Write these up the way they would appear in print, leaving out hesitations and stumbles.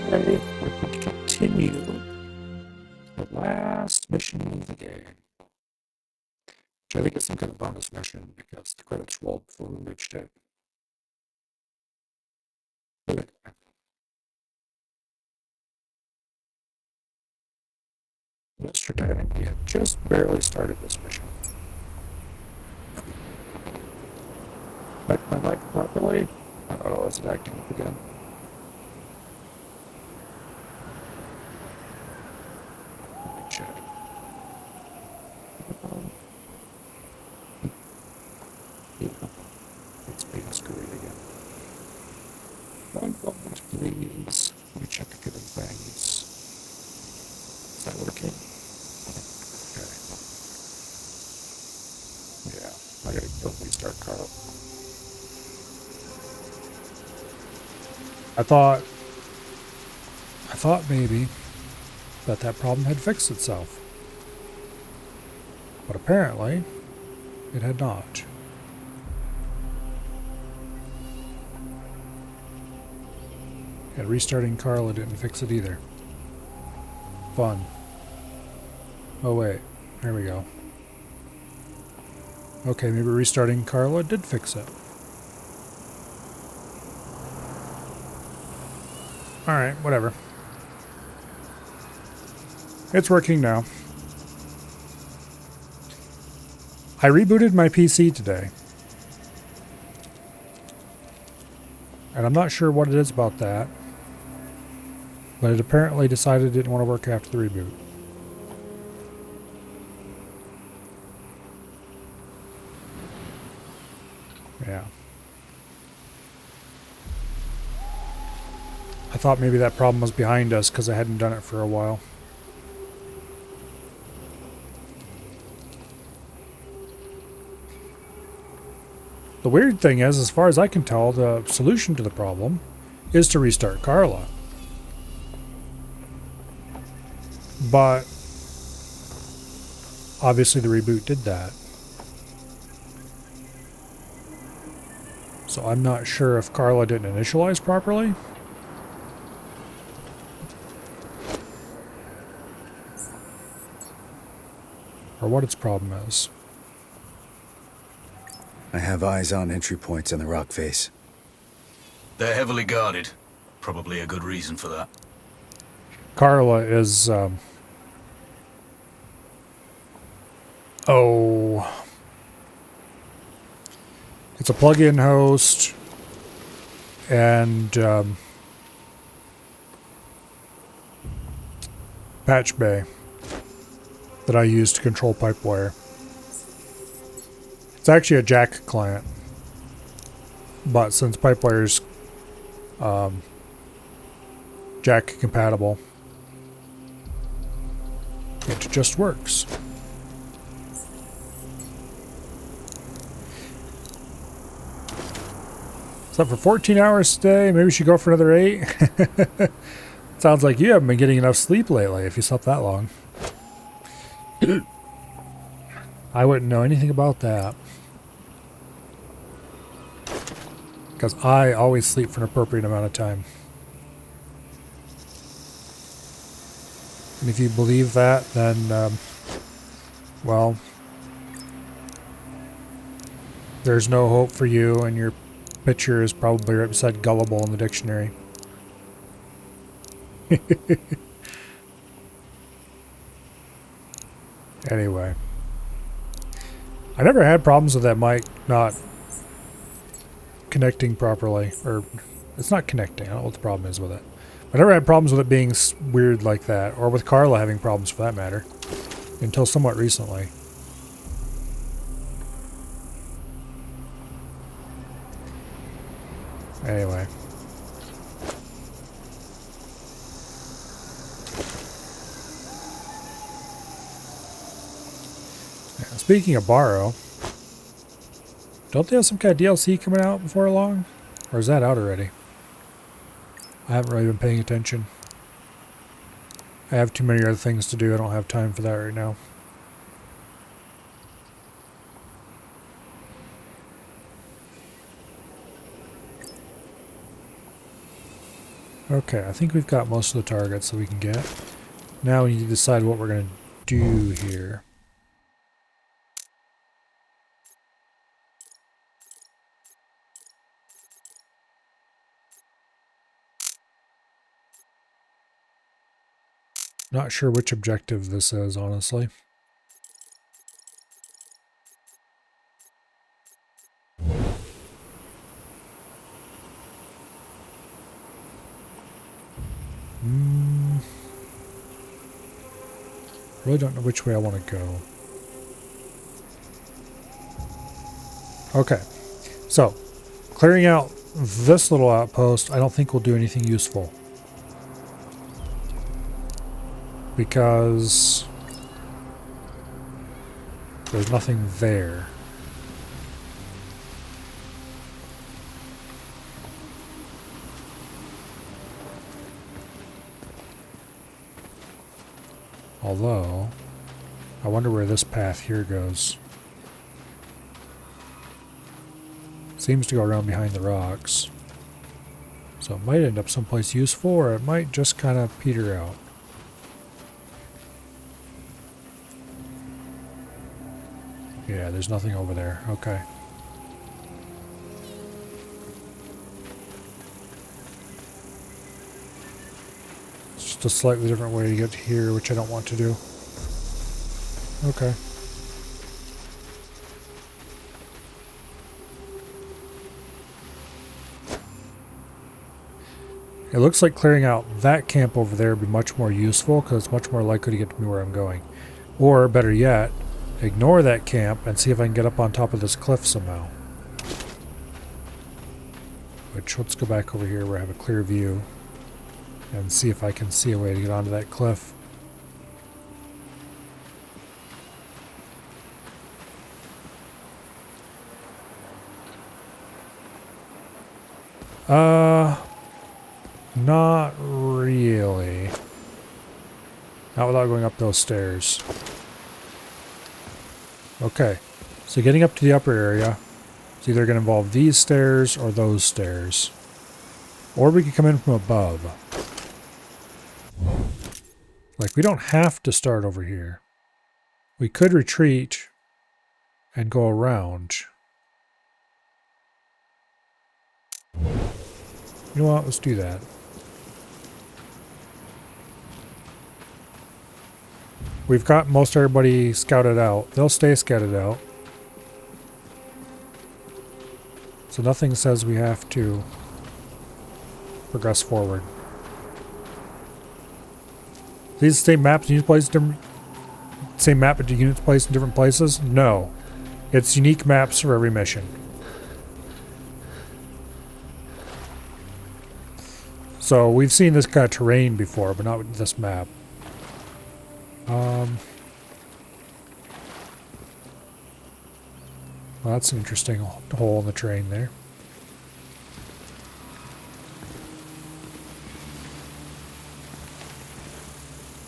today we can continue the last mission of the game. Which I think is some kind of bonus mission because the credits rolled before we reached it. But yesterday we had just barely started this mission. Back my mic properly. Oh, is it acting up again? Let me check. Yeah, it's being screwed again. One moment, please. Let me check a couple things. Is that working? Okay. Yeah, I gotta go restart Carl. I thought maybe that problem had fixed itself. But apparently, it had not. And restarting Carla didn't fix it either. Fun. Oh wait, there we go. Okay, maybe restarting Carla did fix it. Alright, whatever. It's working now. I rebooted my PC today. And I'm not sure what it is about that. But it apparently decided it didn't want to work after the reboot. Yeah. I thought maybe that problem was behind us because I hadn't done it for a while. The weird thing is, as far as I can tell, the solution to the problem is to restart Carla. But obviously the reboot did that. So I'm not sure if Carla didn't initialize properly. Or what its problem is. I have eyes on entry points in the rock face. They're heavily guarded. Probably a good reason for that. Carla is, it's a plug-in host, and patch bay that I use to control Pipewire. It's actually a Jack client, but since Pipewire's Jack compatible, it just works. Slept for 14 hours today. Maybe we should go for another 8. Sounds like you haven't been getting enough sleep lately if you slept that long. I wouldn't know anything about that. Because I always sleep for an appropriate amount of time. And if you believe that, then, well, there's no hope for you, and your picture is probably right beside gullible in the dictionary. Anyway. I never had problems with that mic not connecting properly. Or, it's not connecting. I don't know what the problem is with it. I never had problems with it being weird like that. Or with Carla having problems for that matter. Until somewhat recently. Anyway. Yeah, speaking of borrow, don't they have some kind of DLC coming out before long? Or is that out already? I haven't really been paying attention. I have too many other things to do. I don't have time for that right now. Okay, I think we've got most of the targets that we can get. Now we need to decide what we're going to do here. Not sure which objective this is, honestly. Really don't know which way I want to go. Okay, so clearing out this little outpost I don't think will do anything useful. Because there's nothing there. Although, I wonder where this path here goes. Seems to go around behind the rocks. So it might end up someplace useful, or it might just kind of peter out. Yeah, there's nothing over there. Okay. It's just a slightly different way to get here, which I don't want to do. Okay. It looks like clearing out that camp over there would be much more useful, because it's much more likely to get me where I'm going. Or, better yet, ignore that camp and see if I can get up on top of this cliff somehow. Which, let's go back over here where I have a clear view and see if I can see a way to get onto that cliff. Not really. Not without going up those stairs. Okay, so getting up to the upper area is either going to involve these stairs or those stairs. Or we could come in from above. Like, we don't have to start over here. We could retreat and go around. You know what? Let's do that. We've got most everybody scouted out. They'll stay scouted out. So nothing says we have to progress forward. These same maps units placed different. Same map but units placed in different places? No. It's unique maps for every mission. So we've seen this kind of terrain before, but not with this map. Well, that's an interesting hole in the terrain there.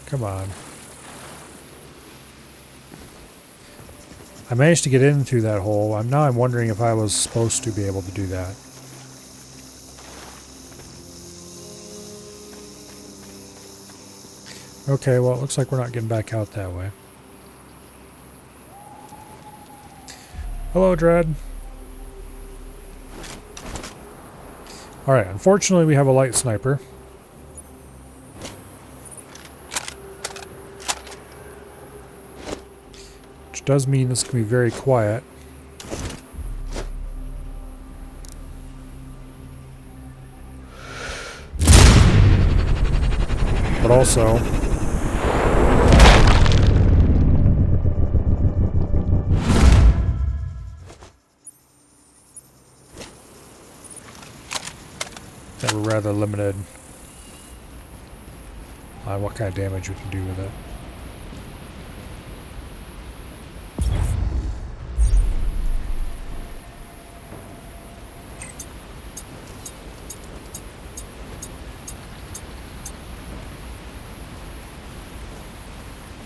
Come on. I managed to get in through that hole. Now I'm wondering if I was supposed to be able to do that. Okay, well, it looks like we're not getting back out that way. Hello, Dread. Alright, unfortunately we have a light sniper. Which does mean this can be very quiet. But also, that we're rather limited on what kind of damage we can do with it.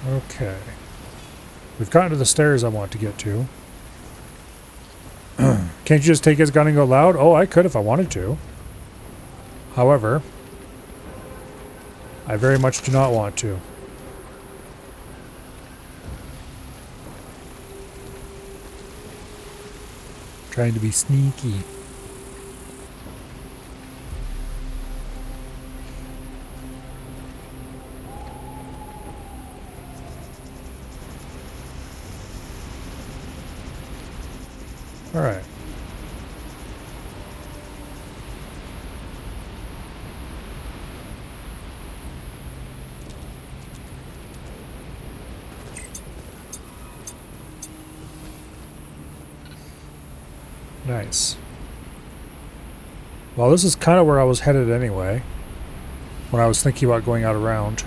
Okay. We've gotten to the stairs I want to get to. Can't you just take his gun and go loud? Oh, I could if I wanted to. However, I very much do not want to. Trying to be sneaky. All right. Nice. Well, this is kind of where I was headed anyway, when I was thinking about going out around.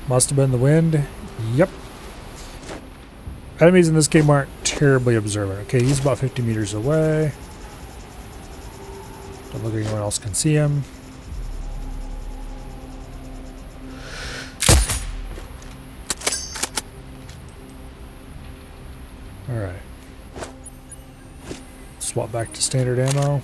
Must have been the wind. Yep. Enemies in this game aren't terribly observant. Okay, he's about 50 meters away. Don't look like anyone else can see him. Alright. Swap back to standard ammo.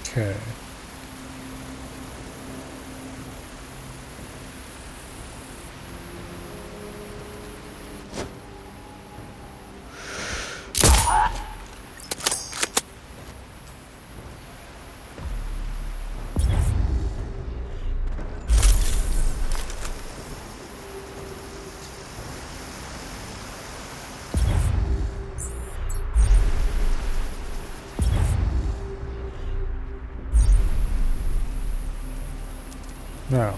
Okay. Now.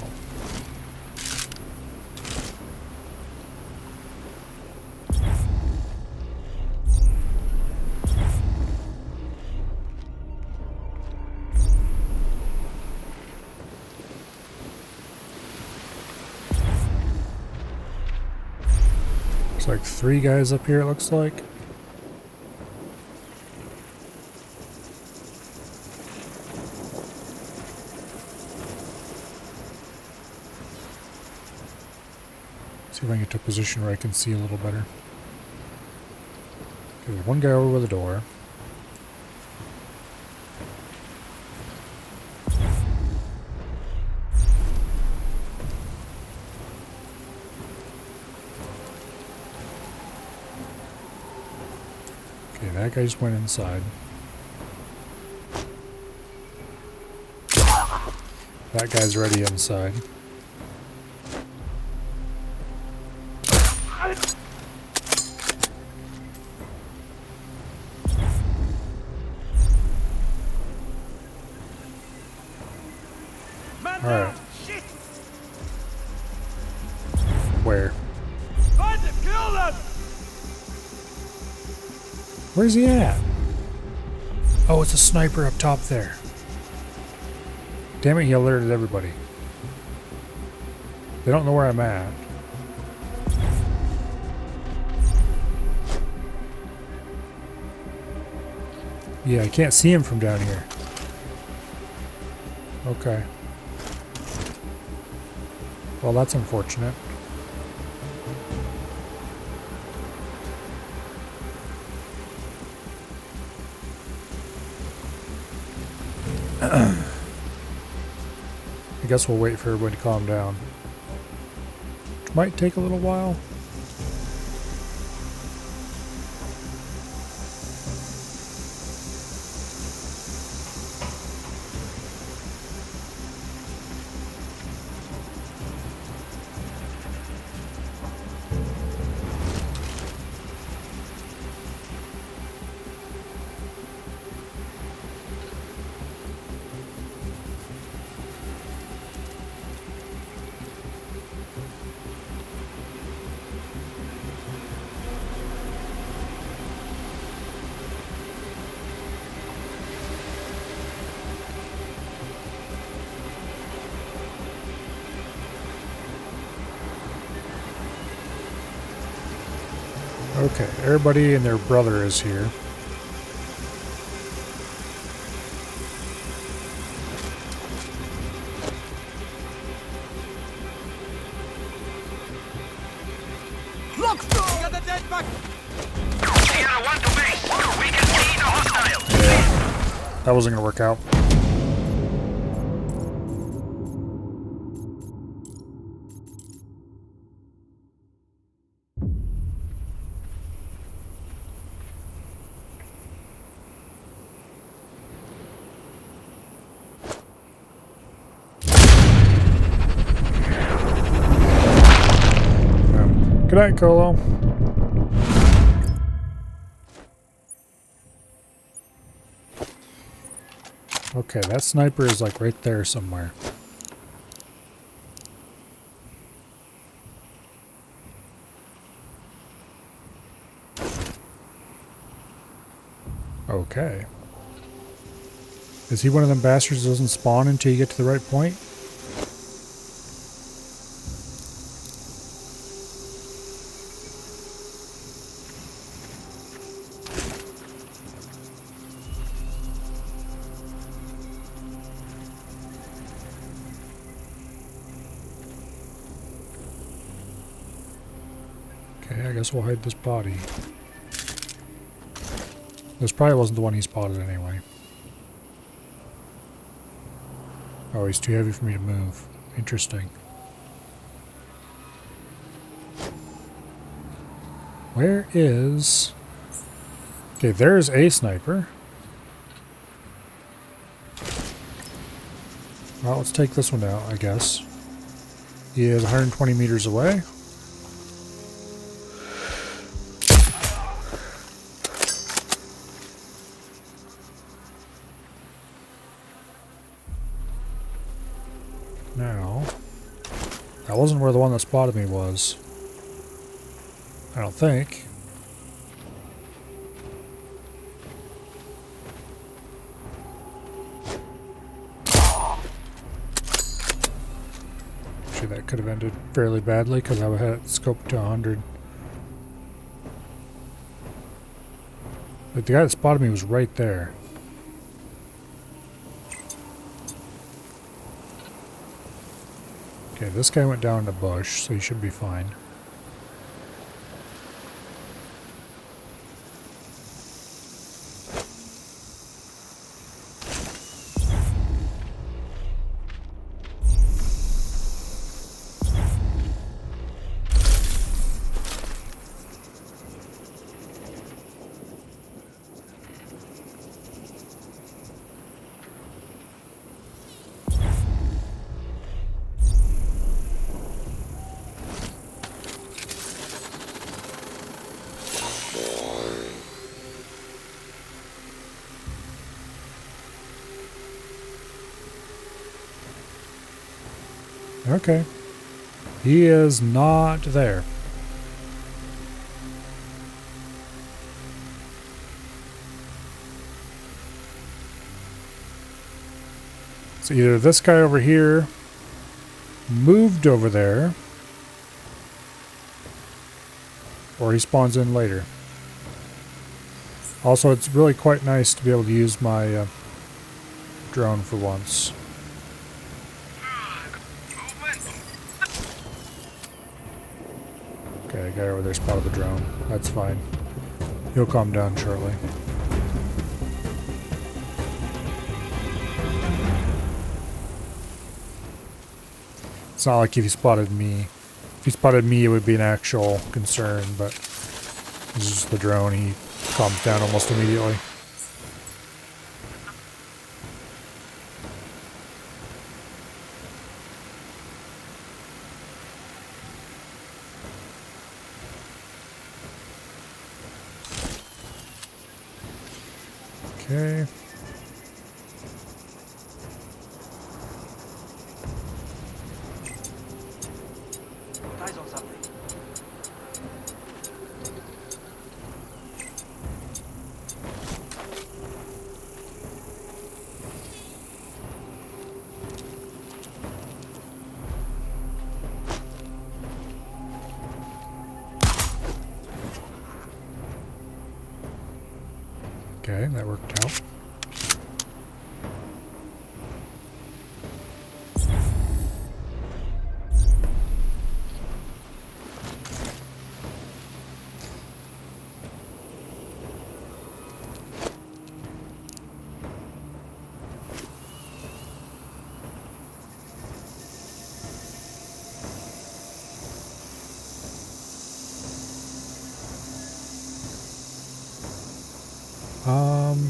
There's like 3 guys up here, it looks like. See if I can get to a position where I can see a little better. Okay, one guy over by the door. Okay, that guy just went inside. That guy's already inside. Alright. Where? Where's he at? Oh, it's a sniper up top there. Damn it, he alerted everybody. They don't know where I'm at. Yeah, I can't see him from down here. Okay. Well, that's unfortunate. I guess we'll wait for everybody to calm down. Which might take a little while. Okay, everybody and their brother is here. Look! We got the dead back! Sierra 1 to base. We can see the hostile. Yeah, that wasn't gonna work out. Good night, Colo. Okay, that sniper is like right there somewhere. Okay. Is he one of them bastards that doesn't spawn until you get to the right point? Okay, I guess we'll hide this body. This probably wasn't the one he spotted anyway. Oh, he's too heavy for me to move. Interesting. Where is... Okay, there's a sniper. Well, let's take this one out, I guess. He is 120 meters away. Now, that wasn't where the one that spotted me was. I don't think. Actually, that could have ended fairly badly because I would have had it scoped to 100. But the guy that spotted me was right there. Okay, this guy went down in the bush, so he should be fine. Okay. He is not there. So either this guy over here moved over there, or he spawns in later. Also, it's really quite nice to be able to use my drone for once. Okay, guy over there spotted the drone. That's fine. He'll calm down shortly. It's not like if he spotted me. If he spotted me, it would be an actual concern, but it's just the drone. He calms down almost immediately. Okay. Eyes on something. Okay, that worked out. Um,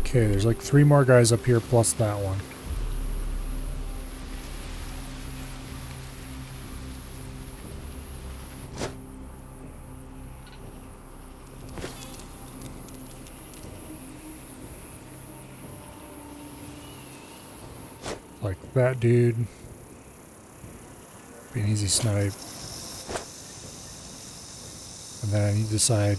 okay, there's like 3 more guys up here plus that one. Like that dude. Be an easy snipe. And then I need to decide.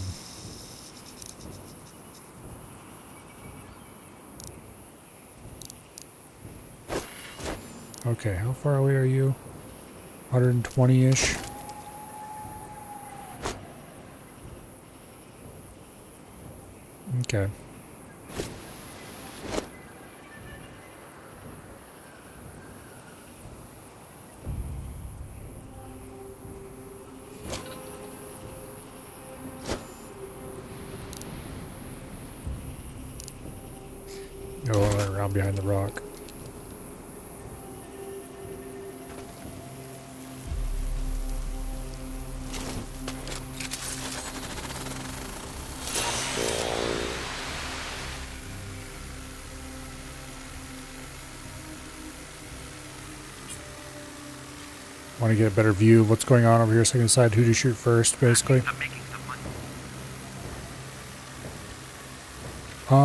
Okay, how far away are you? 120-ish. Okay. Go around behind the rock. Want to get a better view of what's going on over here so I can decide who to shoot first, basically. I'm making some money. What's that?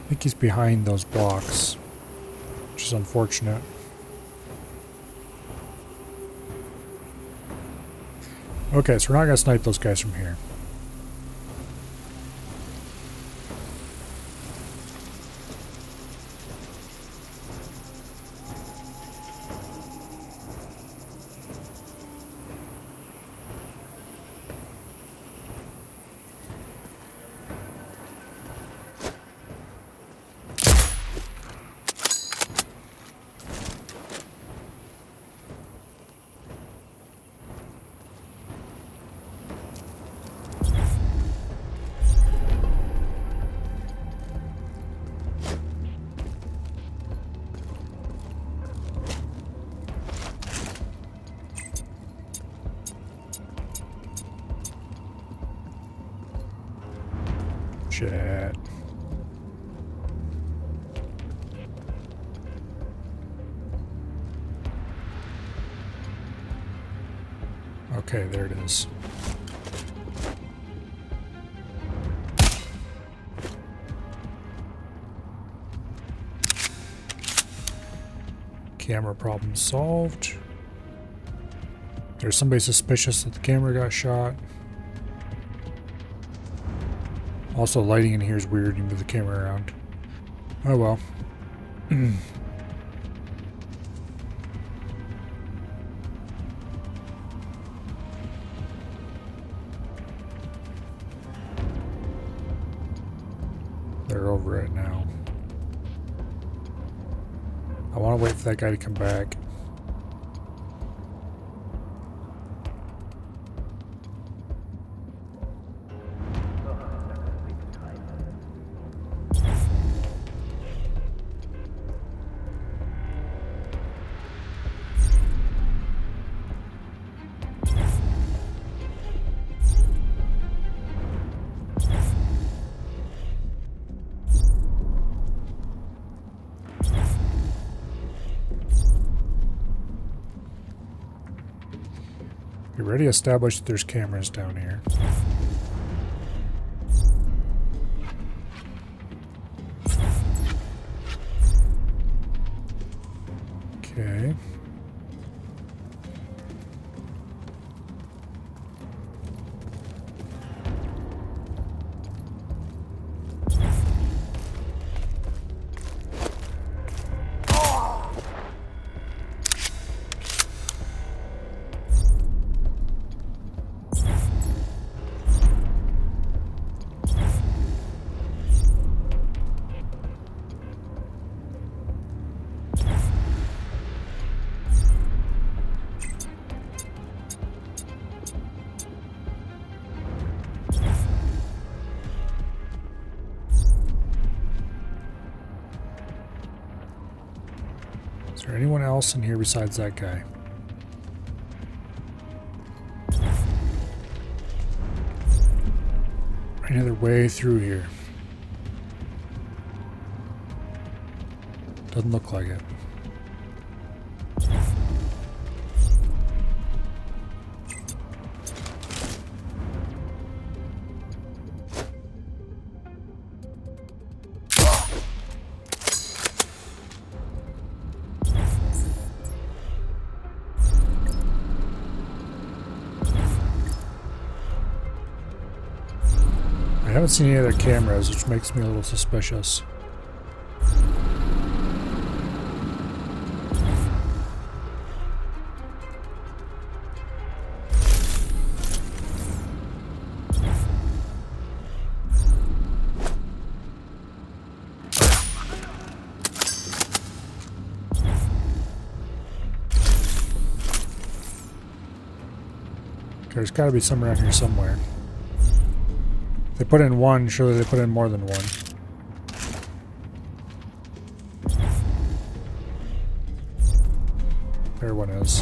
I think he's behind those blocks, which is unfortunate. Okay, so we're not going to snipe those guys from here. Shit. Okay, there it is. Camera problem solved. There's somebody suspicious that the camera got shot. Also, lighting in here is weird. You move the camera around. Oh well. They're over it now. I want to wait for that guy to come back. We already established that there's cameras down here. Okay. Is there anyone else in here besides that guy? Any other way through here? Doesn't look like it. I haven't seen any other cameras, which makes me a little suspicious. There's got to be some around here somewhere. They put in one, surely they put in more than one. There one is.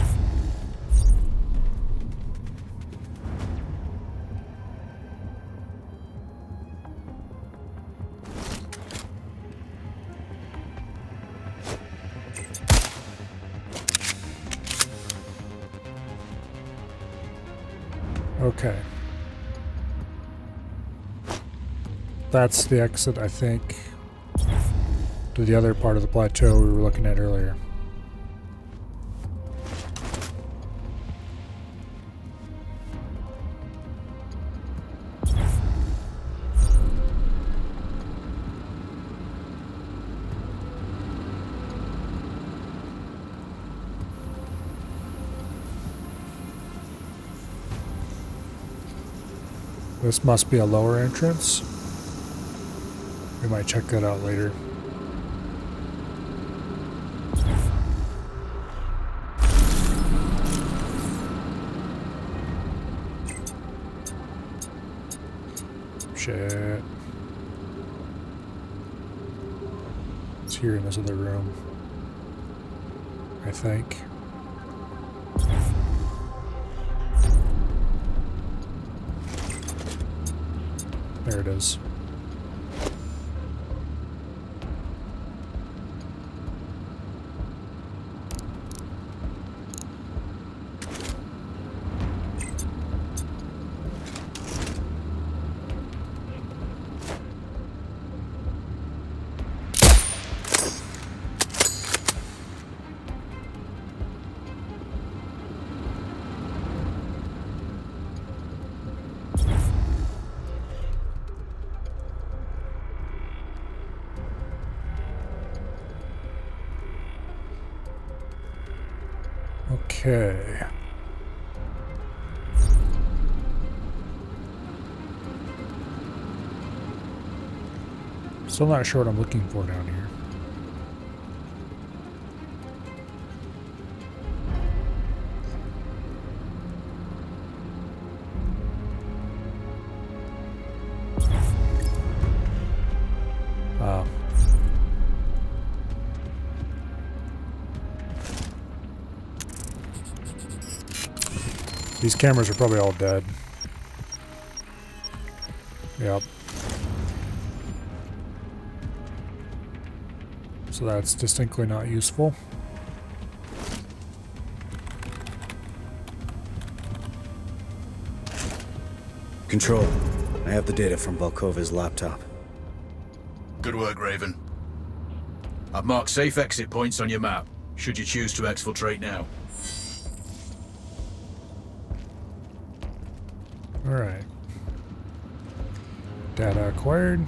Okay. That's the exit, I think, to the other part of the plateau we were looking at earlier. This must be a lower entrance. We might check that out later. Shit. It's here in this other room, I think. There it is. Okay. Still not sure what I'm looking for down here. These cameras are probably all dead. Yep. So that's distinctly not useful. Control, I have the data from Volkova's laptop. Good work, Raven. I've marked safe exit points on your map, should you choose to exfiltrate now. Alright. Data acquired.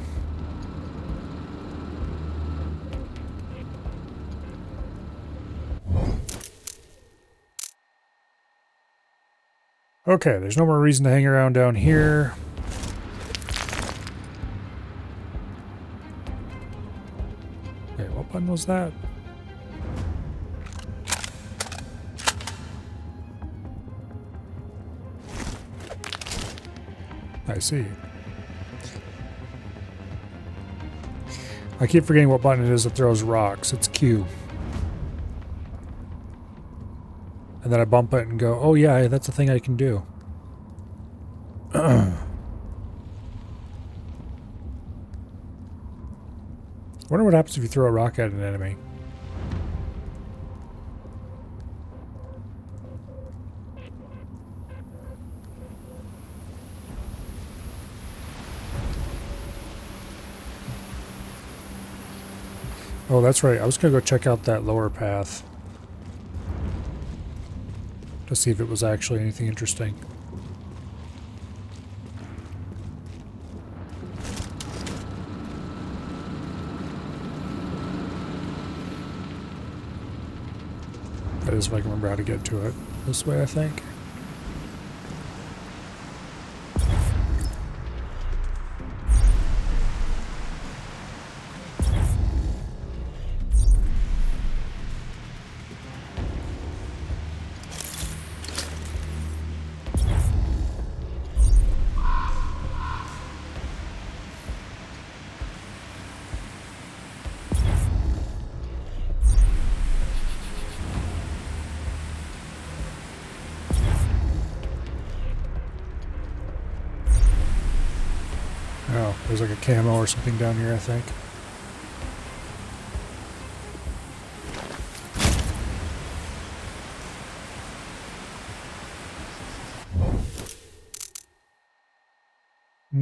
Okay, there's no more reason to hang around down here. Wait, what button was that? I see. I keep forgetting what button it is that throws rocks. It's Q. And then I bump it and go, oh yeah, that's a thing I can do. Wonder what happens if you throw a rock at an enemy. Oh, that's right. I was going to go check out that lower path to see if it was actually anything interesting. That is if I can remember how to get to it. This way, I think. Oh, there's like a camo or something down here, I think.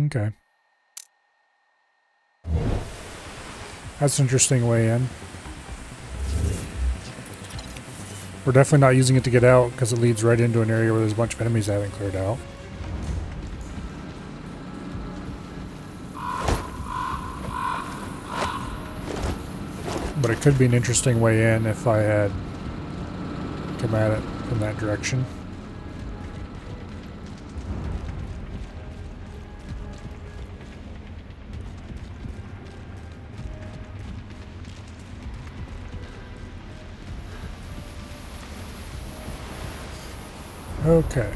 Okay. That's an interesting way in. We're definitely not using it to get out because it leads right into an area where there's a bunch of enemies I haven't cleared out. But it could be an interesting way in if I had come at it from that direction. Okay.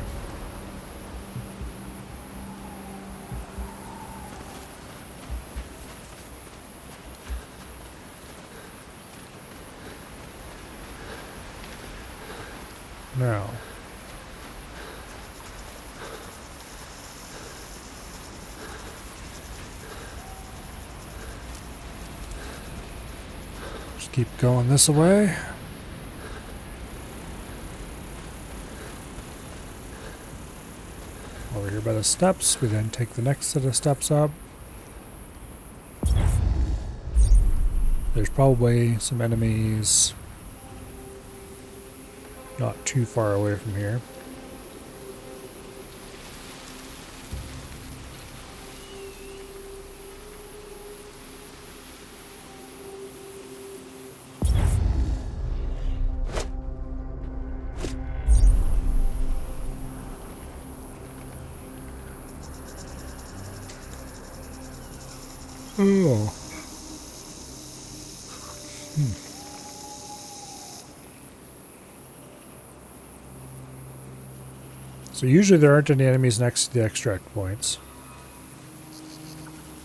Now. Just keep going this way. Over here by the steps, we then take the next set of steps up. There's probably some enemies not too far away from here. Oh. So usually there aren't any enemies next to the extract points.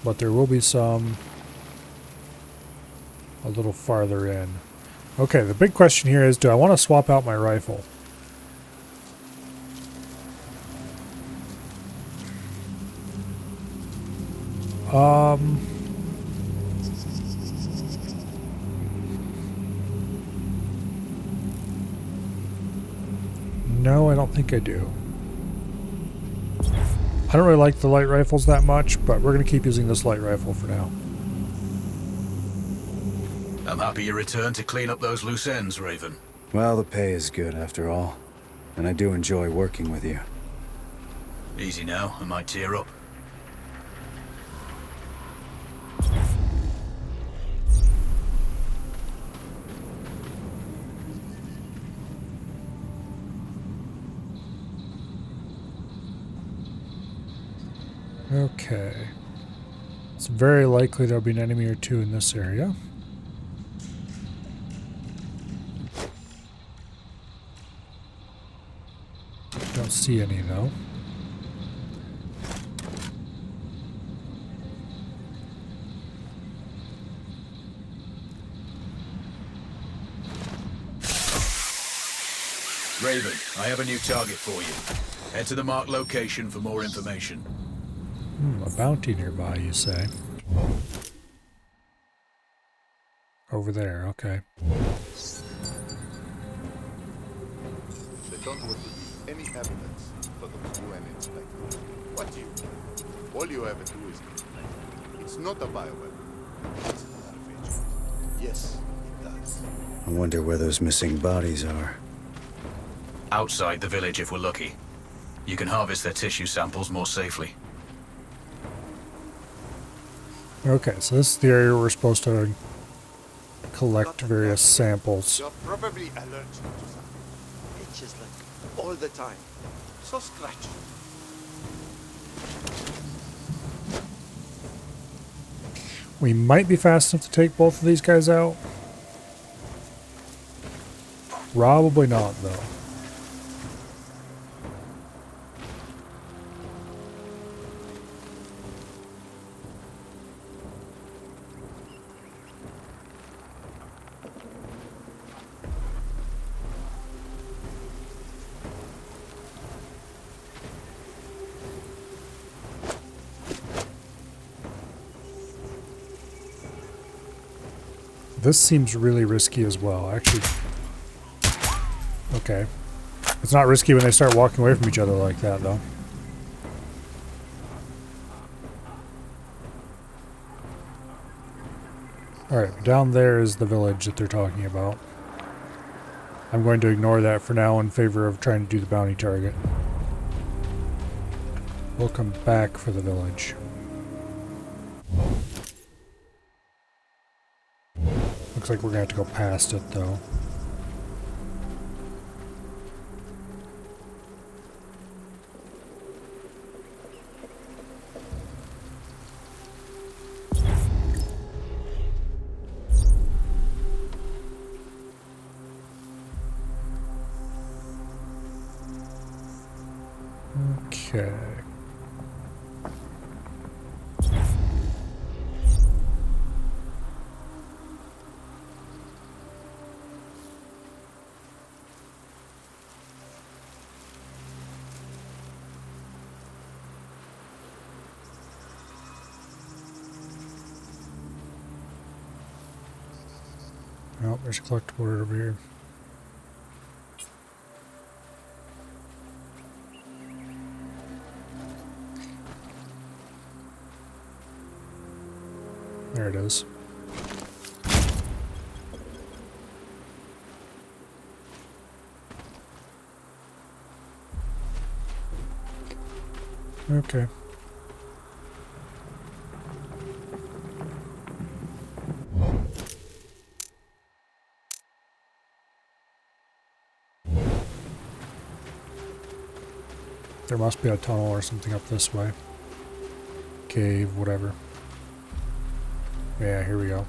But there will be some a little farther in. Okay, the big question here is, do I want to swap out my rifle? No, I don't think I do. I don't really like the light rifles that much, but we're going to keep using this light rifle for now. I'm happy you returned to clean up those loose ends, Raven. Well, the pay is good after all. And I do enjoy working with you. Easy now, I might tear up. Okay. It's very likely there'll be an enemy or two in this area. Don't see any though. Raven, I have a new target for you. Head to the marked location for more information. A bounty nearby, you say? Over there, okay. They don't want to leave any evidence for them to do an inspection. What do you do? All you ever do is complain. It's not a bioweapon. It's a nerve agent. Yes, it does. I wonder where those missing bodies are. Outside the village if we're lucky. You can harvest their tissue samples more safely. Okay, so this is the area we're supposed to collect various samples. You're probably allergic to something. Itches like all the time. So scratchy. We might be fast enough to take both of these guys out. Probably not, though. This seems really risky as well, actually. Okay. It's not risky when they start walking away from each other like that, though. Alright, down there is the village that they're talking about. I'm going to ignore that for now in favor of trying to do the bounty target. We'll come back for the village. Looks like we're going to have to go past it, though. Okay. Oh, there's a collectible over here. There it is. Okay. There must be a tunnel or something up this way. Cave, whatever. Yeah, here we go.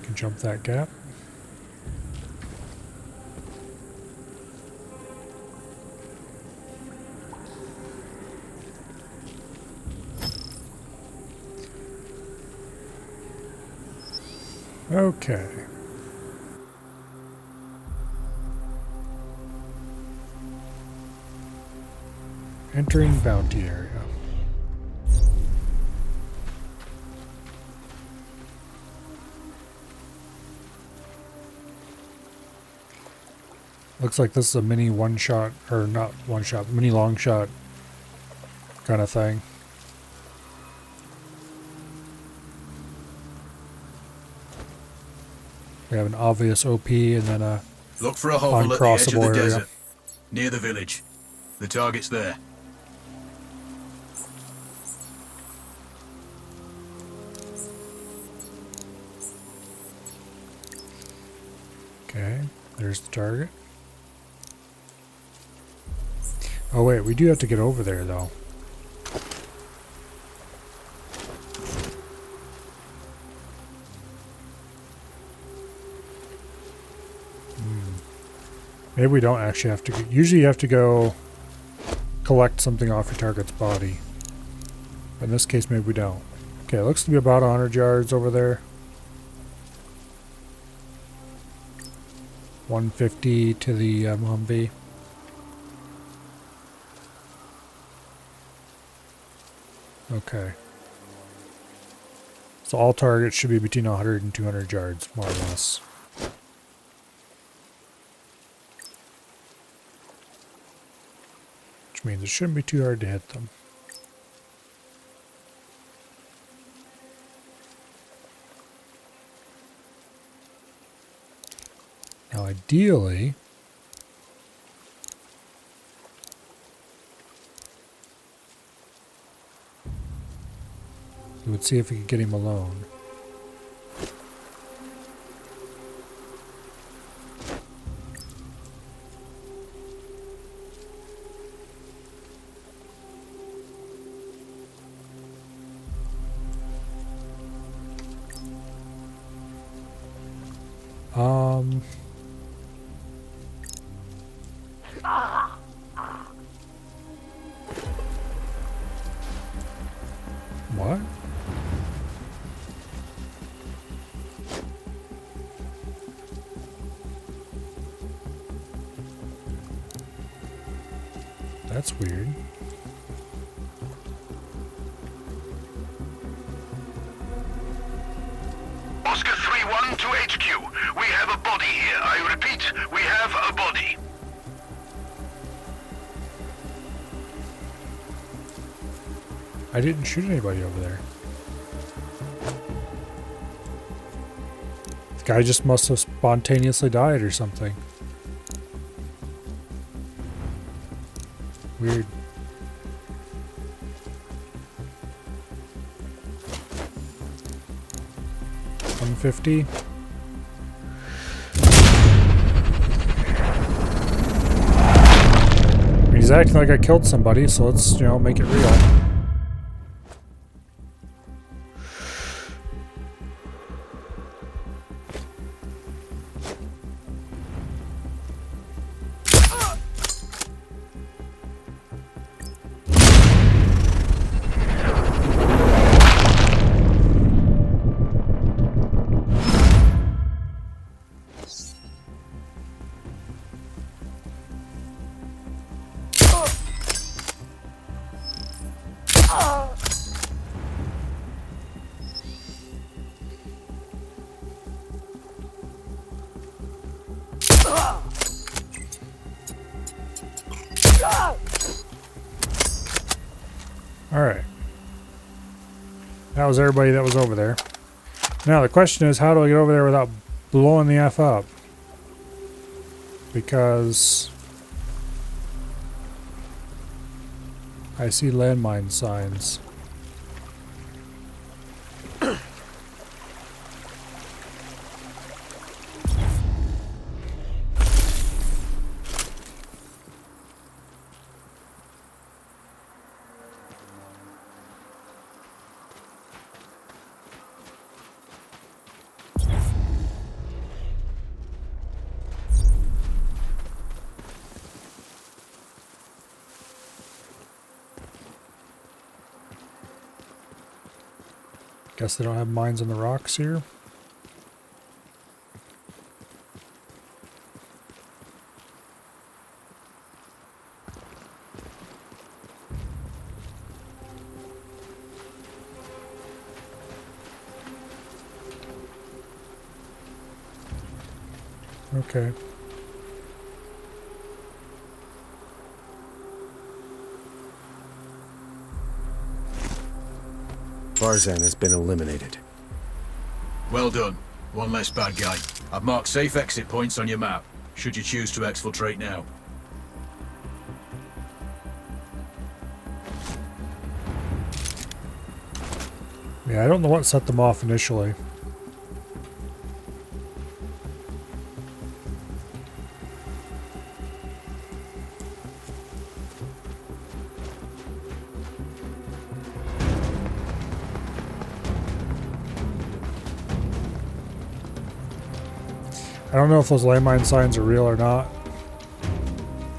can jump that gap. Okay. Entering bounty area. Looks like this is a mini one-shot, or not one-shot, mini long-shot kind of thing. We have an obvious OP and then a Look for a hovel at the edge of uncrossable the area. desert, near the village. The target's there. Okay, there's the target. Oh wait, we do have to get over there though. Maybe we don't actually have to. Usually you have to go collect something off your target's body. But in this case, maybe we don't. Okay, it looks to be about 100 yards over there. 150 to the Humvee. Okay. So all targets should be between 100 and 200 yards, more or less. Which means it shouldn't be too hard to hit them. Now ideally, we would see if we could get him alone. What? That's weird. Oscar 3-1 to HQ. We have a body here. I repeat, we have a body. I didn't shoot anybody over there. The guy just must have spontaneously died or something. Weird. $150. He's acting like I killed somebody, so let's, you know, make it real. Alright. That was everybody that was over there. Now the question is, how do I get over there without blowing the F up? Because I see landmine signs. Guess they don't have mines on the rocks here. Okay. Barzan has been eliminated. Well done. One less bad guy. I've marked safe exit points on your map, should you choose to exfiltrate now. Yeah, I don't know what set them off initially. I don't know if those landmine signs are real or not.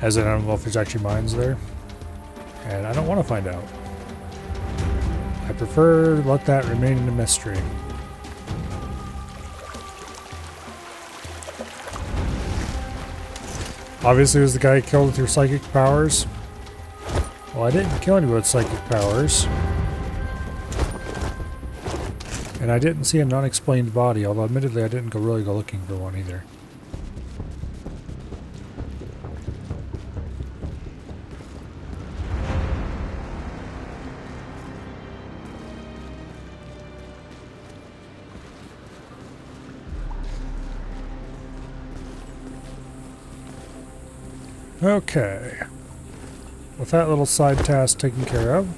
As in, I don't know if there's actually mines there. And I don't want to find out. I prefer to let that remain a mystery. Obviously, it was the guy who killed with your psychic powers. Well, I didn't kill anyone with psychic powers. And I didn't see an unexplained body, although admittedly I didn't really go looking for one either. Okay. With that little side task taken care of,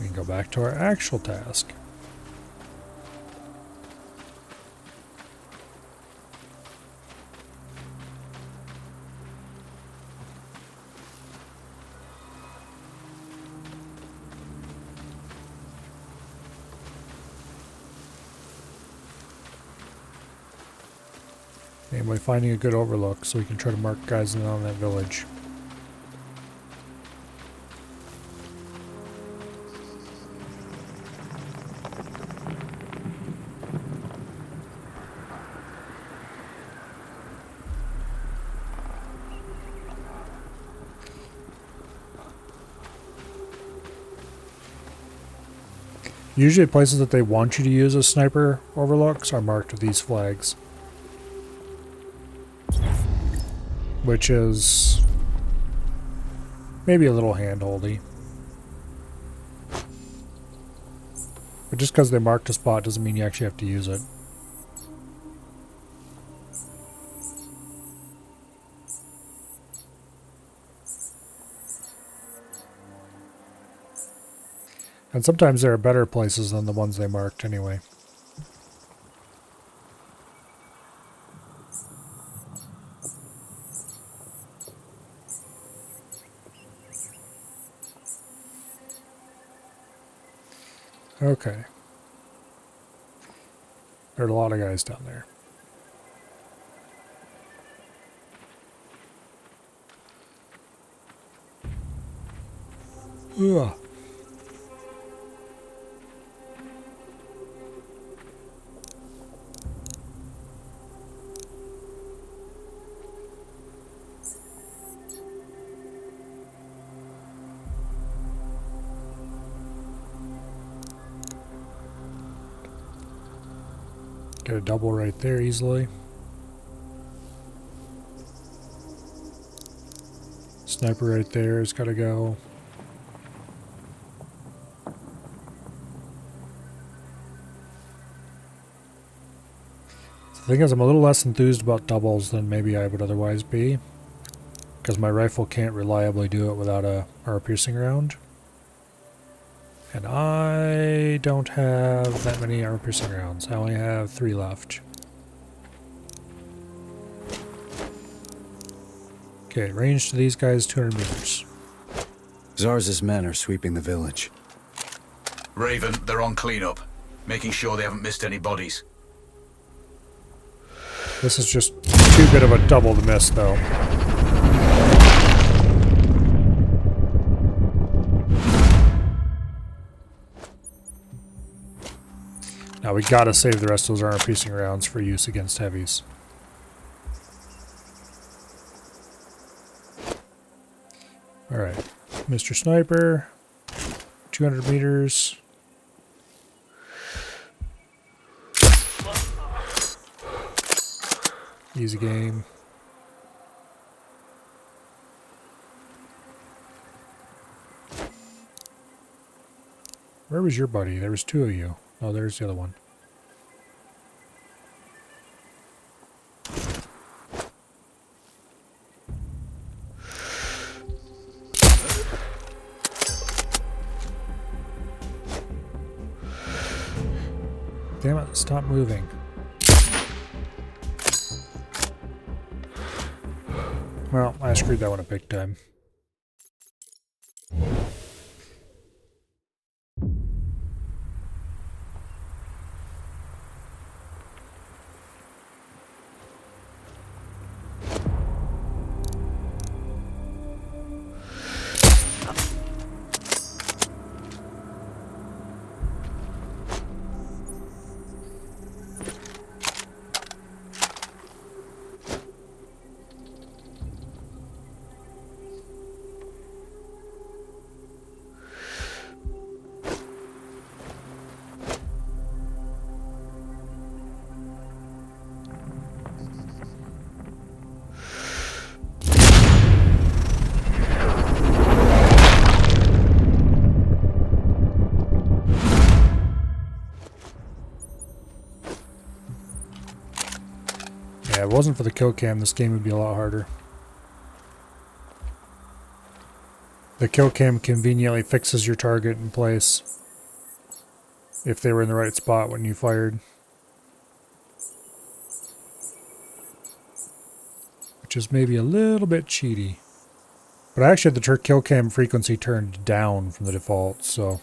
we can go back to our actual task. Anyway, finding a good overlook so we can try to mark guys in on that village. Usually places that they want you to use as sniper overlooks are marked with these flags. Which is maybe a little handholdy. But just because they marked a spot doesn't mean you actually have to use it. And sometimes there are better places than the ones they marked anyway. Okay. There are a lot of guys down there. Ugh. Get a double right there easily. Sniper right there has got to go. The thing is, I'm a little less enthused about doubles than maybe I would otherwise be, because my rifle can't reliably do it without a armor-piercing round. And I don't have that many armor-piercing rounds. I only have 3 left. Okay, range to these guys, 200 meters. Zarz's men are sweeping the village. Raven, they're on cleanup, making sure they haven't missed any bodies. This is just too good of a double to miss, though. Now we gotta save the rest of those armor-piercing rounds for use against heavies. Alright, Mr. Sniper, 200 meters. Easy game. Where was your buddy? There was two of you. Oh, there's the other one. Damn it, stop moving. Well, I screwed that one up big time. Yeah, if it wasn't for the kill cam, this game would be a lot harder. The kill cam conveniently fixes your target in place if they were in the right spot when you fired. Which is maybe a little bit cheaty. But I actually had the kill cam frequency turned down from the default, so...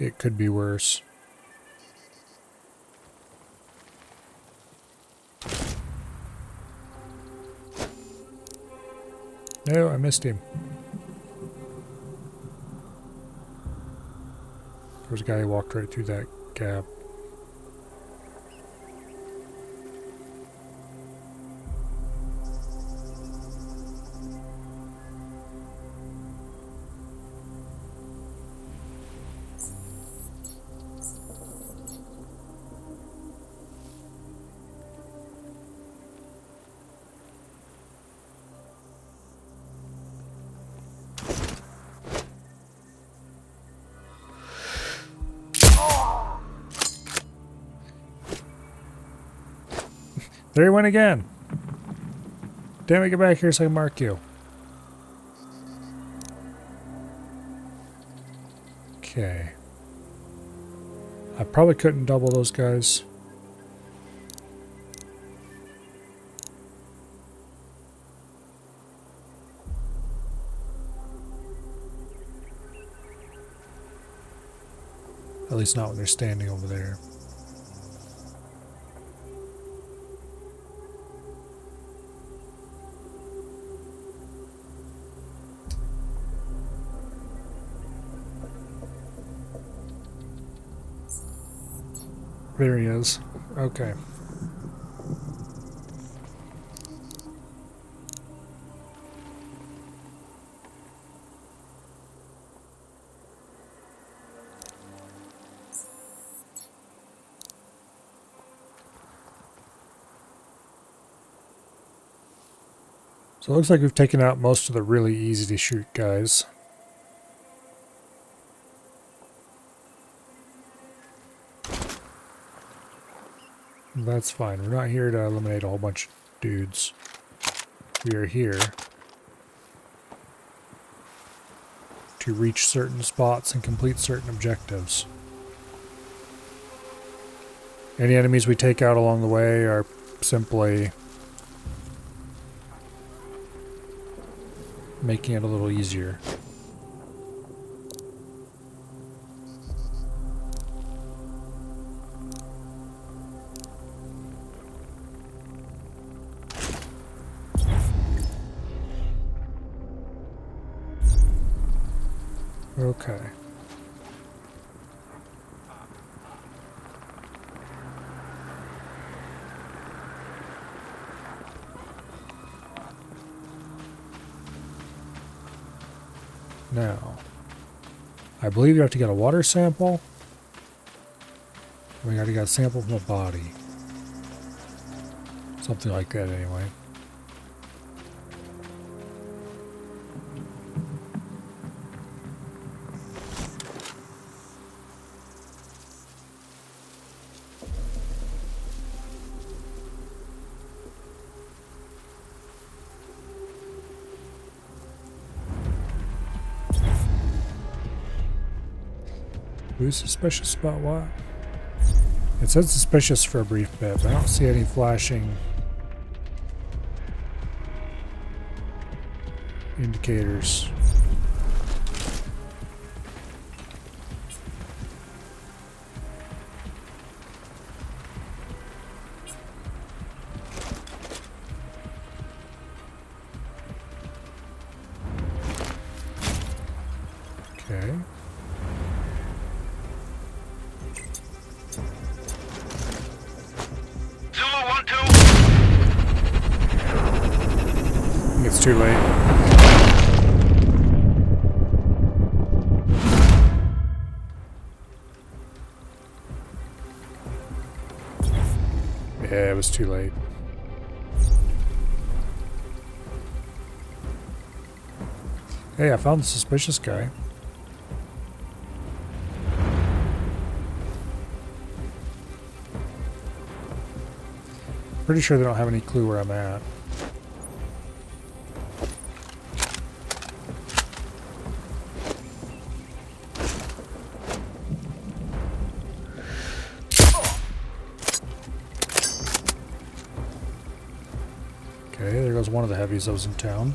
it could be worse. No, I missed him. There was a guy who walked right through that gap. There he went again. Damn it, get back here so I can mark you. Okay. I probably couldn't double those guys. At least not when they're standing over there. There he is. Okay. So it looks like we've taken out most of the really easy to shoot guys. That's fine. We're not here to eliminate a whole bunch of dudes. We are here to reach certain spots and complete certain objectives. Any enemies we take out along the way are simply making it a little easier. Okay. Now, I believe you have to get a water sample. We got to get a sample from a body. Something like that, anyway. Who's suspicious about what? It said suspicious for a brief bit, but I don't see any flashing indicators. Okay. Zulu 1-2. I think it's too late. Yeah, it was too late. Hey, I found the suspicious guy. Pretty sure they don't have any clue where I'm at. Okay, there goes one of the heavies that was in town.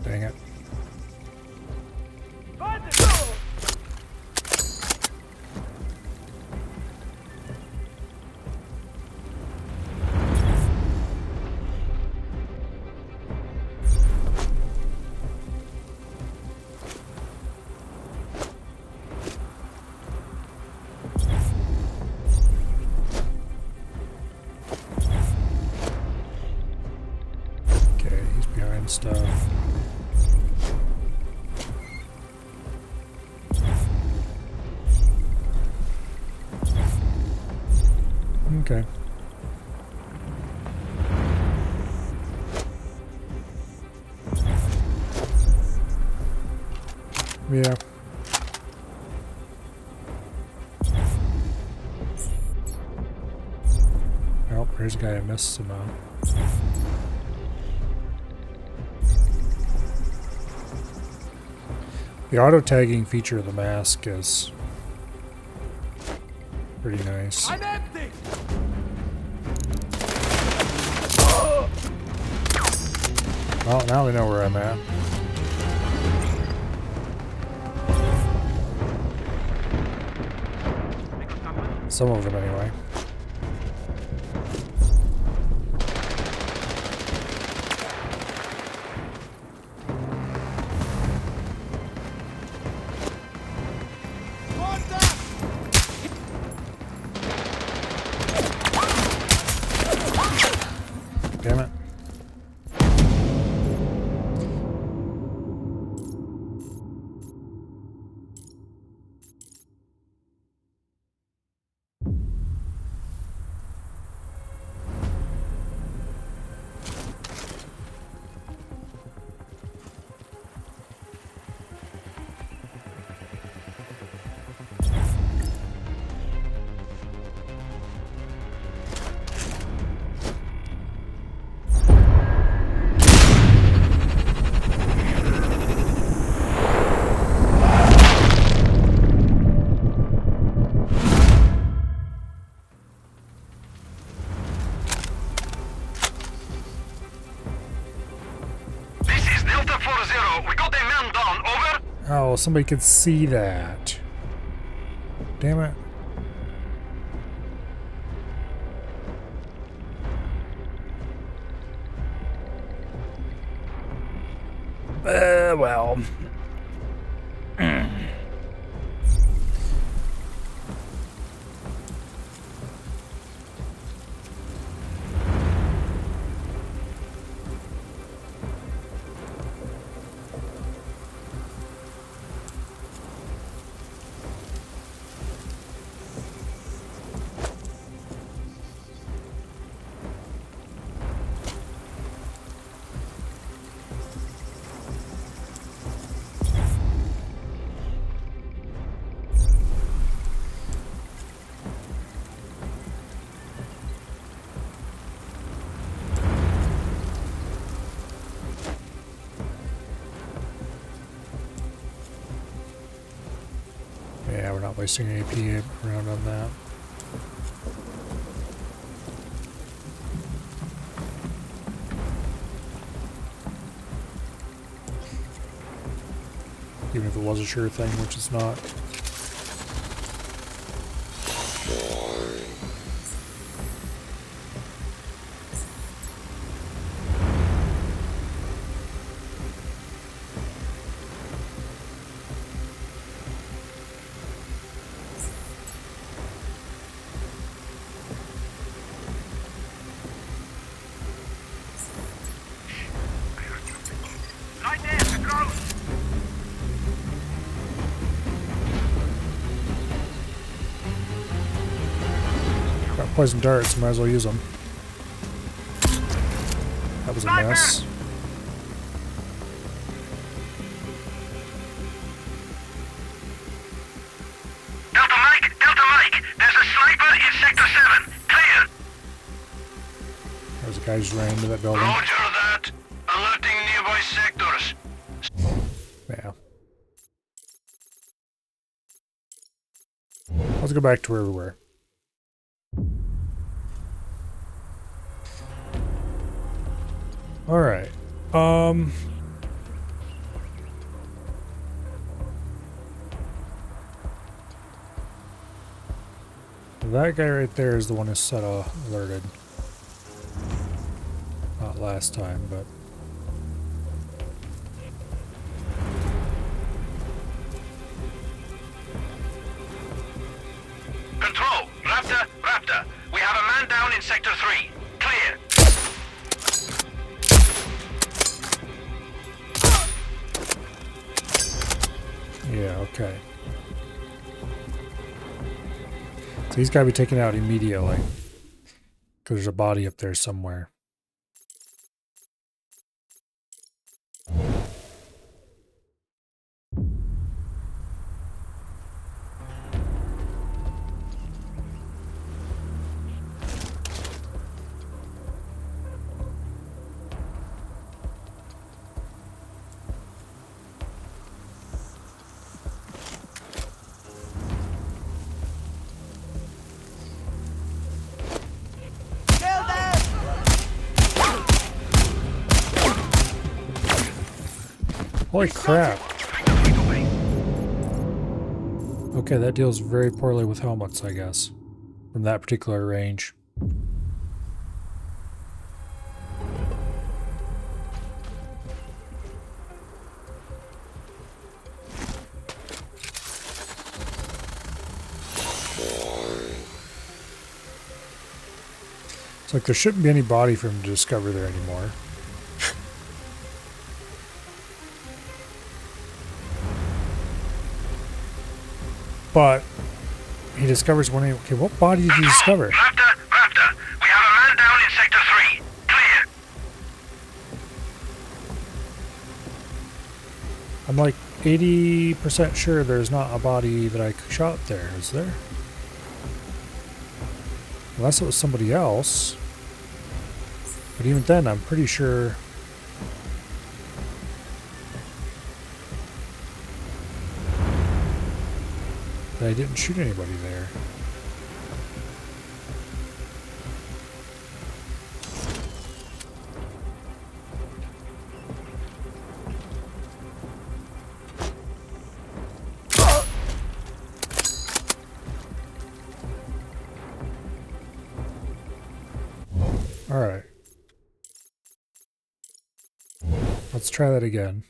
Dang it. Okay, he's behind stuff. Okay. Yeah. Well, there's a guy I missed somehow. The auto tagging feature of the mask is pretty nice. I'm empty! Well, now we know where I'm at. Some of them, anyway. Damn it. 4-0. We got a man down. Over. Oh, somebody could see that. Damn it. Well. Yeah, we're not wasting any AP around on that. Even if it was a sure thing, which it's not. Right there, the ground. Got poison darts, might as well use them. That was a mess. Delta Mike, there's a sniper in Sector 7. Clear. There's a guy just ran into that building. Roger that. Alerting nearby sectors. Yeah. Let's go back to where we were. Alright. That guy right there is the one who set alerted. Not last time, but... Control, Raptor. We have a man down in Sector 3. Clear. Yeah, okay. So he's got to be taken out immediately. Because there's a body up there somewhere. Holy crap. Okay, that deals very poorly with helmets, I guess. From that particular range. It's like there shouldn't be any body for him to discover there anymore. But he discovers one. Okay, what body did he discover? Raptor. We have a man down in Sector 3. Clear. I'm like 80% sure there's not a body that I shot there, is there? Unless it was somebody else. But even then, I'm pretty sure... that I didn't shoot anybody there. Alright. Let's try that again.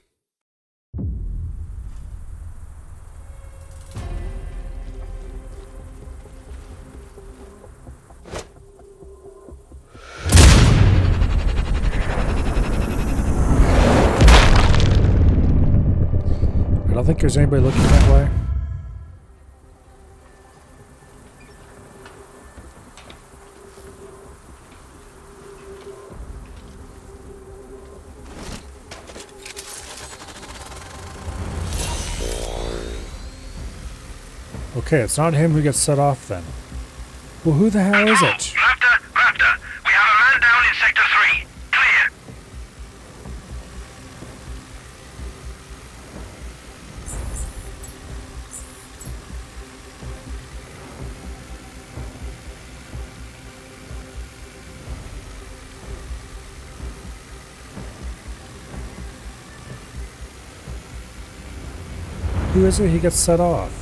I don't think there's anybody looking that way. Okay, it's not him who gets set off then. Well, who the hell is it? Raptor, we have a man down in Sector 3. Clear. Who is it he gets set off?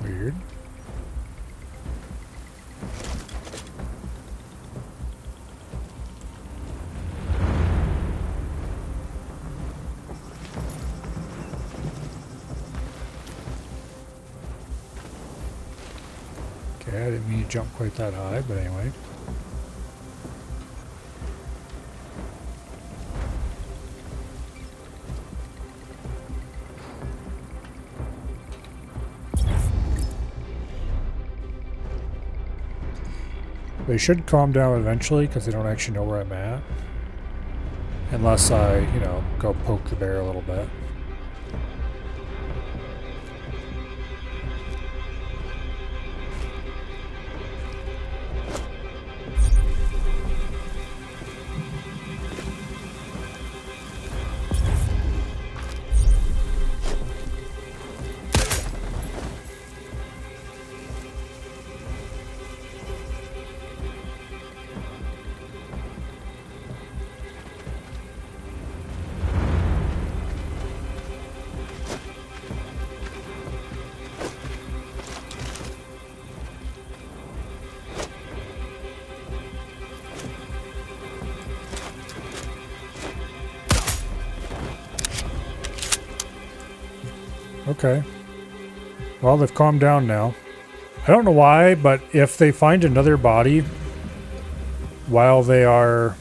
Weird. Okay, I didn't mean to jump quite that high, but anyway. They should calm down eventually because they don't actually know where I'm at. Unless I, you know, go poke the bear a little bit. Okay. Well, they've calmed down now. I don't know why, but if they find another body while they are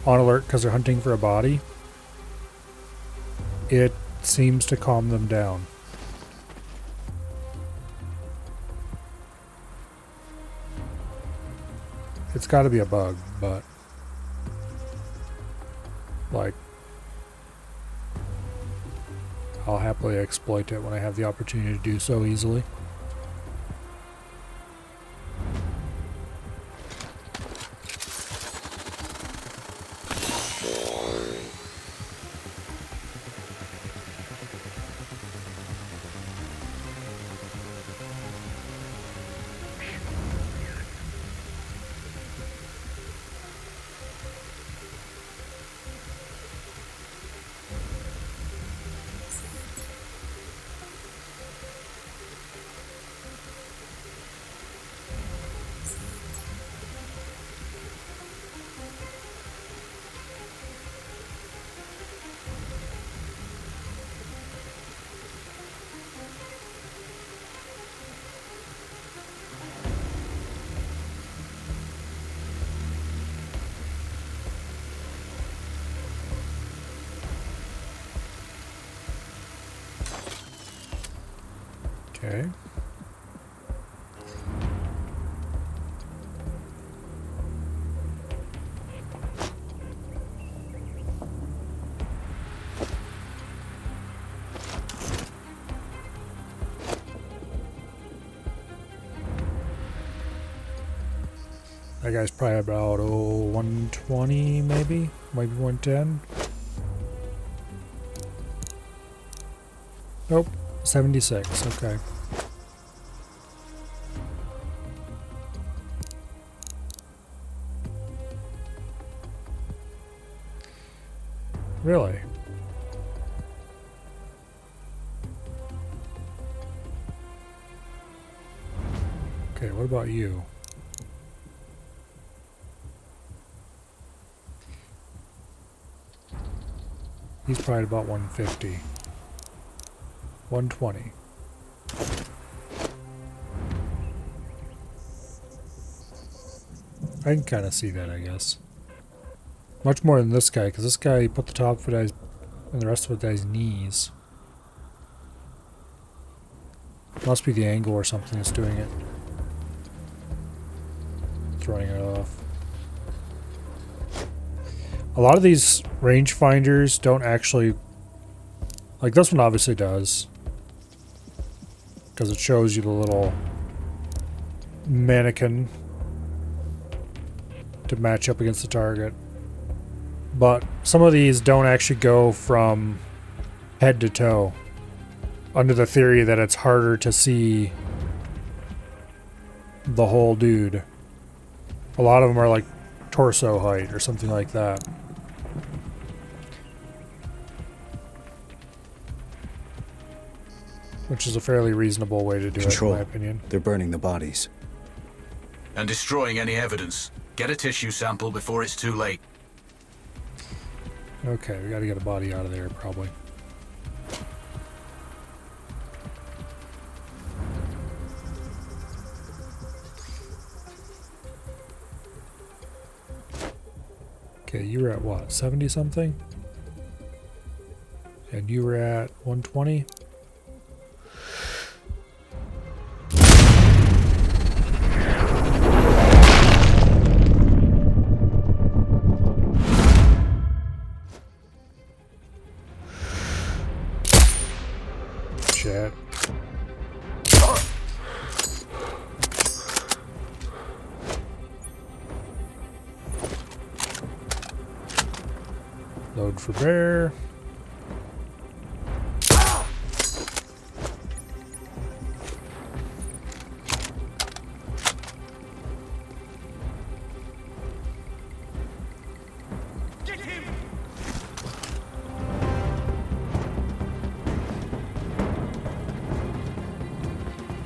on alert because they're hunting for a body, it seems to calm them down. It's got to be a bug, but like, I'll happily exploit it when I have the opportunity to do so easily. Okay. That guy's probably about 120 maybe 110. Nope, 76, okay. Really? Okay, what about you? He's probably about 150. 120. I can kind of see that, I guess. Much more than this guy, because this guy, he put the top of it at his, and the rest of it at his knees. Must be the angle or something that's doing it. Throwing it off. A lot of these rangefinders don't actually... Like this one obviously does. Because it shows you the little mannequin to match up against the target. But some of these don't actually go from head to toe. Under the theory that it's harder to see the whole dude. A lot of them are like torso height or something like that. Which is a fairly reasonable way to do it, in my opinion. They're burning the bodies. And destroying any evidence. Get a tissue sample before it's too late. Okay, we gotta get a body out of there, probably. Okay, you were at what, 70 something? And you were at 120? Shit. Load for bear.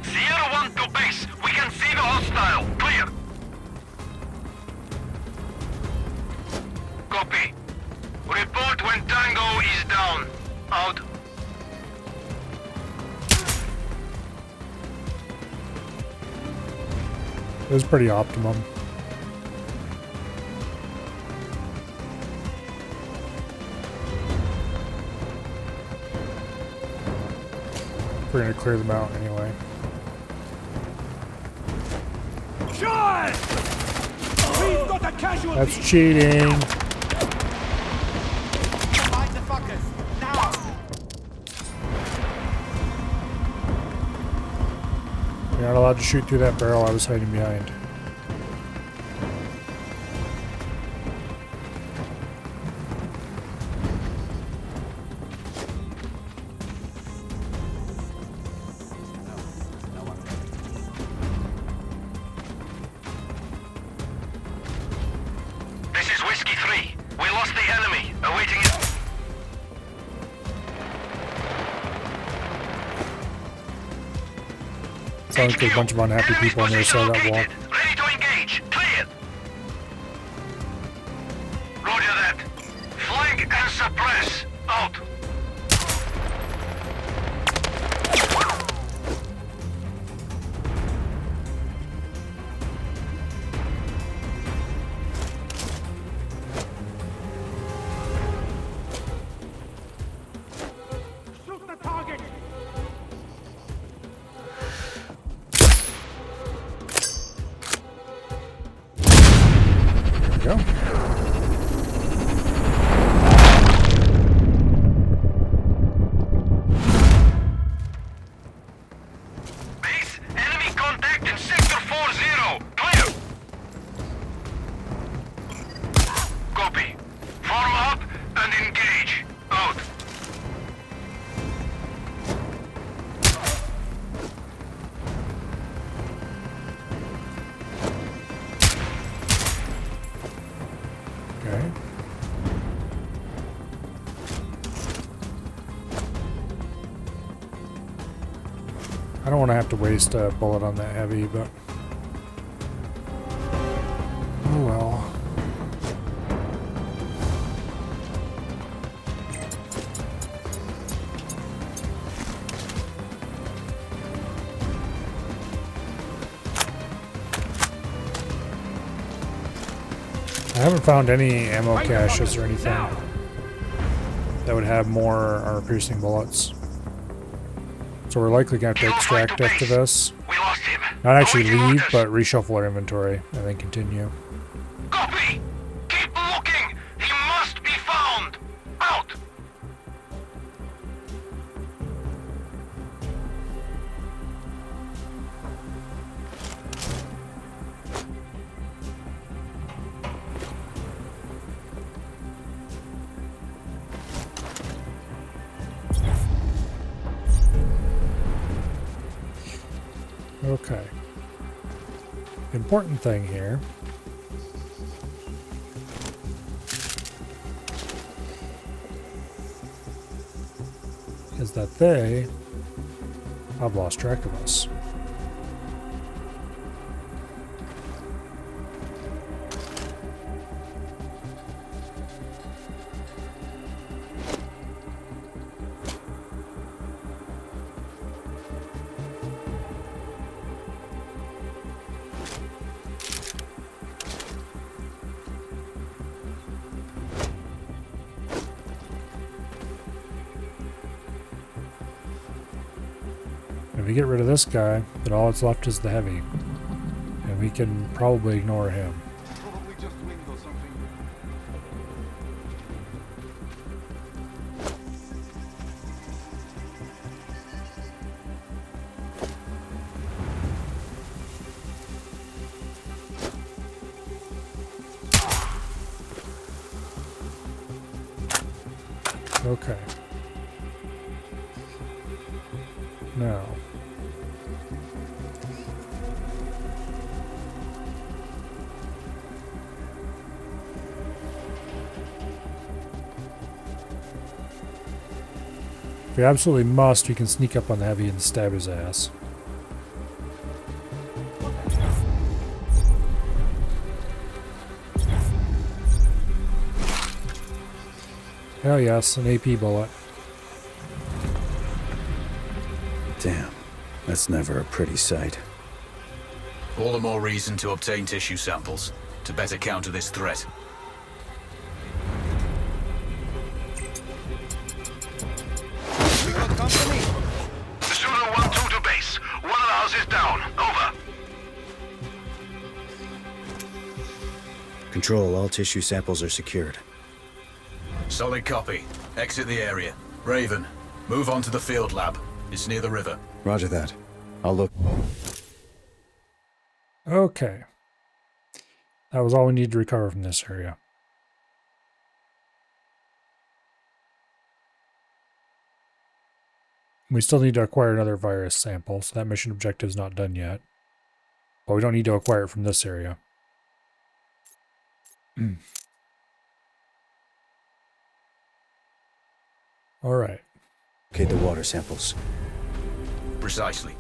Sierra 1 to base. We can see the hostile. Clear. Copy. Report when Tango is down. Out. It was pretty optimum. We're gonna clear them out anyway. Shot! We've got a casualty! That's cheating. Find the fuckers! Now! You're not allowed to shoot through that barrel I was hiding behind. This is Whiskey 3. We lost the enemy. Awaiting it. Sounds like there's a bunch of unhappy Enemy people on the other side of that position wall. located. Ready to engage. Clear. Roger that. Flank and suppress. Out. Shoot the target! I don't want to have to waste a bullet on that heavy, but... oh well. I haven't found any ammo caches or anything that would have more armor-piercing bullets. So we're likely going to have to extract after this. We lost him. Not actually Awaiting leave, orders. but reshuffle our inventory and then continue. Copy! Keep looking! He must be found! Out! Okay. Important thing here is that they have lost track of us. If we get rid of this guy, then all that's left is the heavy. And we can probably ignore him. Probably just wind or something. Okay. Now. If we absolutely must, we can sneak up on the heavy and stab his ass. Hell yes, an AP bullet. Damn, that's never a pretty sight. All the more reason to obtain tissue samples to better counter this threat. We got company. Zulu 1-2 to base. One of the houses down. Over. Control, all tissue samples are secured. Solid copy. Exit the area. Raven, move on to the field lab. It's near the river. Roger that. I'll look. Okay. That was all we needed to recover from this area. We still need to acquire another virus sample, so that mission objective is not done yet. But we don't need to acquire it from this area. Alright. Okay, the water samples. Precisely.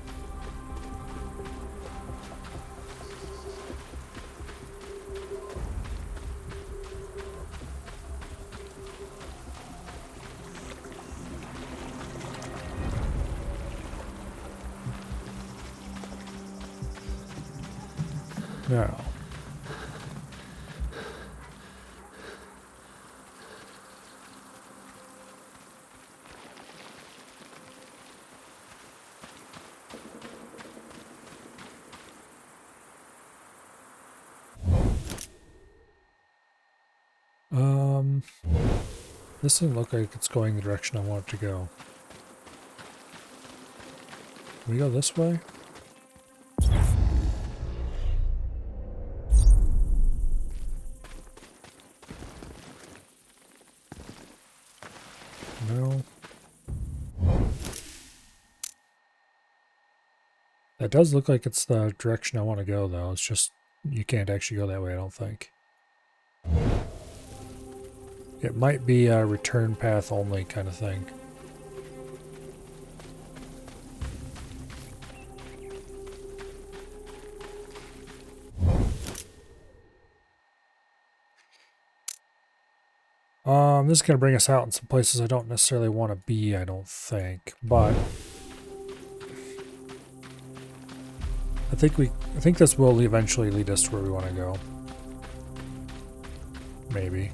Now. This doesn't look like it's going the direction I want it to go. Can we go this way? No. That does look like it's the direction I want to go, though. It's just, you can't actually go that way, I don't think. It might be a return path only kind of thing. This is going to bring us out in some places I don't necessarily want to be, I don't think. But I think this will eventually lead us to where we want to go. Maybe.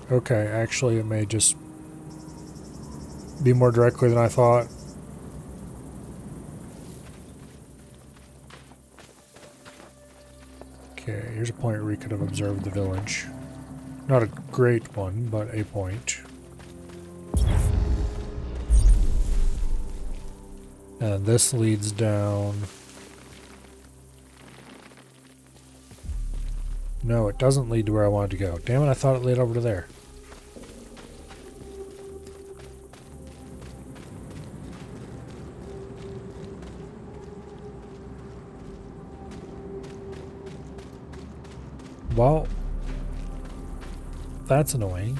Okay, actually it may just be more directly than I thought. Okay, here's a point where we could have observed the village. Not a great one, but a point. And this leads down. No, it doesn't lead to where I wanted to go. Damn it, I thought it led over to there. Well, that's annoying.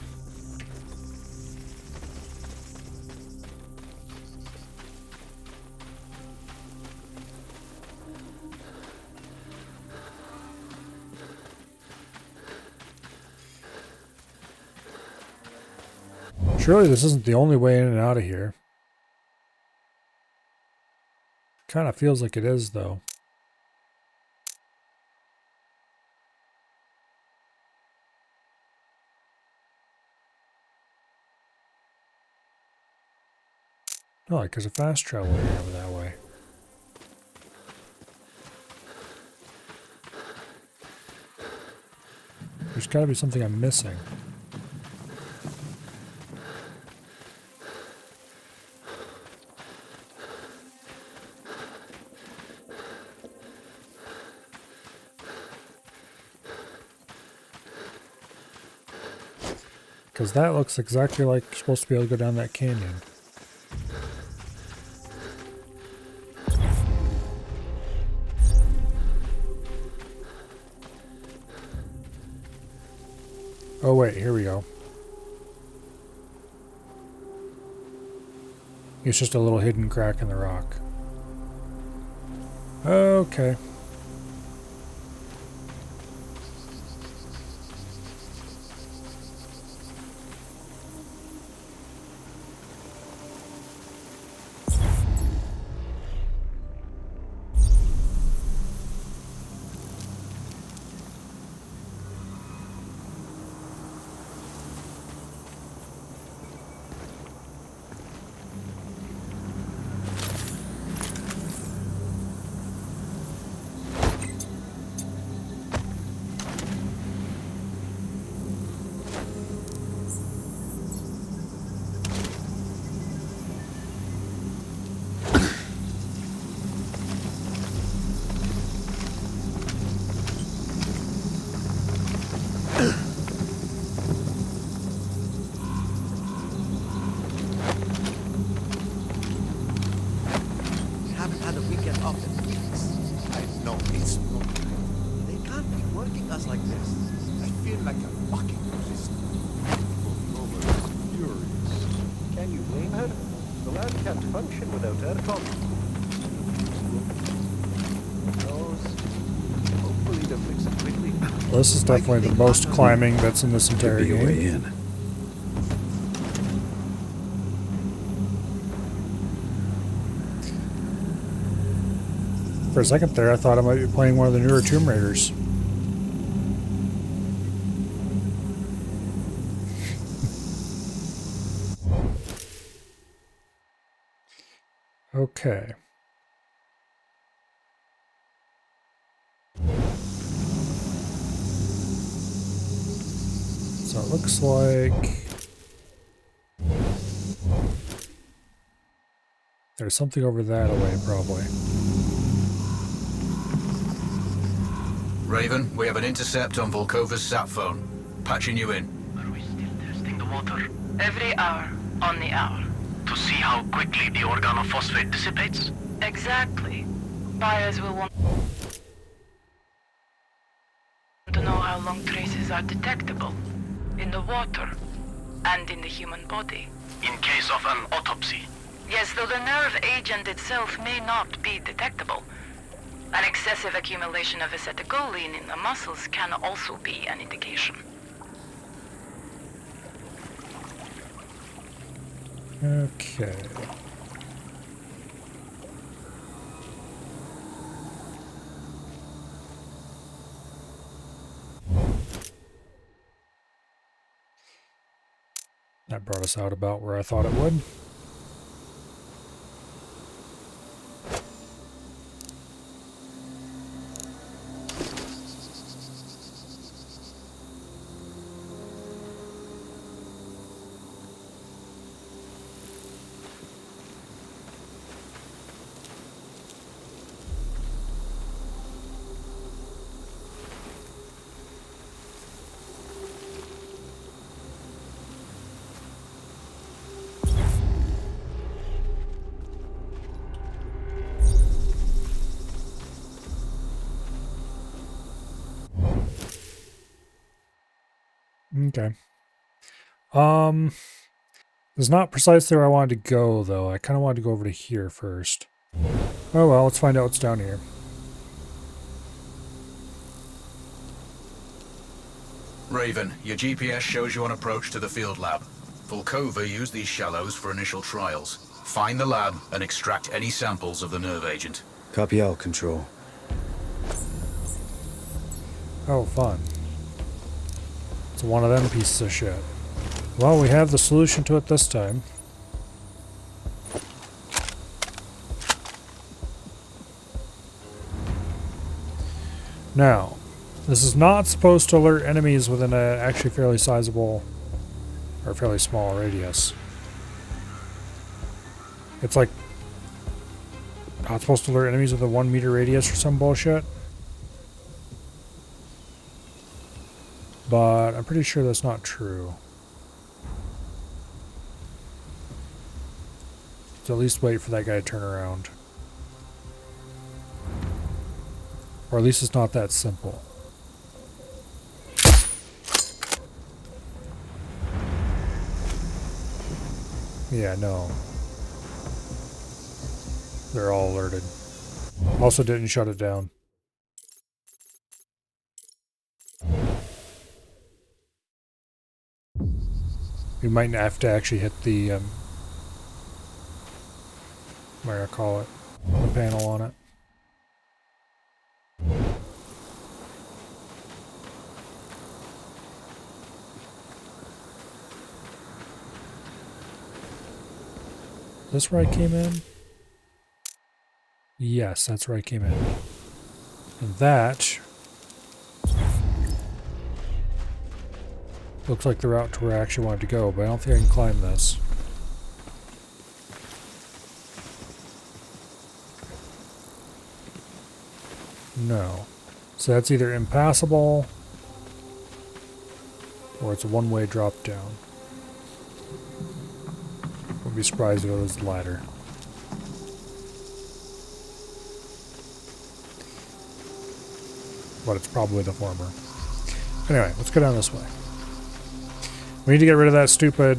Surely this isn't the only way in and out of here. Kind of feels like it is, though. No, like there's a fast travel area over that way. There's got to be something I'm missing. Because that looks exactly like you're supposed to be able to go down that canyon. Oh wait, here we go. It's just a little hidden crack in the rock. Okay. Haven't had a weekend off in weeks. I know it's not. They can't be working us like this. I feel like a fucking prisoner. Over furious. Can you blame her? The lab can't function without aircon. Who knows? Hopefully they'll fix it quickly. Well, this is definitely the most climbing that's in this entire Could be a way game. in. For a second there, I thought I might be playing one of the newer Tomb Raiders. Okay. So it looks like there's something over that way, probably. Raven, we have an intercept on Volkova's sat phone. Patching you in. Are we still testing the water? Every hour, on the hour. To see how quickly the organophosphate dissipates? Exactly. Buyers will want to know how long traces are detectable in the water and in the human body. In case of an autopsy. Yes, though the nerve agent itself may not be detectable. An excessive accumulation of acetylcholine in the muscles can also be an indication. Okay. That brought us out about where I thought it would. Okay. It's not precisely where I wanted to go, though. I kind of wanted to go over to here first. Oh well, let's find out what's down here. Raven, your GPS shows you on approach to the field lab. Volkova used these shallows for initial trials. Find the lab and extract any samples of the nerve agent. Copy out, Control. Oh, fun. It's one of them pieces of shit. Well, we have the solution to it this time. Now, this is not supposed to alert enemies within a actually fairly sizable or fairly small radius. It's like not supposed to alert enemies with a 1 meter radius or some bullshit. But I'm pretty sure that's not true. So at least wait for that guy to turn around. Or at least it's not that simple. Yeah, no. They're all alerted. Also didn't shut it down. We might have to actually hit the, what do I call it? The panel on it. Is this where I came in? Yes, that's where I came in. And that looks like the route to where I actually wanted to go, but I don't think I can climb this. No. So that's either impassable or it's a one-way drop down. Wouldn't be surprised if it was the latter. But it's probably the former. Anyway, let's go down this way. We need to get rid of that stupid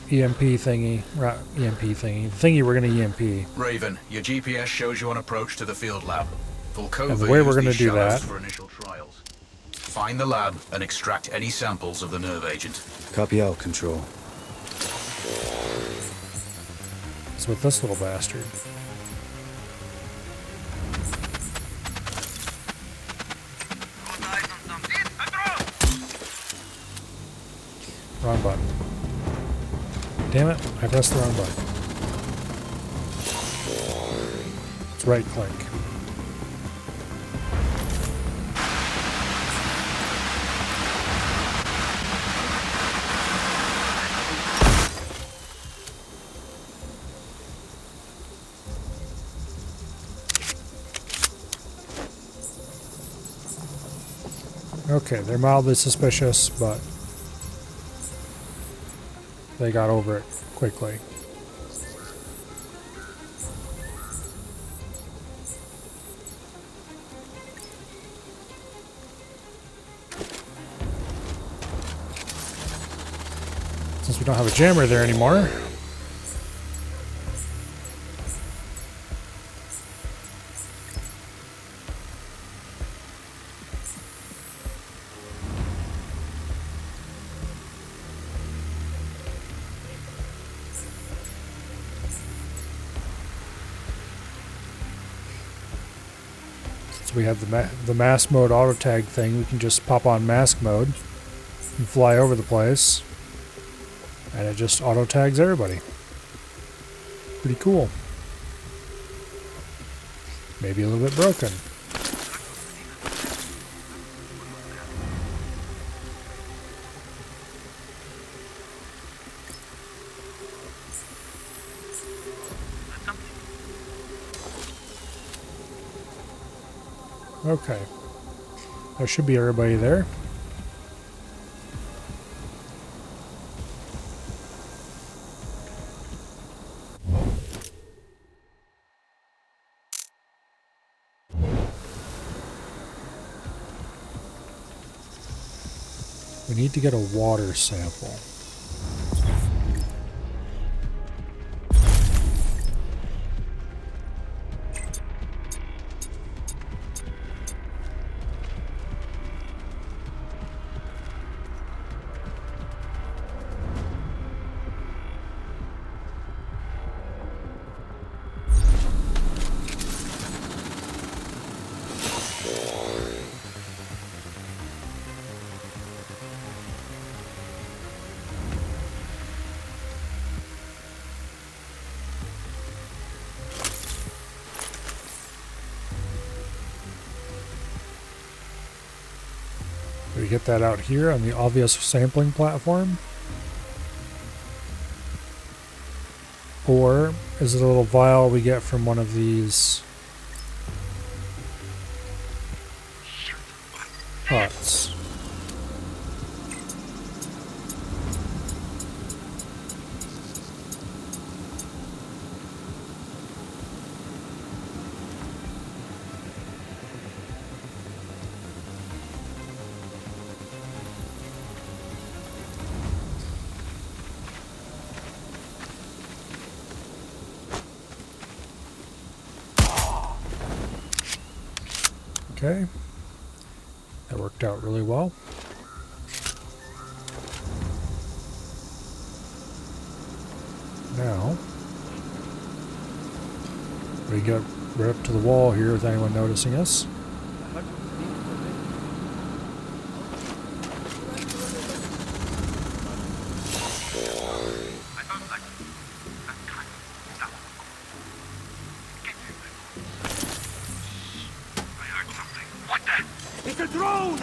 EMP thingy. The thingy we're going to EMP. Raven, your GPS shows you on approach to the field lab. Volkova And the way we're used going to these do shallows that. for initial trials. Find the lab and extract any samples of the nerve agent. Copy out, Control. It's with this little bastard. Wrong button. Damn it, I pressed the wrong button. It's right click. Okay, they're mildly suspicious, but they got over it quickly. Since we don't have a jammer there anymore. Since we have the mask mode auto tag thing, we can just pop on mask mode and fly over the place. And it just auto tags everybody. Pretty cool. Maybe a little bit broken. Okay. There should be everybody there. We need to get a water sample. We get that out here on the obvious sampling platform? Or is it a little vial we get from one of these huts? Okay, that worked out really well. Now, we get right up to the wall here without anyone noticing us. It's a drone!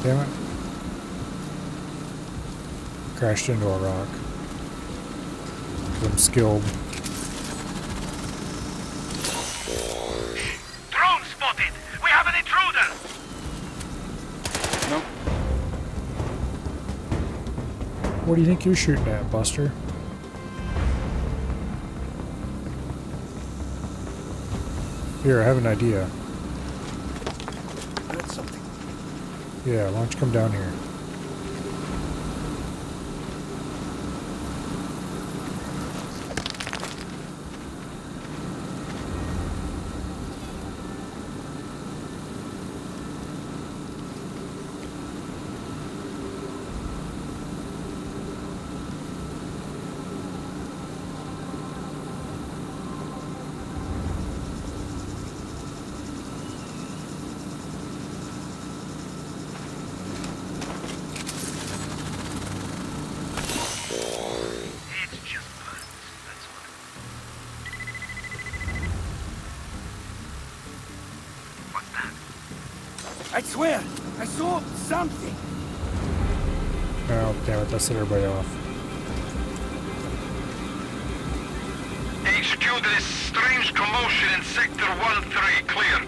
Damn it. Crashed into a rock. I'm skilled. Drone spotted! We have an intruder! Nope. What do you think you're shooting at, Buster? Here, I have an idea. Heard something. Yeah, why don't you come down here? It's just birds, that's all. What's that? I swear, I saw something! Oh, damn it, that set everybody off. HQ, there is strange commotion in Sector 1-3, clear.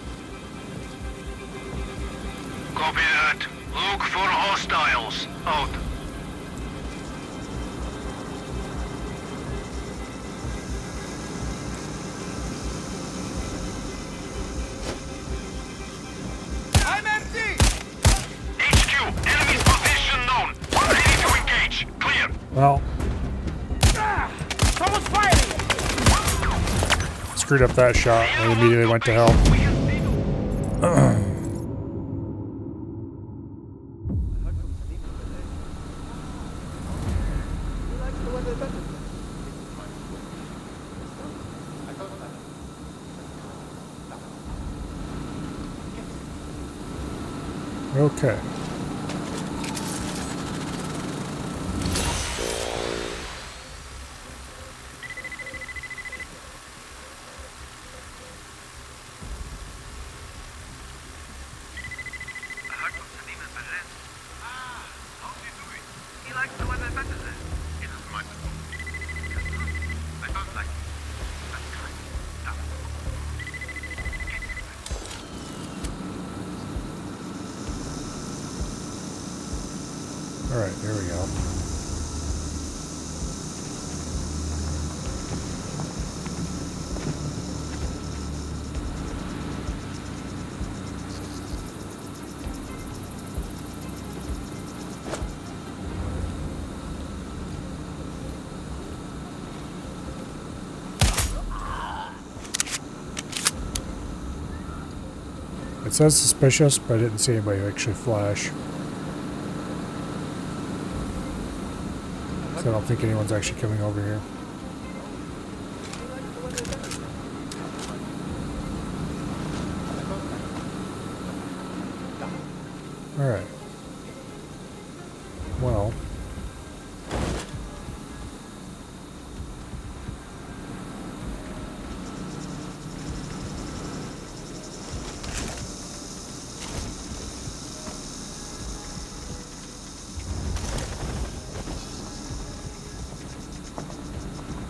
Copy. for hostiles. Out. I'm empty! HQ, enemy's position known. Ready to engage. Clear. Well, Someone's firing! screwed up that shot and immediately went to hell. Okay. Alright, here we go. It says suspicious, but I didn't see anybody actually flash. So I don't think anyone's actually coming over here. Alright. Well.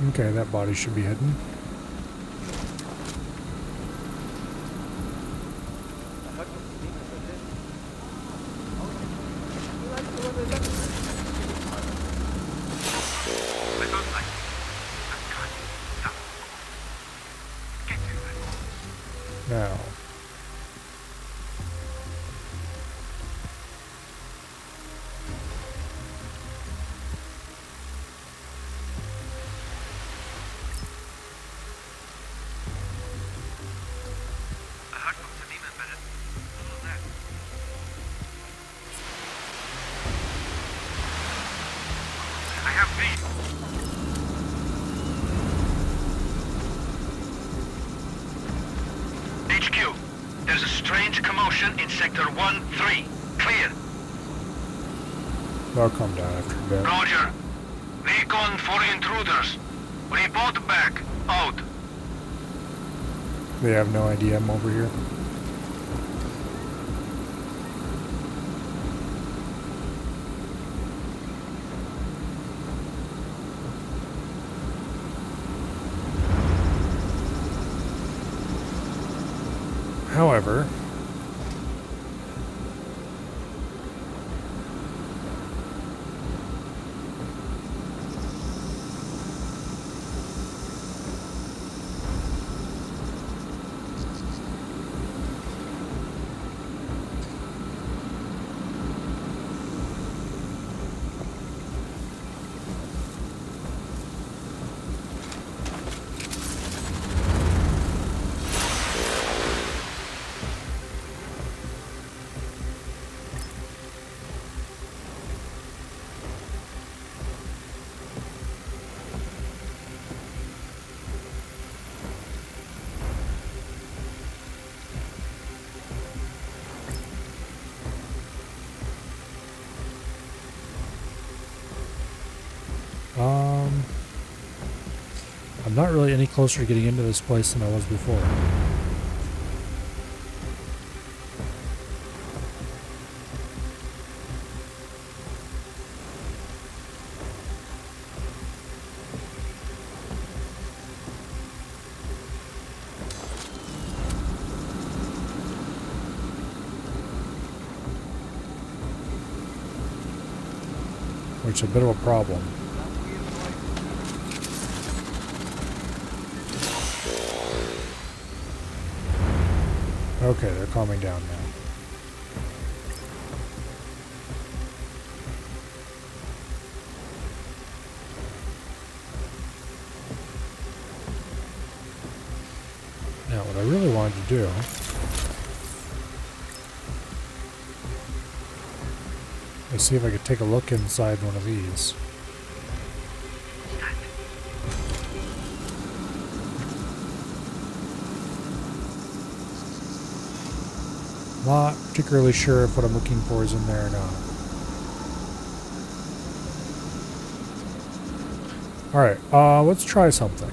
Okay, that body should be hidden. Now. HQ, there's a strange commotion in Sector 1-3. Clear. They'll come down after a bit. Roger. Recon for intruders. Report back. Out. They have no idea I'm over here. However, I'm not really any closer to getting into this place than I was before. which is a bit of a problem. Okay, they're calming down now. Now, what I really wanted to do is see if I could take a look inside one of these. Not particularly sure if what I'm looking for is in there or not. Alright, let's try something.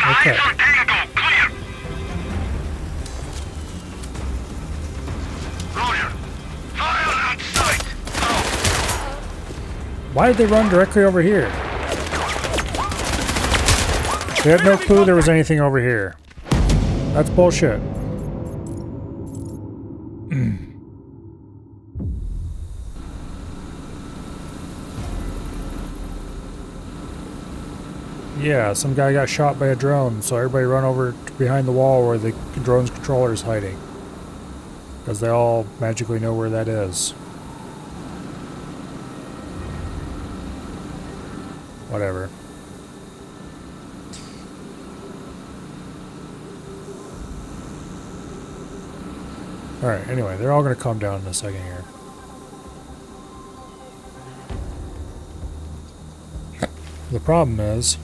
Okay. Why did they run directly over here? They had no clue there was anything over here. That's bullshit. Yeah, some guy got shot by a drone, so everybody run over to behind the wall where the drone's controller is hiding. Because they all magically know where that is. Whatever. Alright, anyway, they're all going to calm down in a second here. The problem is...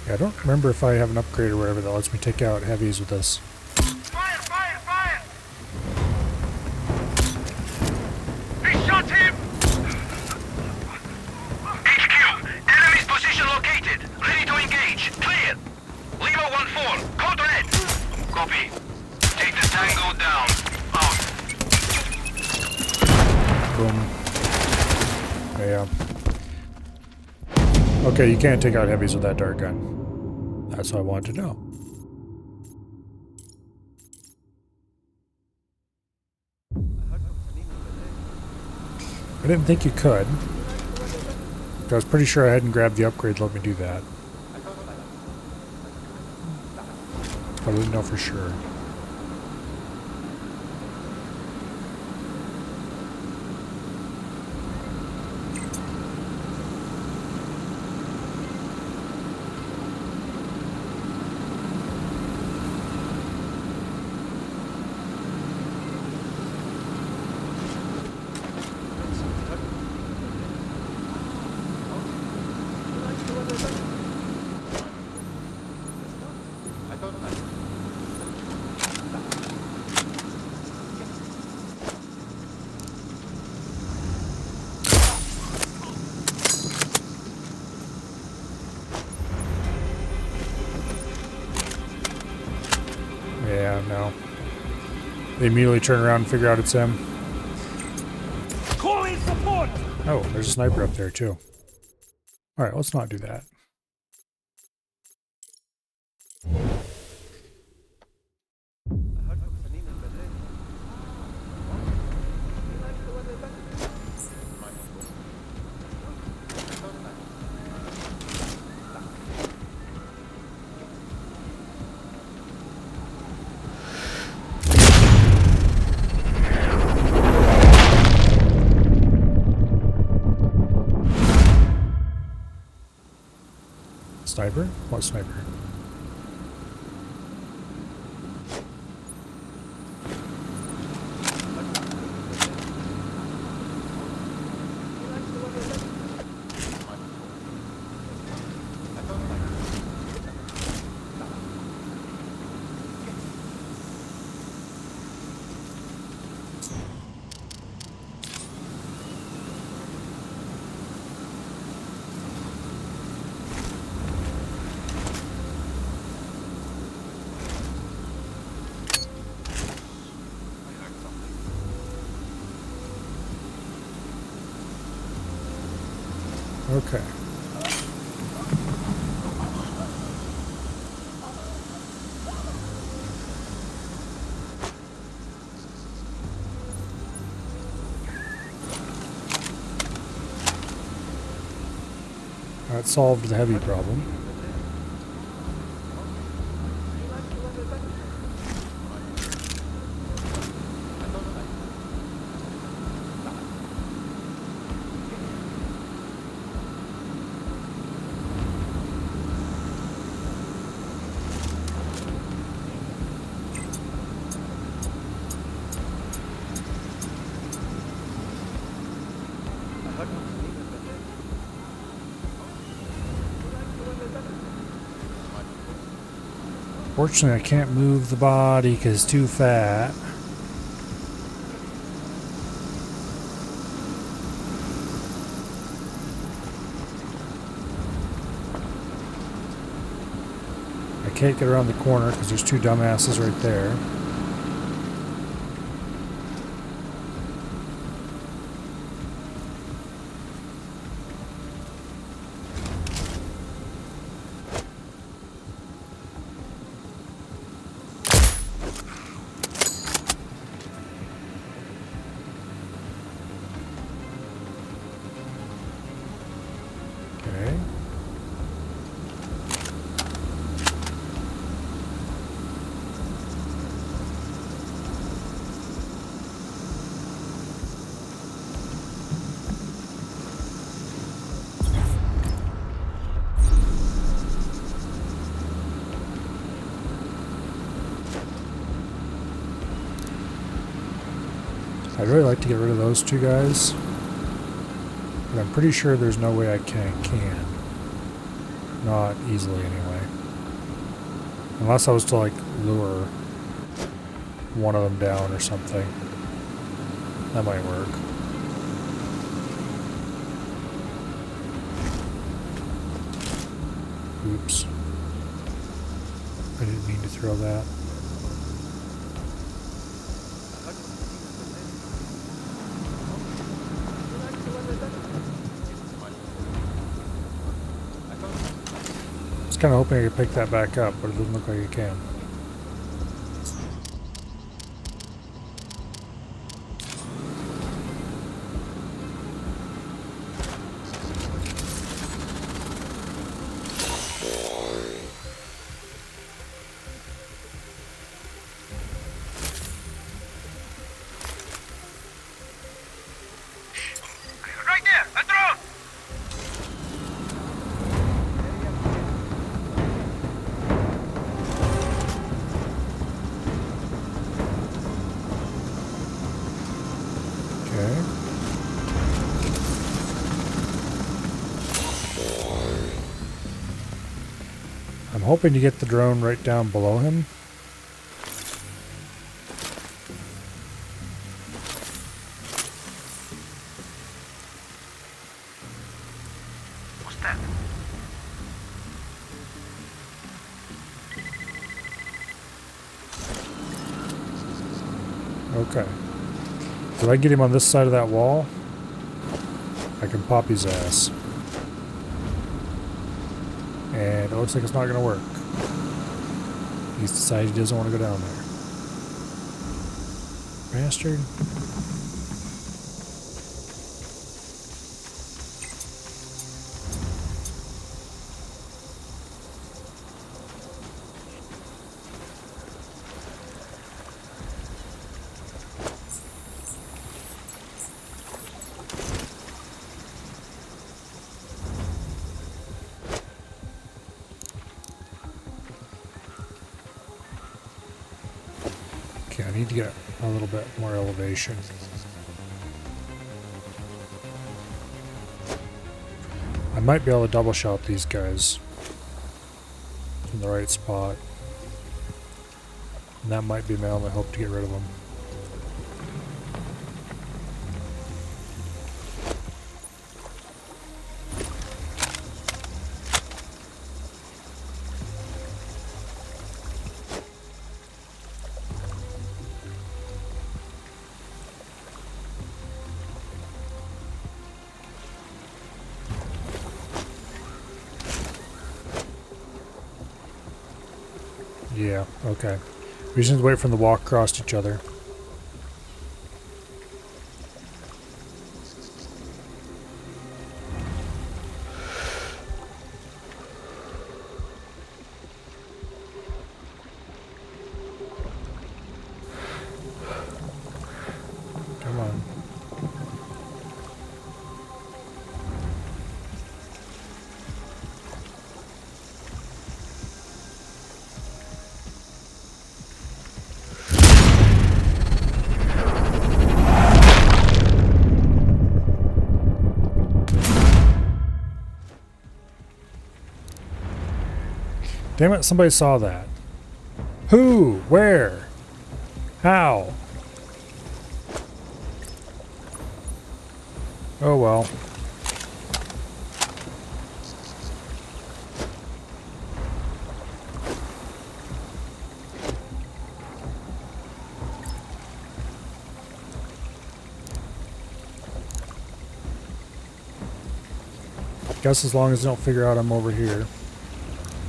I don't remember if I have an upgrade or whatever that lets me take out heavies with this. Fire! Fire! Fire! He shot him! HQ! Enemy's position located. Ready to engage. Clear. Lima 1-4. Code red. Copy. Take the Tango down. Out. Boom. Yeah. Okay, you can't take out heavies with that dart gun. That's what I wanted to know. I didn't think you could. I was pretty sure I hadn't grabbed the upgrade to let me do that. But I didn't know for sure. Yeah, no. They immediately turn around and figure out it's him. Calling support! Oh, there's a sniper up there too. Alright, let's not do that. Sniper? What sniper? Okay. That solved the heavy problem. Fortunately, I can't move the body because it's too fat. I can't get around the corner because there's two dumbasses right there. Okay. I'd really like to get rid of those two guys, but I'm pretty sure there's no way I can. Not easily, anyway. Unless I was to, like, lure one of them down or something. That might work. Oops. I didn't mean to throw that. I was kind of hoping I could pick that back up, but it doesn't look like I can. Right there, a drone! Okay. I'm hoping to get the drone right down below him. What's that? Okay. Did I get him on this side of that wall? I can pop his ass. And it looks like it's not going to work. He's decided he doesn't want to go down there. Bastard. Okay, I need to get a little bit more elevation. I might be able to double shot these guys in the right spot. And that might be my only hope to get rid of them. Yeah, okay. We just need to wait for them to walk across each other. Come on. Damn it, somebody saw that. Who? Where? How? Oh well. Guess as long as they don't figure out I'm over here.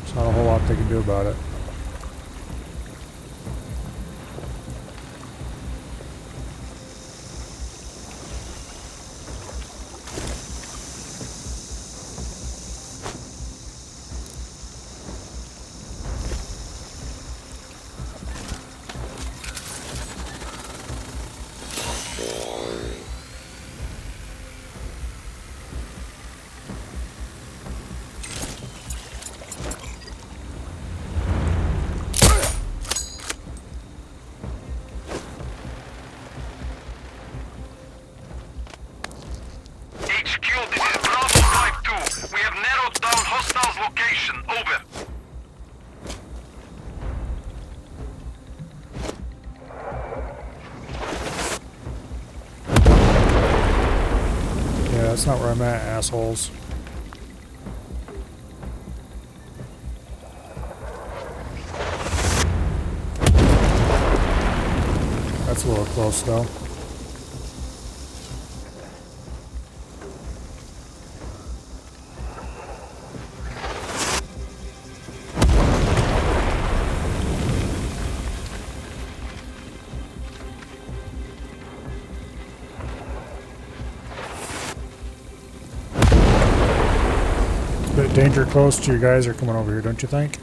There's not a whole lot they can do about it. That's not where I'm at, assholes. That's a little close, though. Danger close to you guys are coming over here, don't you think?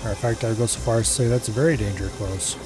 Or in fact, I'd go so far as to say that's very danger close.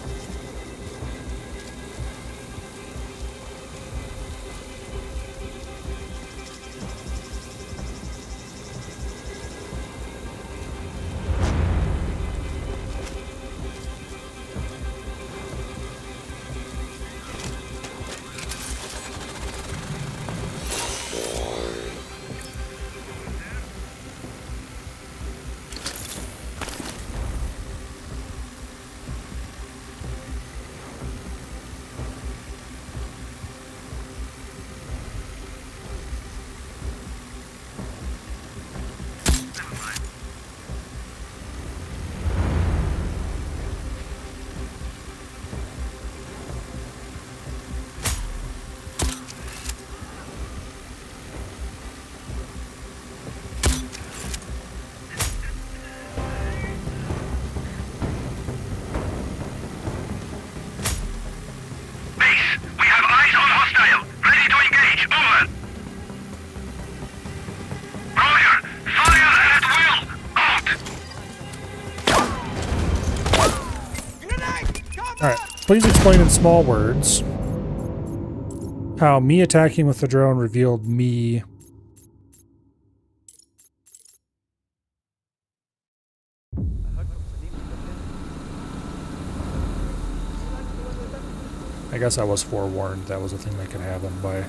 please explain in small words how me attacking with the drone revealed me. I guess I was forewarned that was a thing that could happen by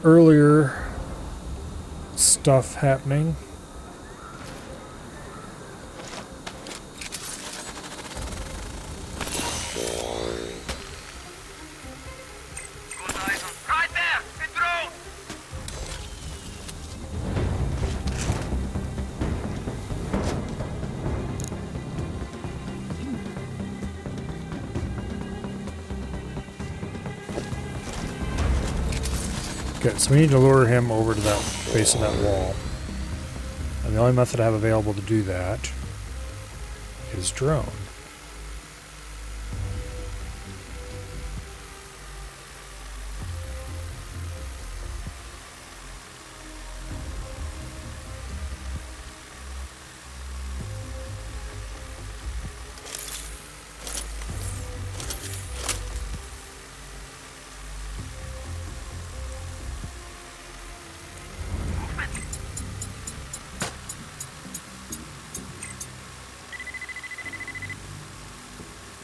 earlier stuff happening. Right there! The drone! Okay, so we need to lure him over to that base of that wall. And the only method I have available to do that is drone.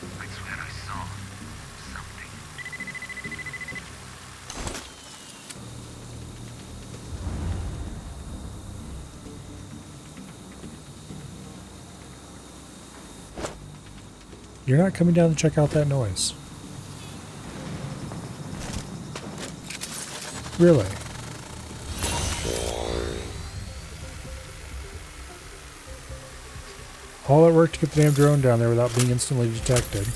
I swear I saw something. You're not coming down to check out that noise. Really? All that work to get the damn drone down there without being instantly detected.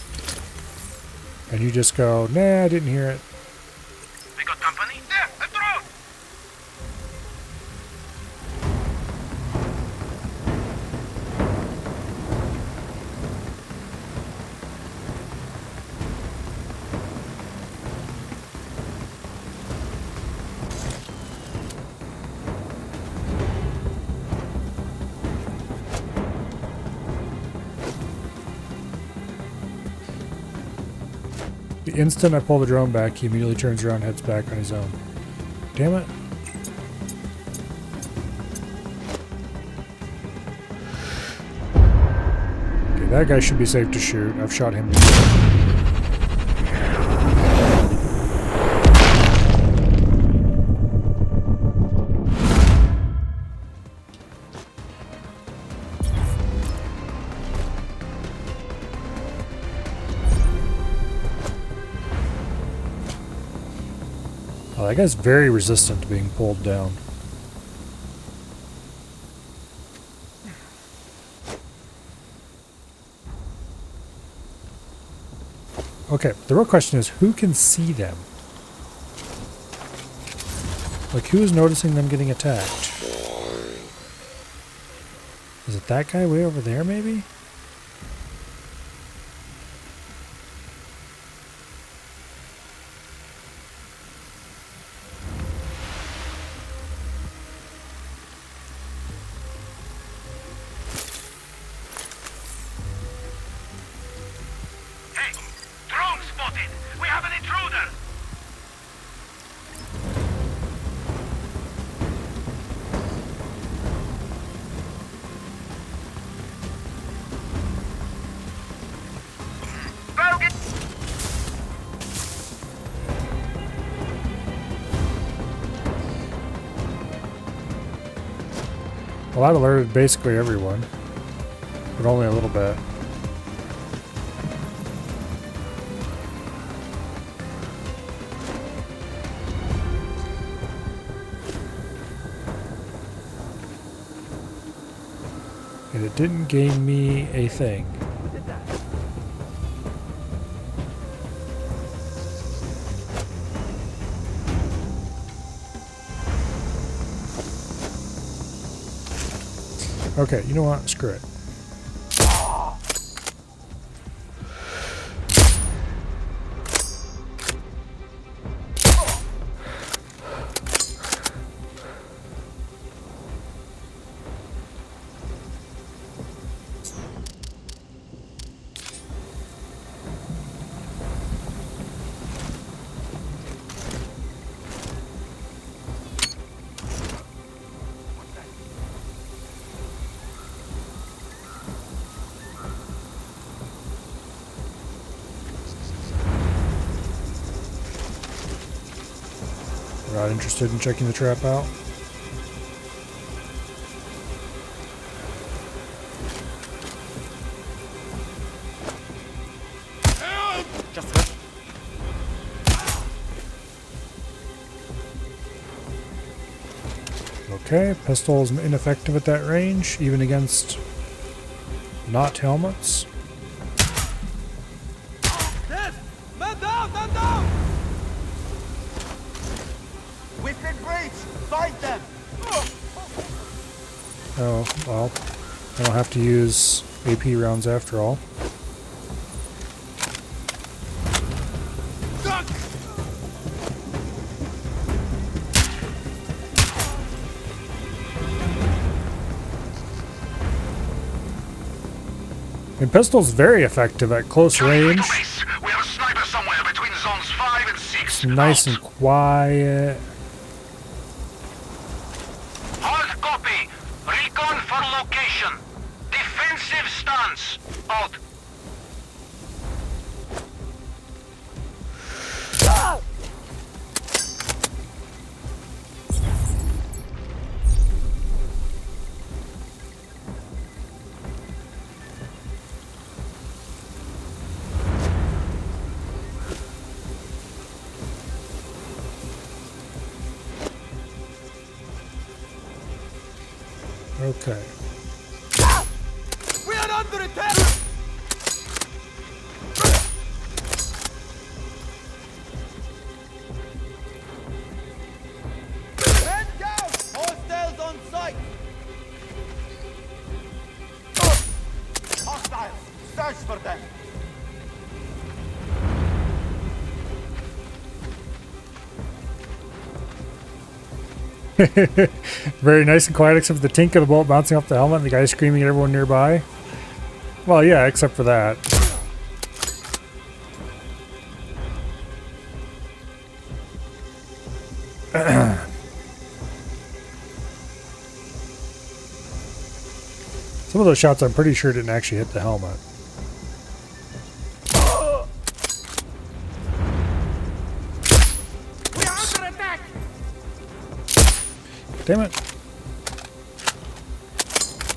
And you just go, nah, I didn't hear it. We got company? There! A drone! The instant I pull the drone back, he immediately turns around and heads back on his own. Damn it. Okay, that guy should be safe to shoot. I've shot him before. Oh, that guy's very resistant to being pulled down. Okay, the real question is, who can see them? Like, who is noticing them getting attacked? Is it that guy way over there, maybe? Hey! Drone spotted! We have an intruder! Bogan! Well, I've alerted basically everyone, but only a little bit. And it didn't gain me a thing. Okay, you know what? Screw it. Not interested in checking the trap out. Just rest. Okay, pistol is ineffective at that range, even against not helmets. Death! Man down! Man down! Within breach! Fight them! Oh, well, I don't have to use AP rounds after all. Duck! And pistol's very effective at close range. We have a sniper somewhere between zones 5 and 6. It's nice and quiet. Hard copy. Recon for location. Defensive stance. Out. Okay. We are under attack! Men down! Hostiles on site! Hostiles! Search for them! Very nice and quiet, except for the tink of the bullet bouncing off the helmet and the guy screaming at everyone nearby. Well, yeah, except for that. Some of those shots I'm pretty sure didn't actually hit the helmet. We are under attack! Damn it.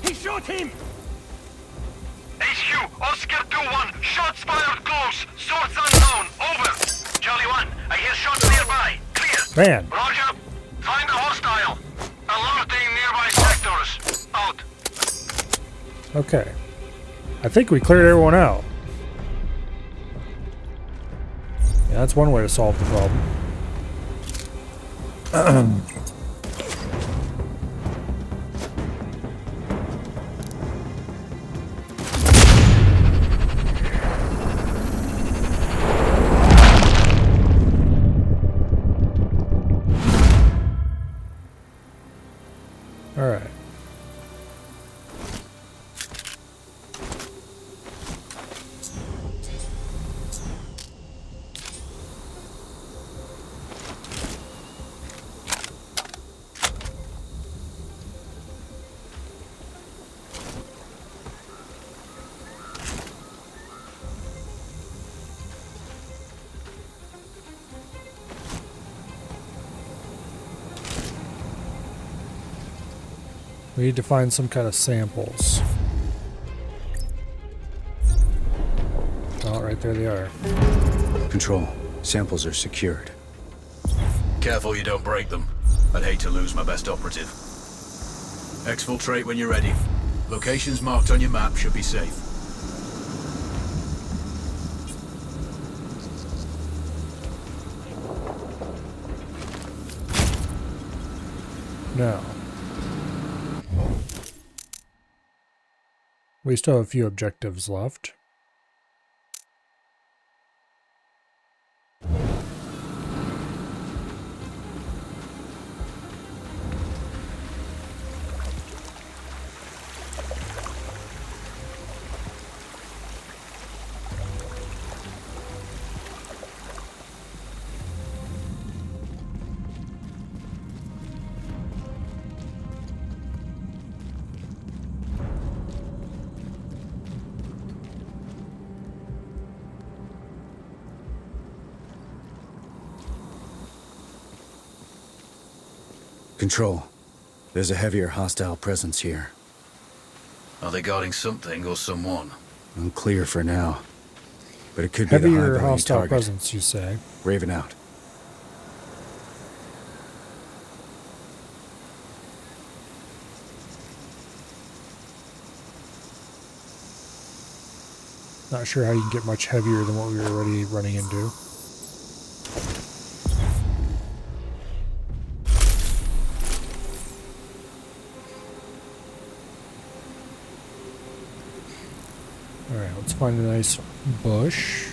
He shot him! HQ, Oscar 2-1. Shots fired close. Source unknown. Over. Charlie 1, I hear shots nearby. Clear. Man. Roger. Find a hostile. Alerting nearby sectors. Out. Okay. I think we cleared everyone out. Yeah, that's one way to solve the problem. All right. We need to find some kind of samples. Oh, right there they are. Control. Samples are secured. Careful you don't break them. I'd hate to lose my best operative. Exfiltrate when you're ready. Locations marked on your map should be safe. Now. We still have a few objectives left. Control. There's a heavier hostile presence here. Are they guarding something or someone? Unclear for now. But it could be the Heavier high-value hostile target. presence, you say? Raven out. Not sure how you can get much heavier than what we were already running into. Alright, let's find a nice bush.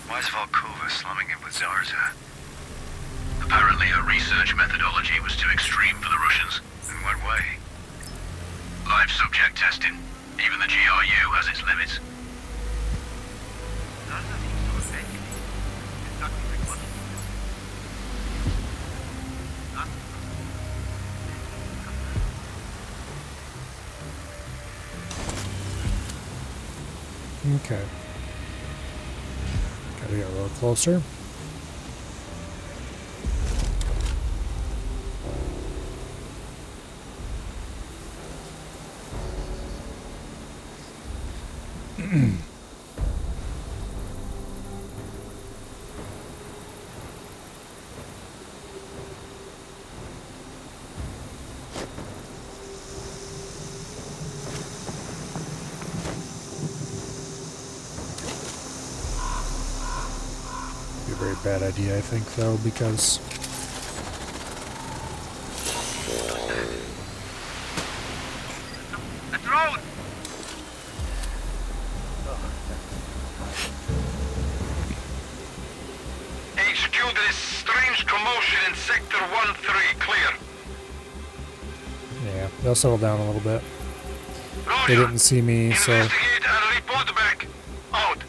Why is Volkova slumming it with Zarza? Apparently her research methodology was too extreme for the Russians. In what way? Live subject testing. Even the GRU has its limits. Zarza seems to have taken it. It's not very much. Okay. Gotta get a little closer. Be a very bad idea, I think, though, because A drone! HQ, there is strange commotion in Sector 1-3. Clear. yeah, they'll settle down a little bit. Roger. They didn't see me, so Investigate and report back. Out.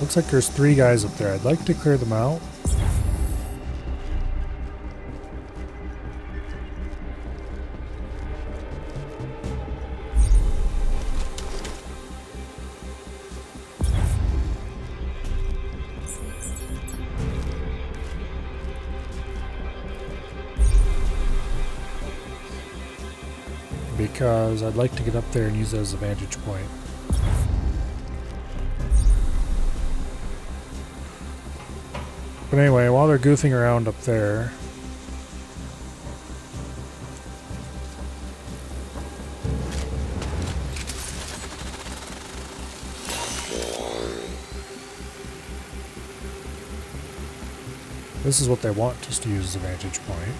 looks like there's 3 guys up there. I'd like to clear them out. Because I'd like to get up there and use that as a vantage point. But anyway, while they're goofing around up there, this is what they want us to use as a vantage point.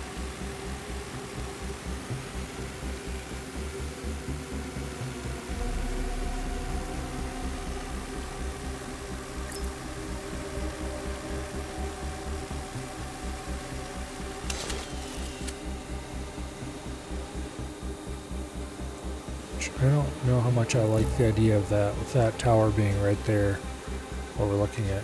I don't know how much I like the idea of that, with that tower being right there, what we're looking at.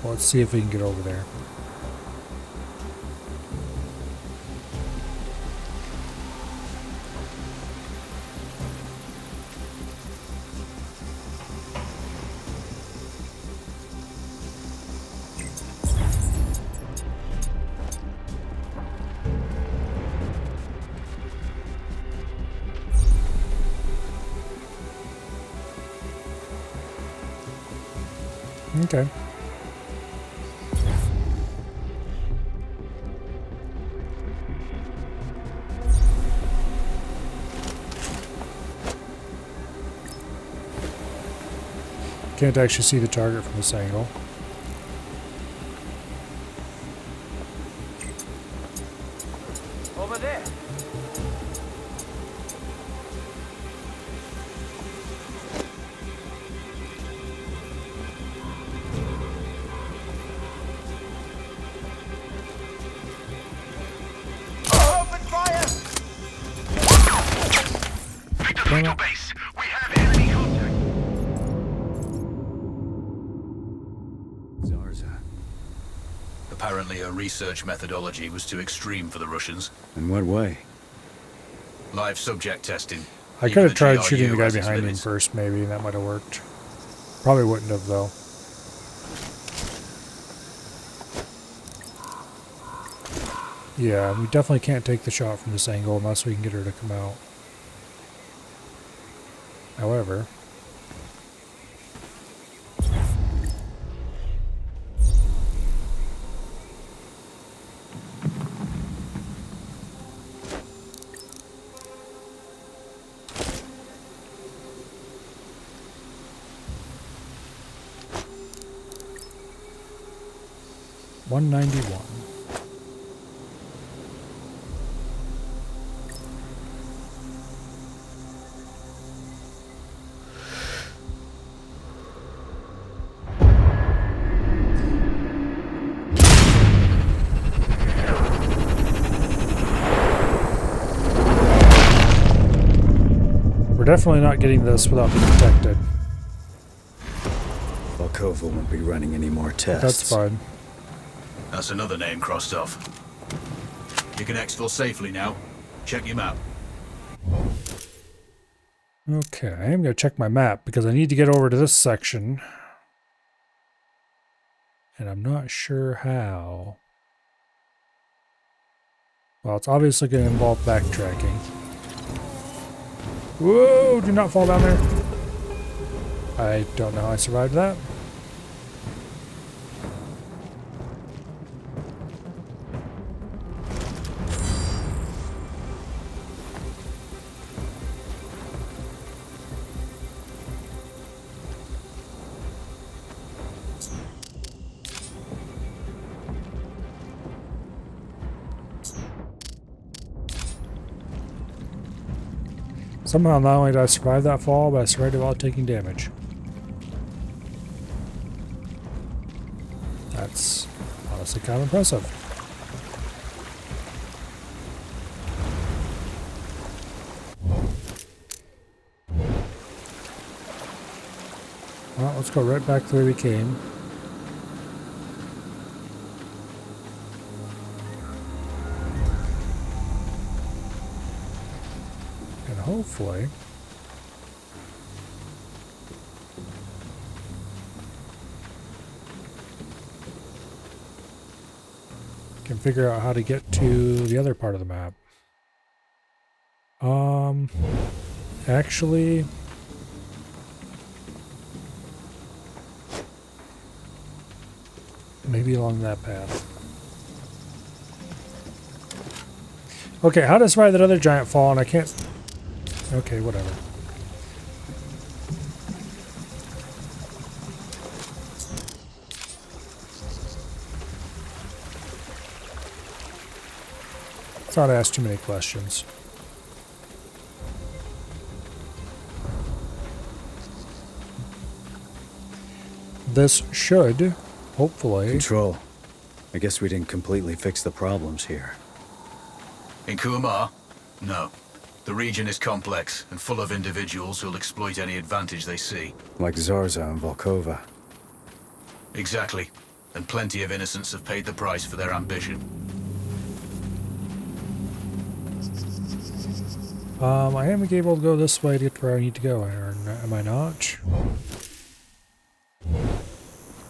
Well, let's see if we can get over there. Okay. Can't actually see the target from this angle. Over there. to it. base. We have enemy contact. Zarza. Apparently her research methodology was too extreme for the Russians. In what way? Live subject testing. I Even could have the tried GRU shooting the guy has its behind him limits. first, maybe, and that might have worked. Probably wouldn't have, though. Yeah, we definitely can't take the shot from this angle unless we can get her to come out. However... $191. We're definitely not getting this without being detected. Volkova won't be running any more tests. That's fine. That's another name crossed off. You can exfil safely now. Check your map. Okay, I am going to check my map because I need to get over to this section. And I'm not sure how. Well, it's obviously going to involve backtracking. Whoa, do not fall down there. I don't know how I survived that. Somehow not only did I survive that fall, but I survived it while taking damage. That's honestly kind of impressive. Well, let's go right back the way we came. And hopefully... can figure out how to get to the other part of the map. Actually... maybe along that path. Okay, how to survive that other giant fall, and I can't... okay, whatever. Let's not ask too many questions. This should, hopefully... Control. I guess we didn't completely fix the problems here. In Kuamar? No. The region is complex and full of individuals who'll exploit any advantage they see. Like Zarza and Volkova. Exactly. And plenty of innocents have paid the price for their ambition. I am able to go this way to get to where I need to go, or am I not?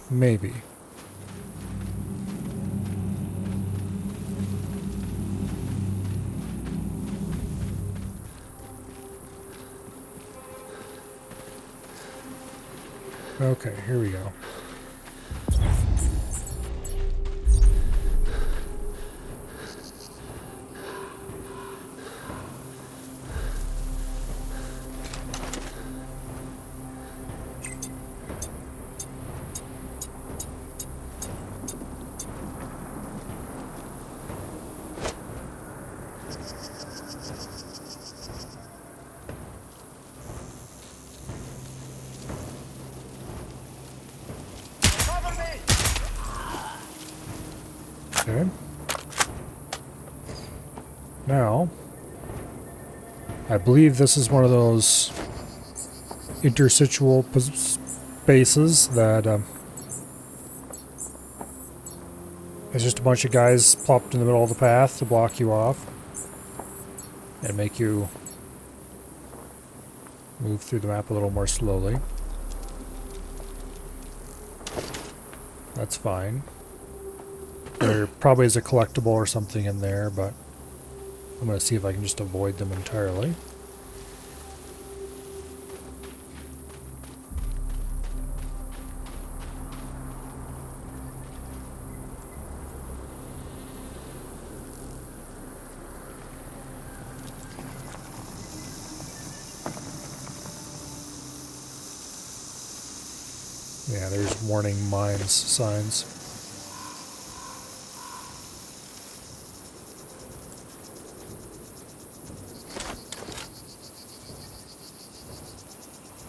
Maybe. Okay, here we go. Okay. Now, I believe this is one of those interstitial spaces that it's just a bunch of guys plopped in the middle of the path to block you off and make you move through the map a little more slowly. That's fine. There probably is a collectible or something in there, but I'm going to see if I can just avoid them entirely. Yeah, there's warning mines signs.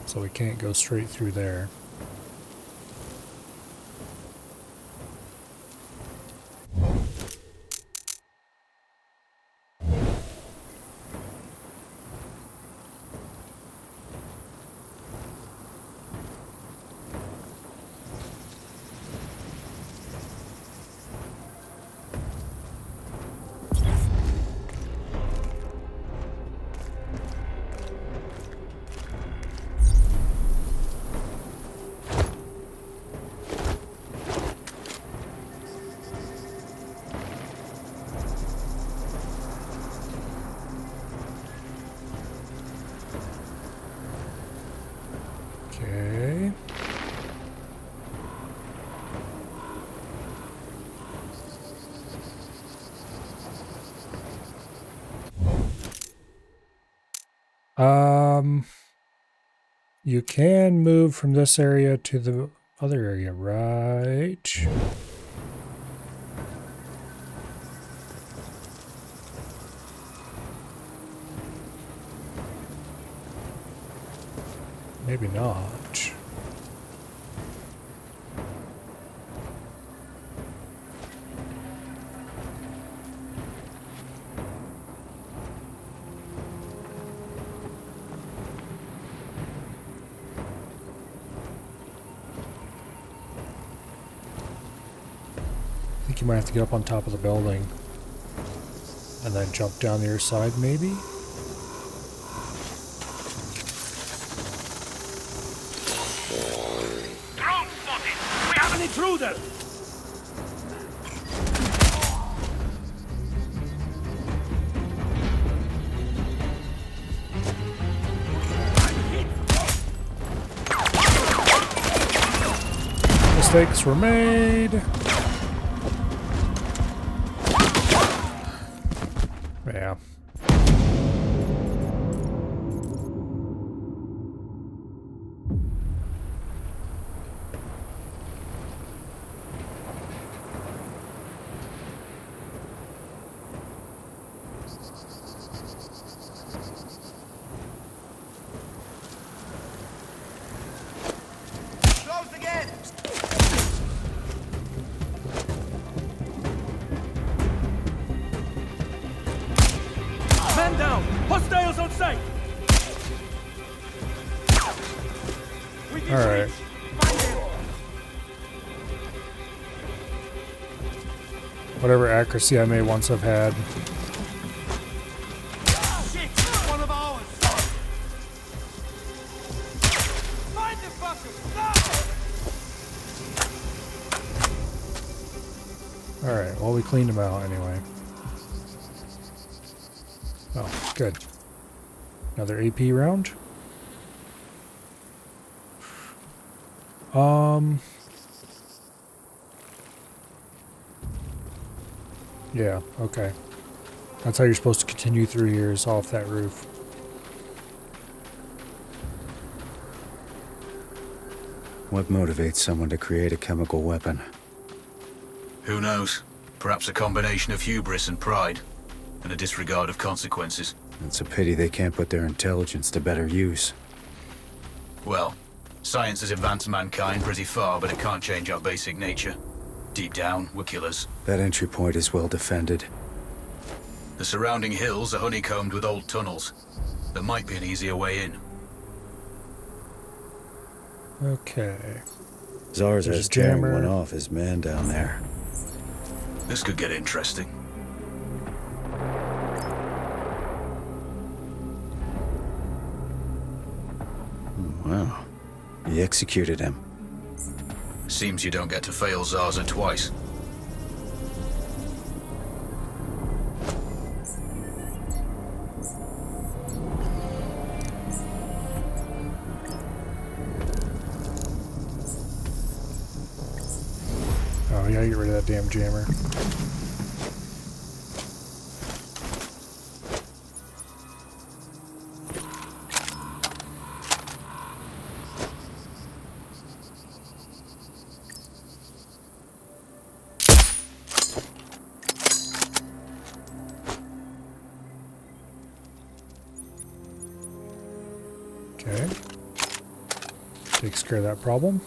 So we can't go straight through there. Okay. You can move from this area to the other area, right? Maybe not. I think you might have to get up on top of the building and then jump down the other side, maybe? Drone spotted! We have an intruder! Mistakes were made. Yeah. Close again! Man down! Hostiles on sight! All right. Whatever accuracy I may once have had. Shit! One of ours! Find the fuckers! All right. Well, we cleaned them out anyway. Oh, good. Another AP round. Yeah, okay. That's how you're supposed to continue through here, is off that roof. What motivates someone to create a chemical weapon? Who knows? Perhaps a combination of hubris and pride, and a disregard of consequences. It's a pity they can't put their intelligence to better use. Well, science has advanced mankind pretty far, but it can't change our basic nature. Deep down, we're killers. That entry point is well defended. The surrounding hills are honeycombed with old tunnels. There might be an easier way in. Okay. Zar's There's has a tearing jammer. one off his man down there. This could get interesting. Wow. He executed him. Seems you don't get to fail Zaza twice. Oh, I gotta get rid of that damn jammer. Okay. Takes care of that problem.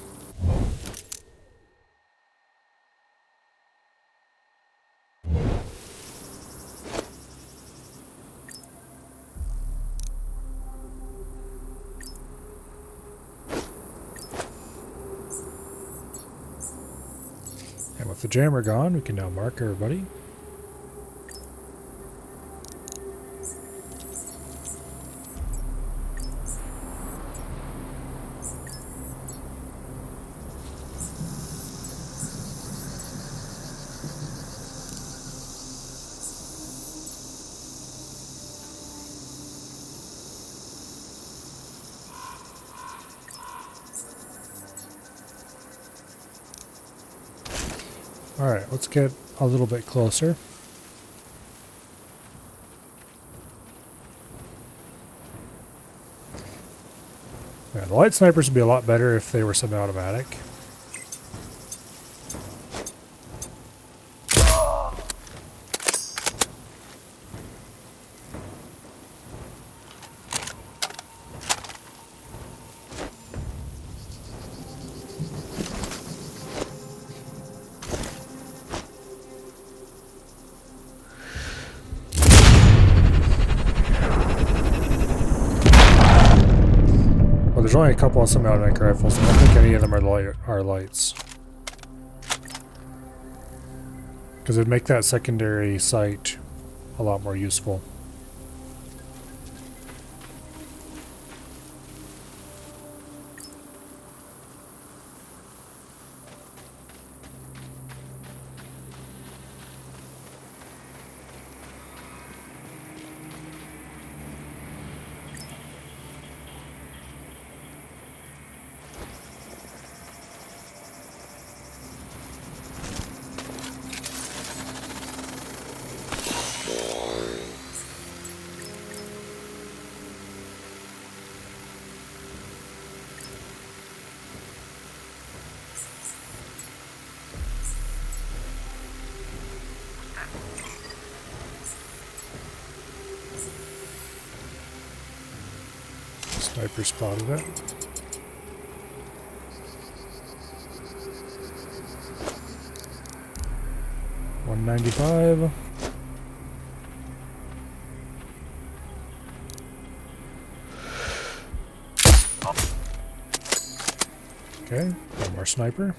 And with the jammer gone, we can now mark everybody. Alright, let's get a little bit closer. Yeah, the light snipers would be a lot better if they were semi-automatic. Well, there's only a couple of semi-automatic rifles, and I don't think any of them are lights. Because it'd make that secondary sight a lot more useful. Sniper spotted it. $195. Okay, one more sniper.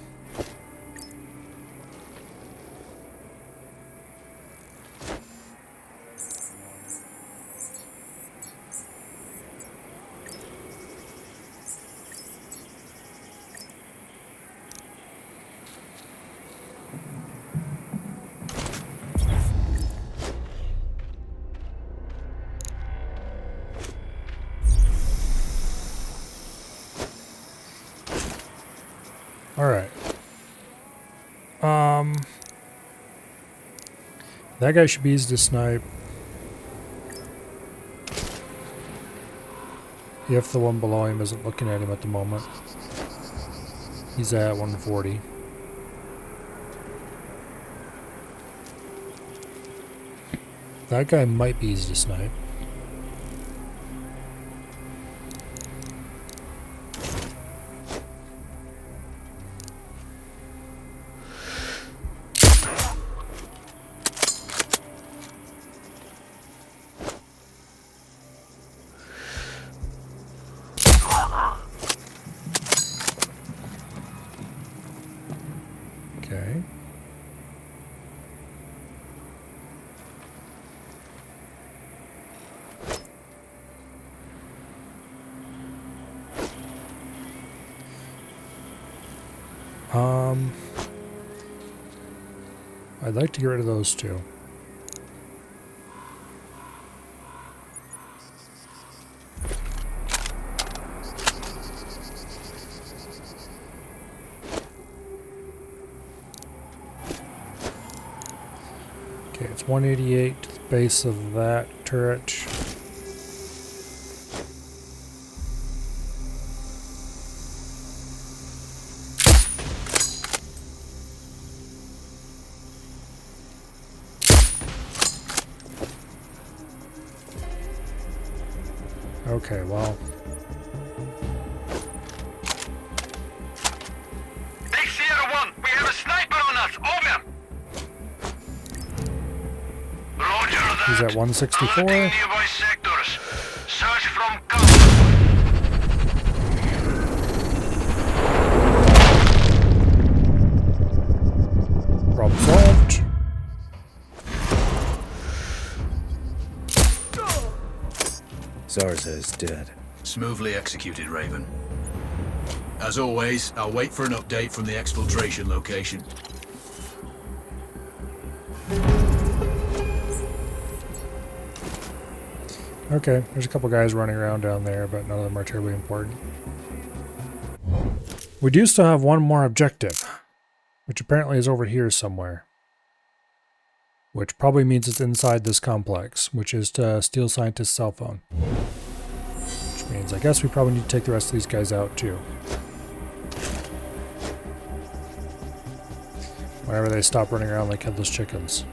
Alright. That guy should be easy to snipe. If the one below him isn't looking at him at the moment. He's at 140. That guy might be easy to snipe. I'd like to get rid of those two. Okay, it's 188 to the base of that turret. Okay, well. Big Sierra 1, we have a sniper on us. Over. Roger that. He's at 164. Alerting nearby sectors. Search from cover. Problem solved. Zarza is dead. Smoothly executed, Raven. As always, I'll wait for an update from the exfiltration location. Okay, there's a couple guys running around down there, but none of them are terribly important. We do still have one more objective, which apparently is over here somewhere. Which probably means it's inside this complex, which is to steal Scientist's cell phone. Which means I guess we probably need to take the rest of these guys out too. Whenever they stop running around like headless chickens.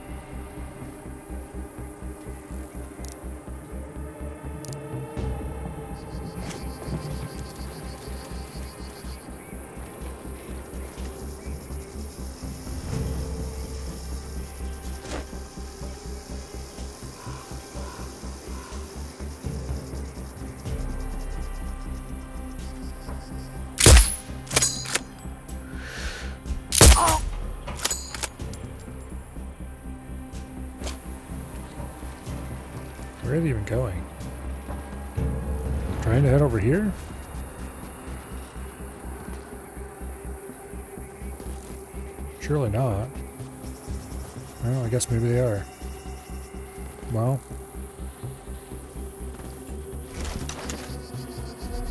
Where are they even going? Trying to head over here? Surely not. Well, I guess maybe they are. Well.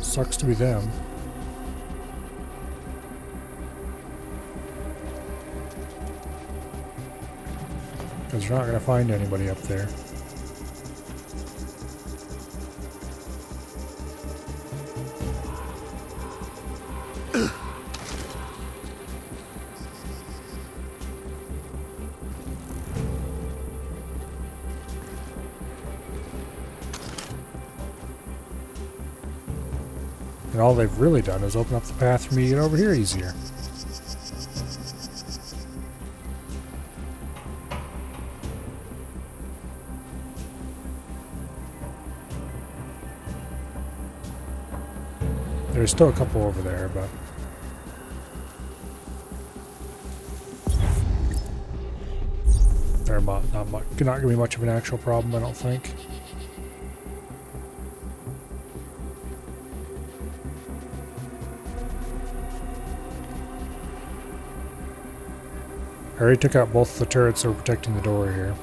Sucks to be them. Because you're not going to find anybody up there. And all they've really done is open up the path for me to get over here easier. There's still a couple over there, but... they're not going to be much of an actual problem, I don't think. I already took out both the turrets that were protecting the door here.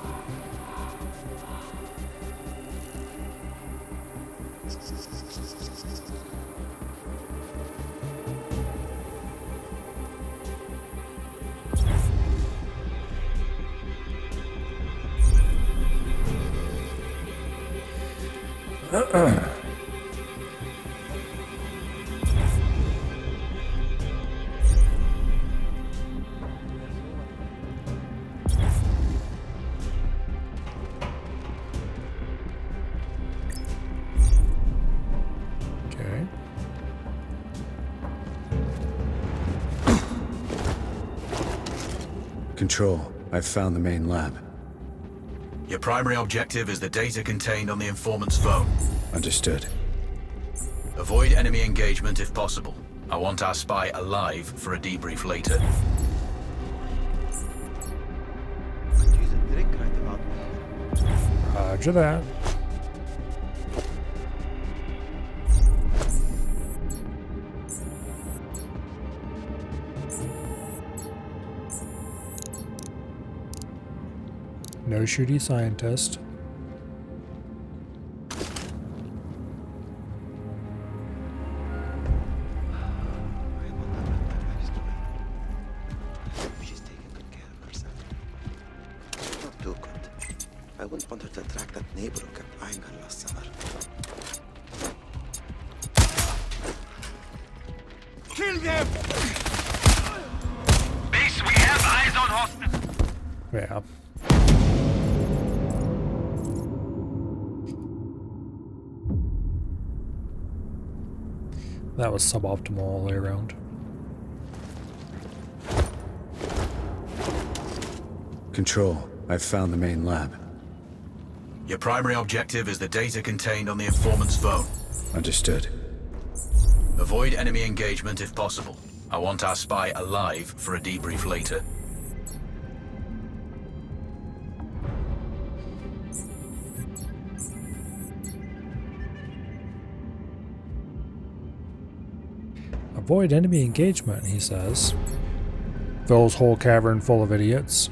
Control, I've found the main lab. Your primary objective is the data contained on the informant's phone. Understood. Avoid enemy engagement if possible. I want our spy alive for a debrief later. Use a drink right about now. Roger that. no shooty scientist. She's taking good care of herself. Not too good. I wouldn't want her to attract that neighbor who kept eyeing her last summer. Kill them! Base, we have eyes on hostile. Yeah. That was suboptimal all the way around. Control, I've found the main lab. Your primary objective is the data contained on the informant's phone. Understood. Avoid enemy engagement if possible. I want our spy alive for a debrief later. Avoid enemy engagement, he says. Fills whole cavern full of idiots.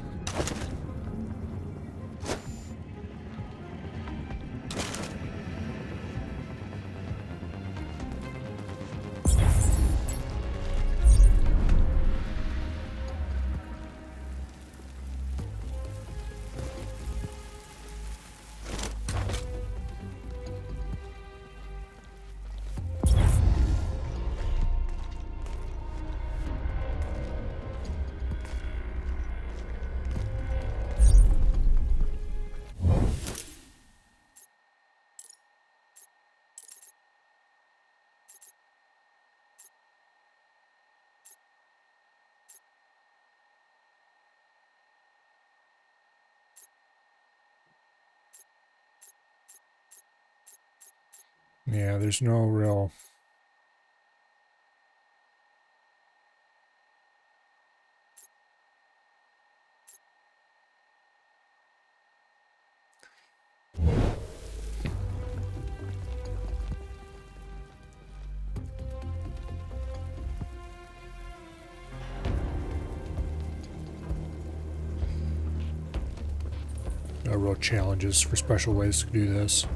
Yeah, there's no real... no real challenges for special ways to do this.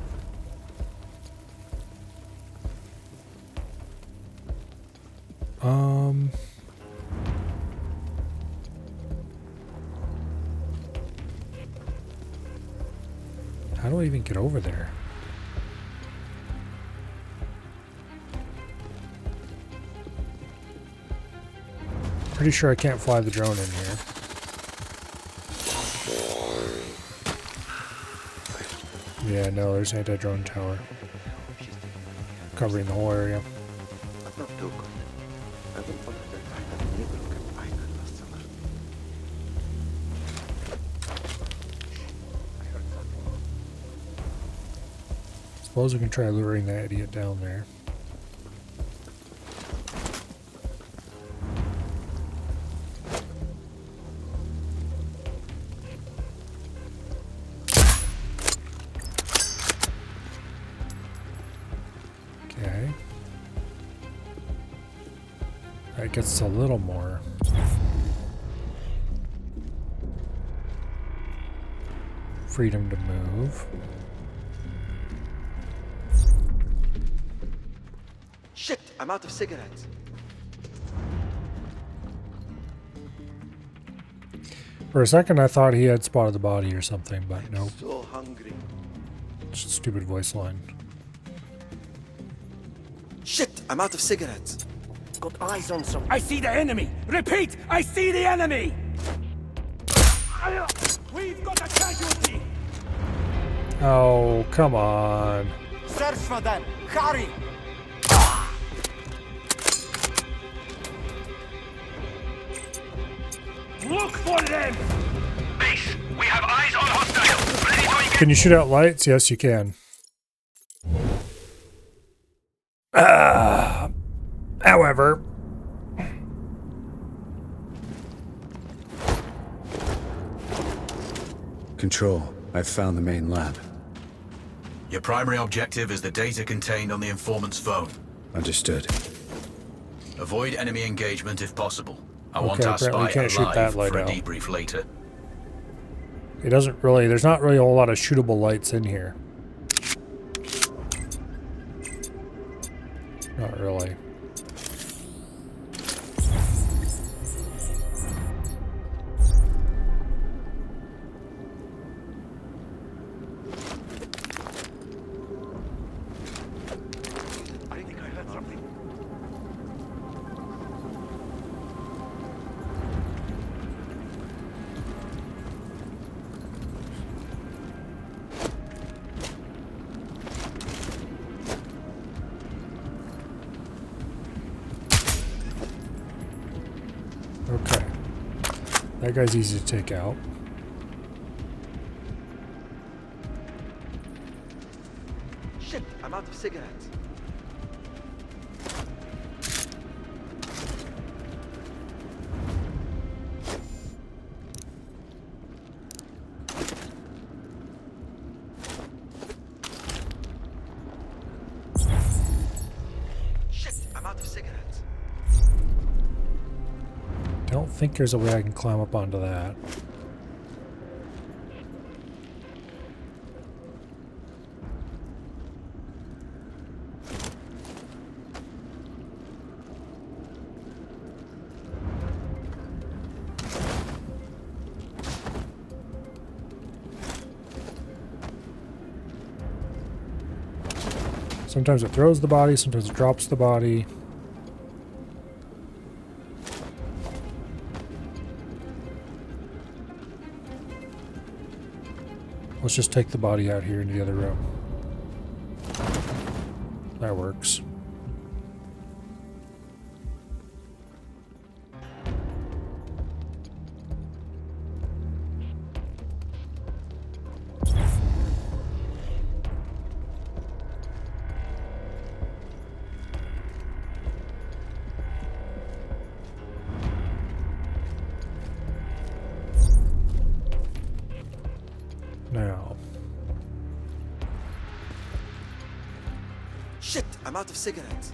How do I even get over there? Pretty sure I can't fly the drone in here. Yeah, no, there's an anti-drone tower covering the whole area. But not too good. I wouldn't want her to attract that neighbor who kept eyeing her last summer. I heard something. Suppose we can try luring that idiot down there. Okay. That gets a little more. Freedom to move. Shit! I'm out of cigarettes. For a second I thought he had spotted the body or something, but nope. So hungry. Just a stupid voice line. Shit! I'm out of cigarettes. Got eyes on some. I see the enemy! Repeat! I see the enemy! We've got a casualty! Oh, come on. Search for them! Hurry! Look for them! Base, we have eyes on hostile. Ready to engage. Can you shoot out lights? Yes, you can. However, Control, I've found the main lab. Your primary objective is the data contained on the informant's phone. Understood. Avoid enemy engagement if possible. I Okay, want our apparently spy we can't shoot alive that light for a out. debrief later. It doesn't really, there's not really a whole lot of shootable lights in here. Not really. I think I heard something. Okay. That guy's easy to take out. Shit, I'm out of cigarettes. Shit, I'm out of cigarettes. Don't think there's a way I can climb up onto that. Sometimes it throws the body, sometimes it drops the body. Let's just take the body out here into the other room. That works. Now, Shit, I'm out of cigarettes.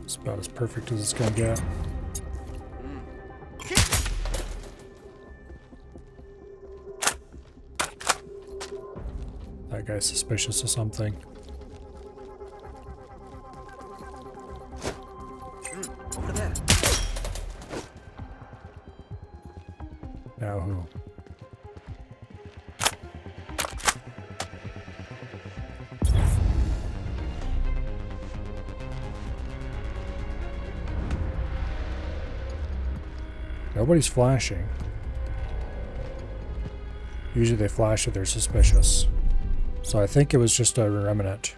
it's about as perfect as it's gonna get. That guy's suspicious of something. Over there. Now who? Nobody's flashing. Usually they flash if they're suspicious. So I think it was just a remnant.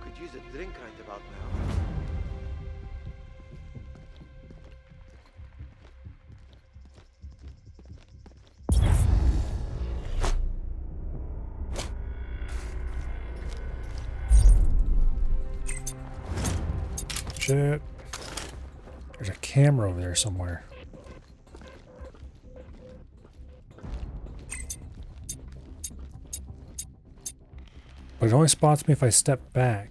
Could use a drink right about now. Shit. There's a camera over there somewhere. But it only spots me if I step back.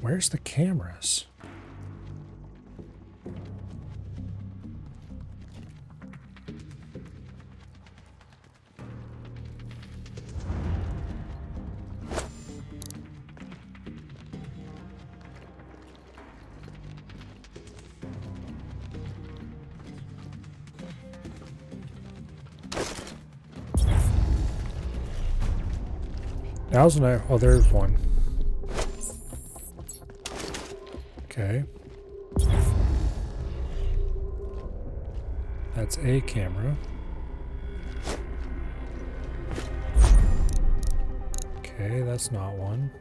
Where's the cameras? Now's when oh, there's one. Okay. That's a camera. Okay, that's not one.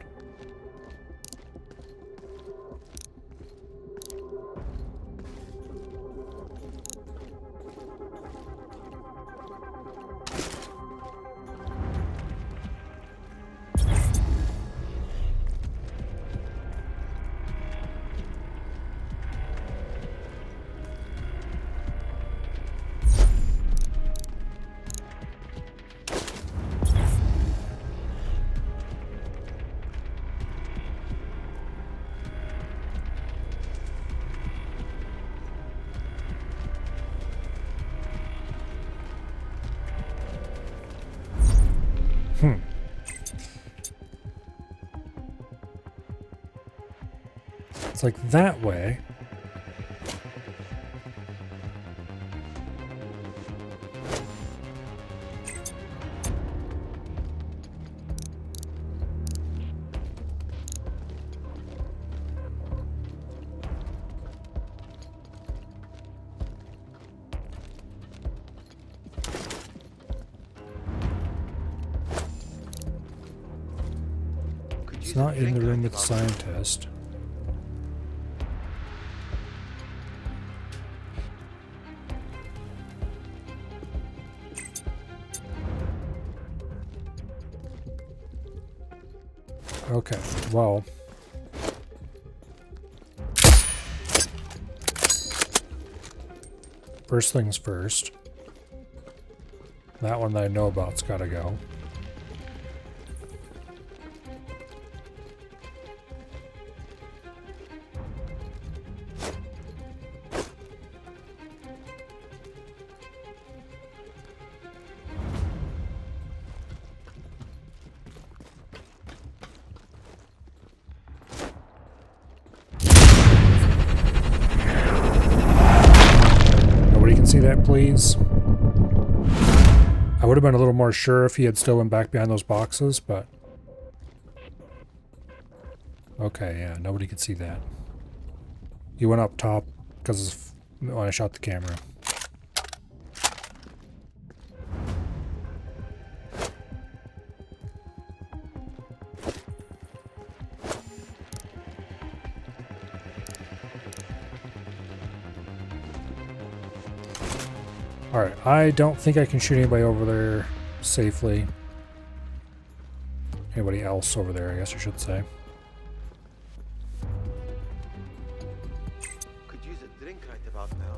It's like that way. It's not in the room with the scientist. Okay, well. First things first. That one that I know about's gotta go. See that, please? I would have been a little more sure if he had still been back behind those boxes, but... Okay, yeah, nobody could see that. He went up top because when I shot the camera. Alright, I don't think I can shoot anybody over there safely. Anybody else over there, I guess I should say. Could use a drink right about now.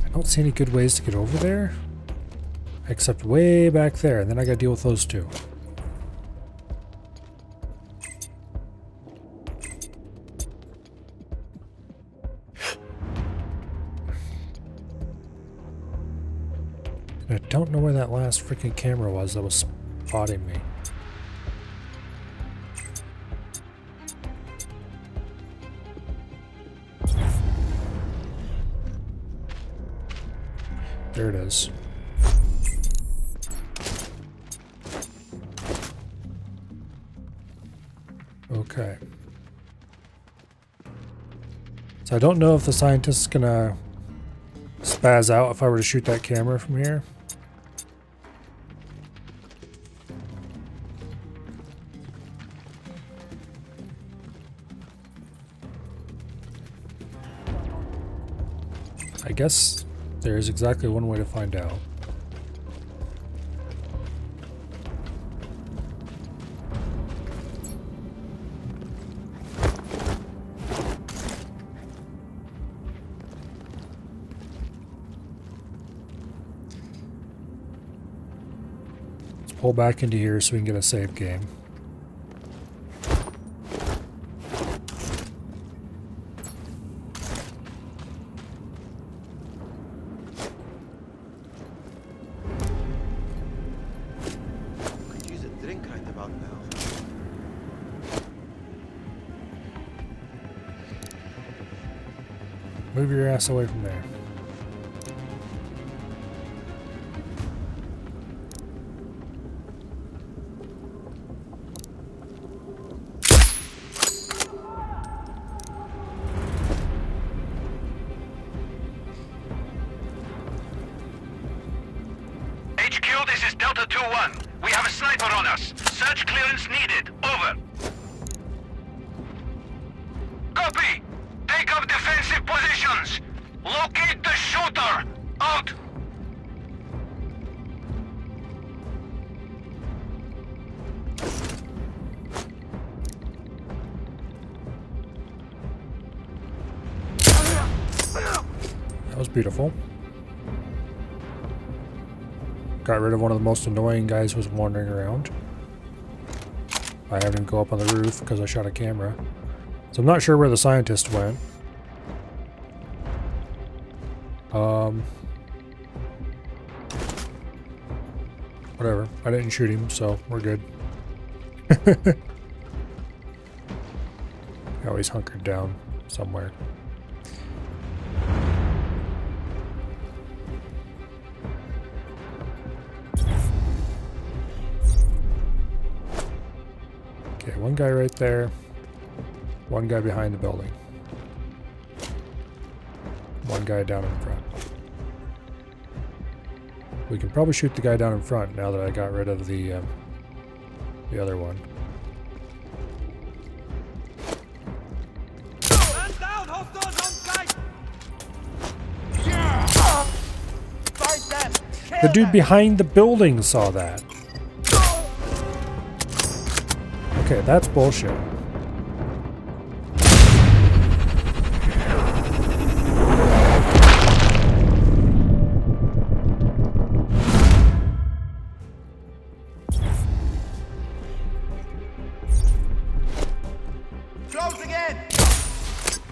I don't see any good ways to get over there. Except way back there, and then I gotta deal with those two. And I don't know where that last freaking camera was that was spotting me. There it is. Okay. So I don't know if the scientist is gonna spaz out if I were to shoot that camera from here. I guess there is exactly one way to find out. Let's pull back into here so we can get a save game. Move your ass away from there. HQ, this is Delta 2-1. We have a sniper on us. Search clearance needed. Over. Copy. Take up defensive positions. Locate the shooter. Out. That was beautiful. Got rid of one of the most annoying guys who was wandering around. I had him go up on the roof because I shot a camera. So I'm not sure where the scientist went. Whatever. I didn't shoot him, so we're good. Oh, he's hunkered down somewhere. Okay, one guy right there. One guy behind the building. One guy down in front. We can probably shoot the guy down in front now that I got rid of the other one. Man down, hostiles on sight! Fight them! The dude behind the building saw that. Okay, that's bullshit. Close again!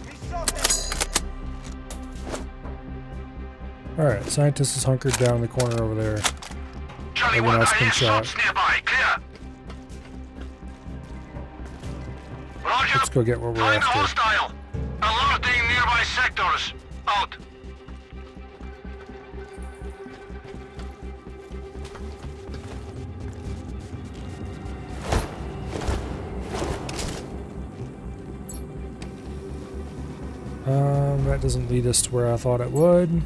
We shot them! Alright, scientist is hunkered down in the corner over there. Charlie Everyone 1, else been I hear shot. shots nearby. Clear. Roger. Let's go get what we're Find the after. hostile. Alerting nearby sectors. Out. That doesn't lead us to where I thought it would.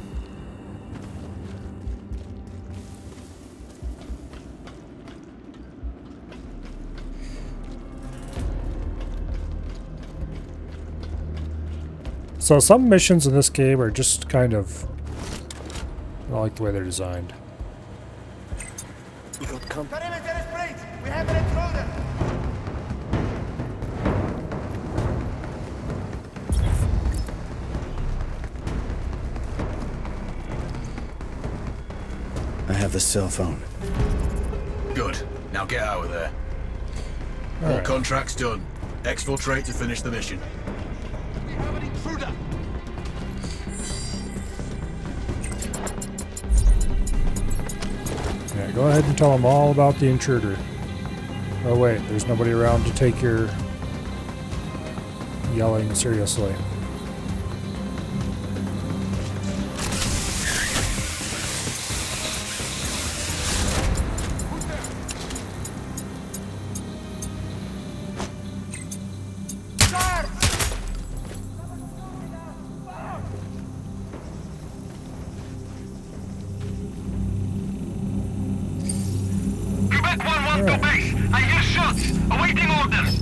So some missions in this game are just kind of... I don't like the way they're designed. We got company. Perimeter is breached! We have an intruder! I have the cell phone. Good. Now get out of there. All All right. contracts done. Exfiltrate to finish the mission. We have an intruder! Yeah, go ahead and tell them all about the intruder. Oh wait, there's nobody around to take your yelling seriously. Quebec 1-1 to base. I hear shots. Awaiting orders.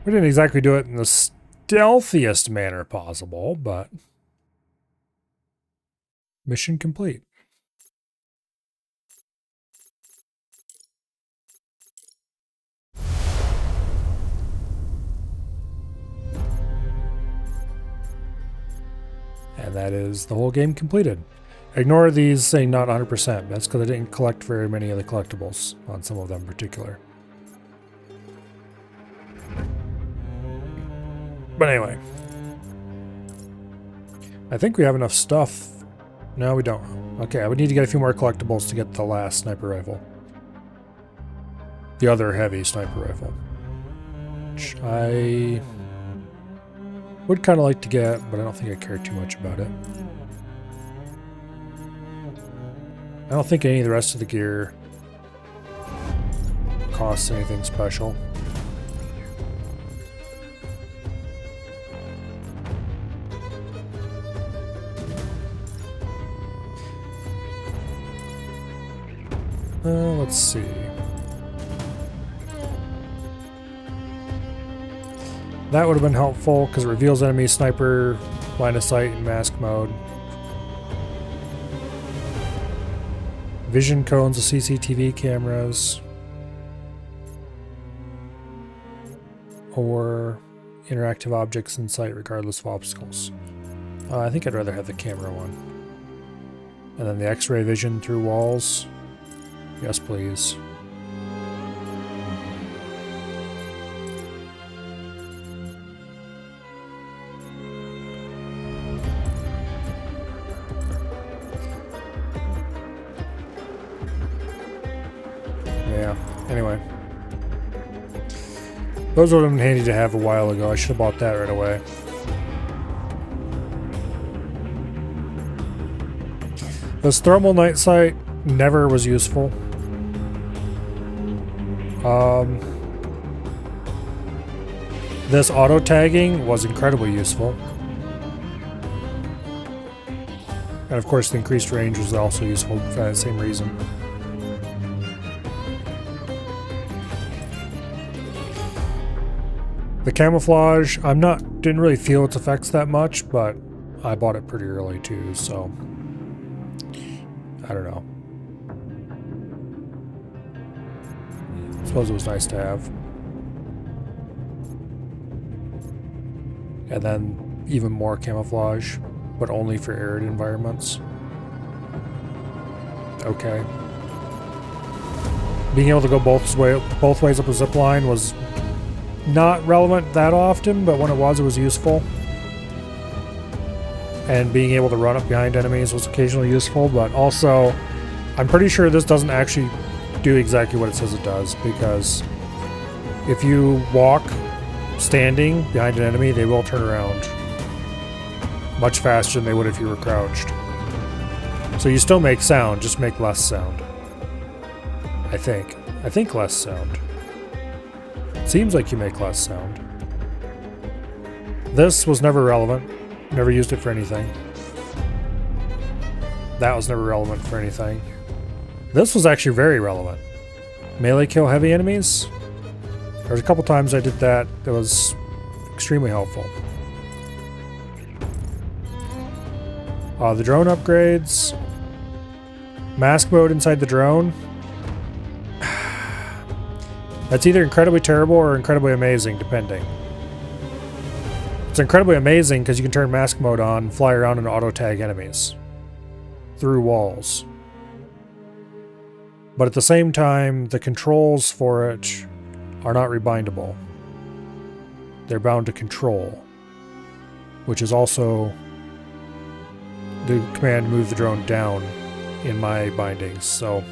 We didn't exactly do it in the stealthiest manner possible, but mission complete. And that is the whole game completed. Ignore these saying not 100%. That's because I didn't collect very many of the collectibles on some of them in particular. But anyway. I think we have enough stuff. No, we don't. Okay, I would need to get a few more collectibles to get the last sniper rifle. The other heavy sniper rifle. which I would kind of like to get, but I don't think I care too much about it. I don't think any of the rest of the gear costs anything special. Let's see. That would have been helpful because it reveals enemy sniper line of sight in mask mode. Vision cones of CCTV cameras. Or interactive objects in sight regardless of obstacles. I think I'd rather have the camera one. And then the X-ray vision through walls. Yes, please. Yeah, anyway. Those would have been handy to have a while ago. I should have bought that right away. This thermal night sight never was useful. This auto tagging was incredibly useful. And of course the increased range was also useful for that same reason. The camouflage, didn't really feel its effects that much, but I bought it pretty early too, so I don't know. I suppose it was nice to have. And then even more camouflage, but only for arid environments. Okay. Being able to go both ways up a zip line was not relevant that often, but when it was useful. And being able to run up behind enemies was occasionally useful, but also I'm pretty sure this doesn't actually do exactly what it says it does, because if you walk standing behind an enemy, they will turn around much faster than they would if you were crouched. So you still make sound, just make less sound. I think less sound. Seems like you make less sound. This was never relevant. Never used it for anything. That was never relevant for anything. This was actually very relevant. Melee kill heavy enemies. There's a couple times I did that. That was extremely helpful. The drone upgrades. Mask mode inside the drone. That's either incredibly terrible or incredibly amazing, depending. It's incredibly amazing because you can turn mask mode on, fly around and auto-tag enemies through walls. But at the same time, the controls for it are not rebindable. They're bound to control, which is also the command to move the drone down in my bindings. So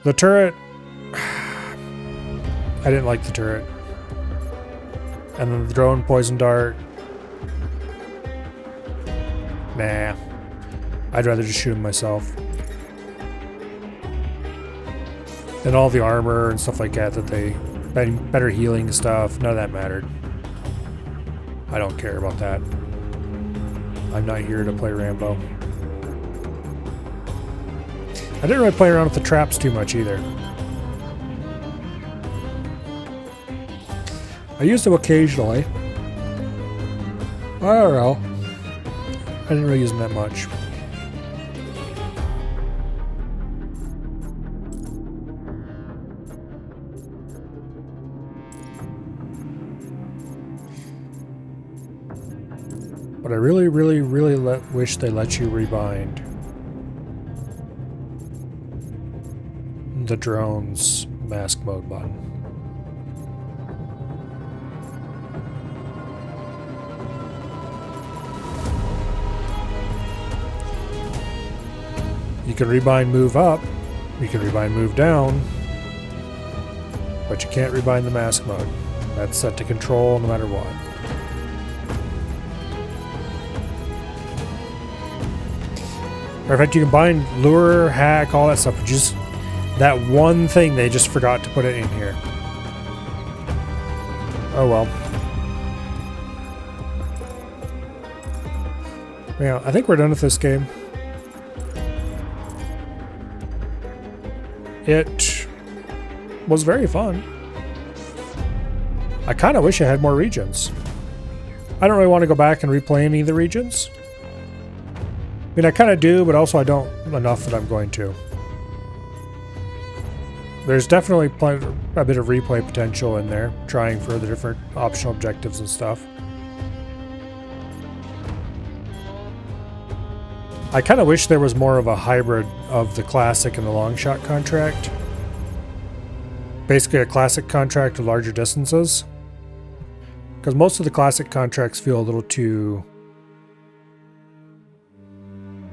the turret, I didn't like the turret. And then the drone poison dart. Nah. I'd rather just shoot him myself. And all the armor and stuff like that better healing stuff, none of that mattered. I don't care about that. I'm not here to play Rambo. I didn't really play around with the traps too much either. I used them occasionally. I don't know. I didn't really use them that much. But I really wish they let you rebind the drone's mask mode button. You can rebind move up, you can rebind move down, but you can't rebind the mask mode. That's set to control no matter what. Or in fact, you can bind lure, hack, all that stuff, but just that one thing they just forgot to put it in here. Oh well. Yeah, I think we're done with this game. It was very fun. I kind of wish I had more regions. I don't really want to go back and replay any of the regions. I mean, I kind of do, but also I don't enough that I'm going to. There's definitely a bit of replay potential in there, trying for the different optional objectives and stuff. I kind of wish there was more of a hybrid of the classic and the long shot contract. Basically a classic contract to larger distances. Because most of the classic contracts feel a little too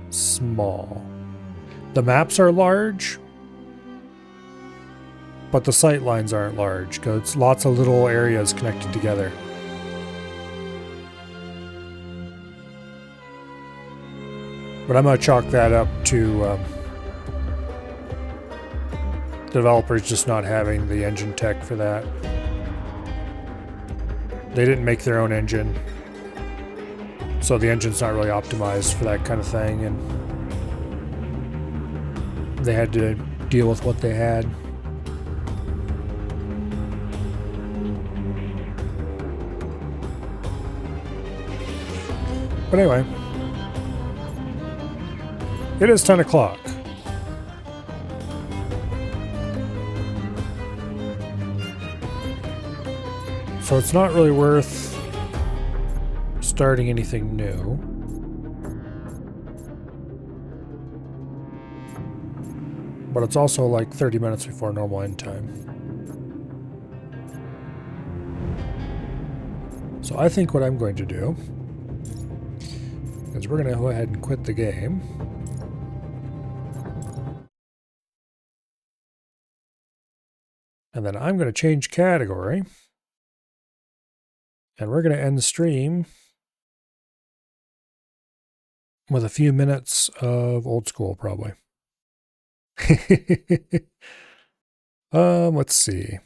small. The maps are large, but the sight lines aren't large because it's lots of little areas connected together. But I'm going to chalk that up to developers just not having the engine tech for that. They didn't make their own engine, so the engine's not really optimized for that kind of thing, and they had to deal with what they had. But anyway, it is 10 o'clock. So it's not really worth starting anything new. But it's also like 30 minutes before normal end time. So I think what I'm going to do is we're going to go ahead and quit the game. And then I'm going to change category. And we're going to end the stream with a few minutes of old school, probably. Let's see.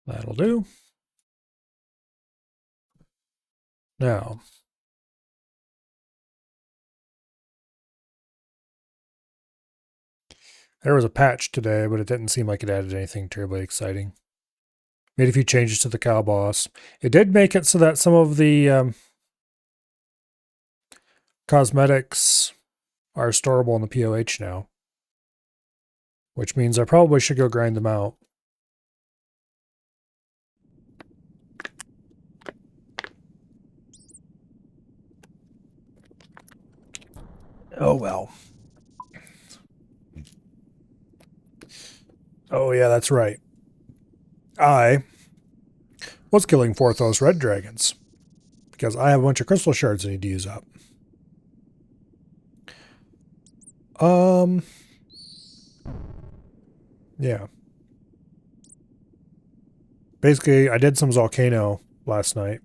That'll do. Now, there was a patch today, but it didn't seem like it added anything terribly exciting. Made a few changes to the cow boss. It did make it so that some of the cosmetics are storable in the POH now, which means I probably should go grind them out. Oh well. Oh yeah, that's right. I was killing Forthos red dragons because I have a bunch of crystal shards I need to use up. Yeah. Basically, I did some Volcano last night.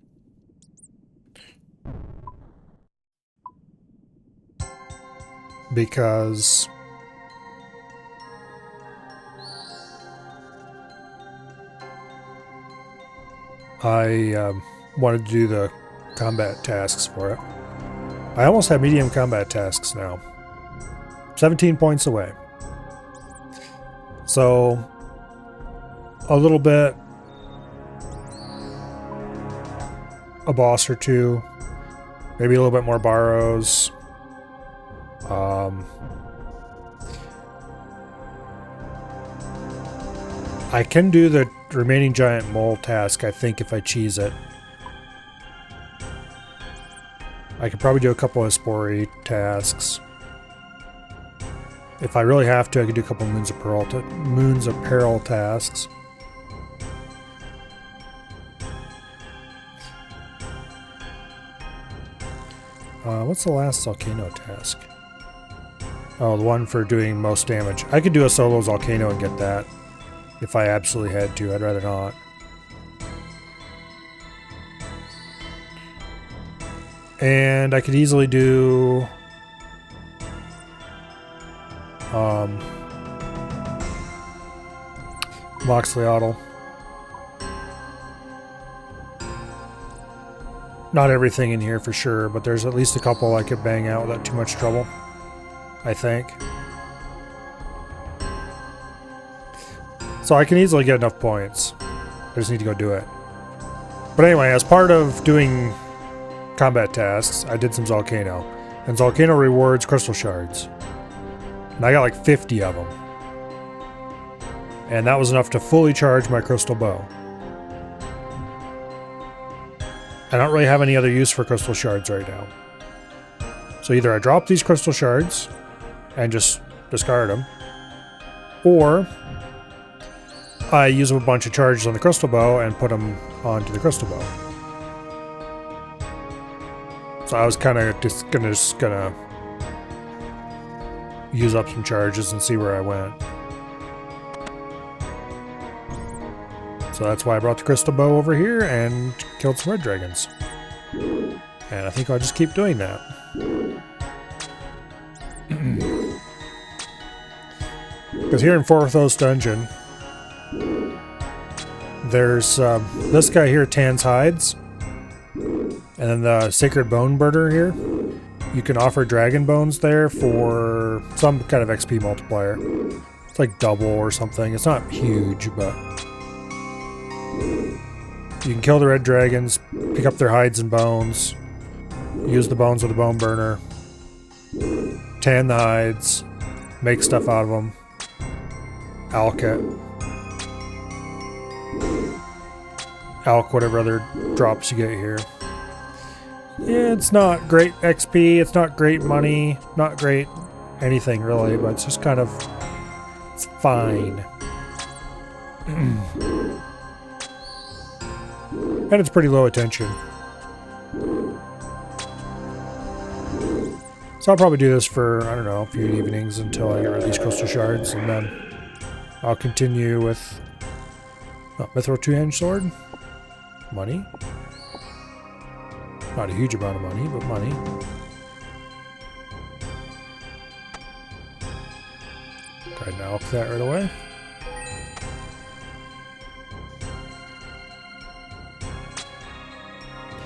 Because I wanted to do the combat tasks for it. I almost have medium combat tasks now. 17 points away. So, a little bit, a boss or two, maybe a little bit more borrows. I can do the remaining giant mole task, I think, if I cheese it. I could probably do a couple of Spory tasks. If I really have to, I could do a couple of Moons of Peril tasks. What's the last Volcano task? Oh, the one for doing most damage. I could do a solo Volcano and get that. If I absolutely had to. I'd rather not. And I could easily do... Moxley-Ottle. Not everything in here for sure, but there's at least a couple I could bang out without too much trouble. I think. So I can easily get enough points. I just need to go do it. But anyway, as part of doing combat tasks, I did some Volcano. And Volcano rewards crystal shards. And I got like 50 of them. And that was enough to fully charge my crystal bow. I don't really have any other use for crystal shards right now. So either I drop these crystal shards and just discard them, or I use a bunch of charges on the crystal bow and put them onto the crystal bow. So I was kind of just gonna use up some charges and see where I went. So that's why I brought the crystal bow over here and killed some red dragons. And I think I'll just keep doing that. Because here in Forthos Dungeon, there's this guy here, Tan's Hides. And then the Sacred Bone Burner here. You can offer dragon bones there for some kind of XP multiplier. It's like double or something. It's not huge, but... You can kill the red dragons, pick up their hides and bones, use the bones with the bone burner, tan the hides, make stuff out of them, alk it, alk whatever other drops you get here. Yeah, it's not great XP, it's not great money, not great anything really, but it's just kind of, it's fine. And it's pretty low attention. So I'll probably do this for, I don't know, a few evenings until I get rid of these crystal shards, and then I'll continue with Mithril Two-Hand Sword. Money. Not a huge amount of money, but money. Go ahead and alk that right away.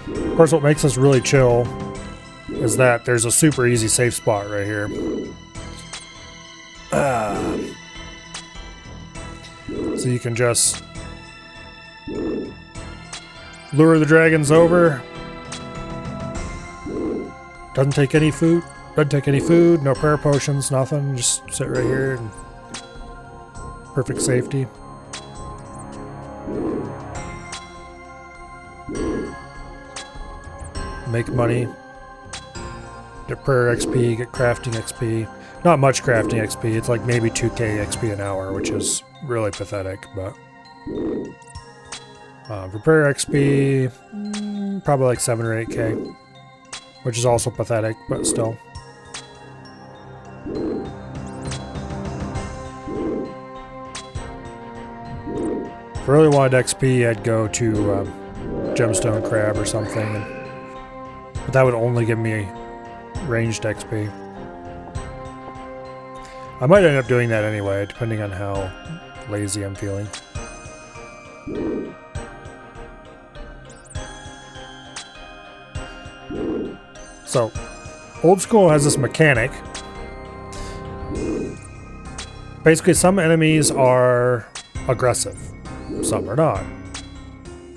Of course, what makes us really chill is that there's a super easy safe spot right here. So you can just lure the dragons over. Doesn't take any food. Doesn't take any food. No prayer potions. Nothing. Just sit right here and perfect safety. Make money. Get prayer XP. Get crafting XP. Not much crafting XP. It's like maybe 2k XP an hour, which is really pathetic. But for prayer XP, probably like 7 or 8k, which is also pathetic, but still. If I really wanted XP, I'd go to Gemstone Crab or something. But that would only give me ranged XP. I might end up doing that anyway, depending on how lazy I'm feeling. So, Old School has this mechanic. Basically, some enemies are aggressive. Some are not.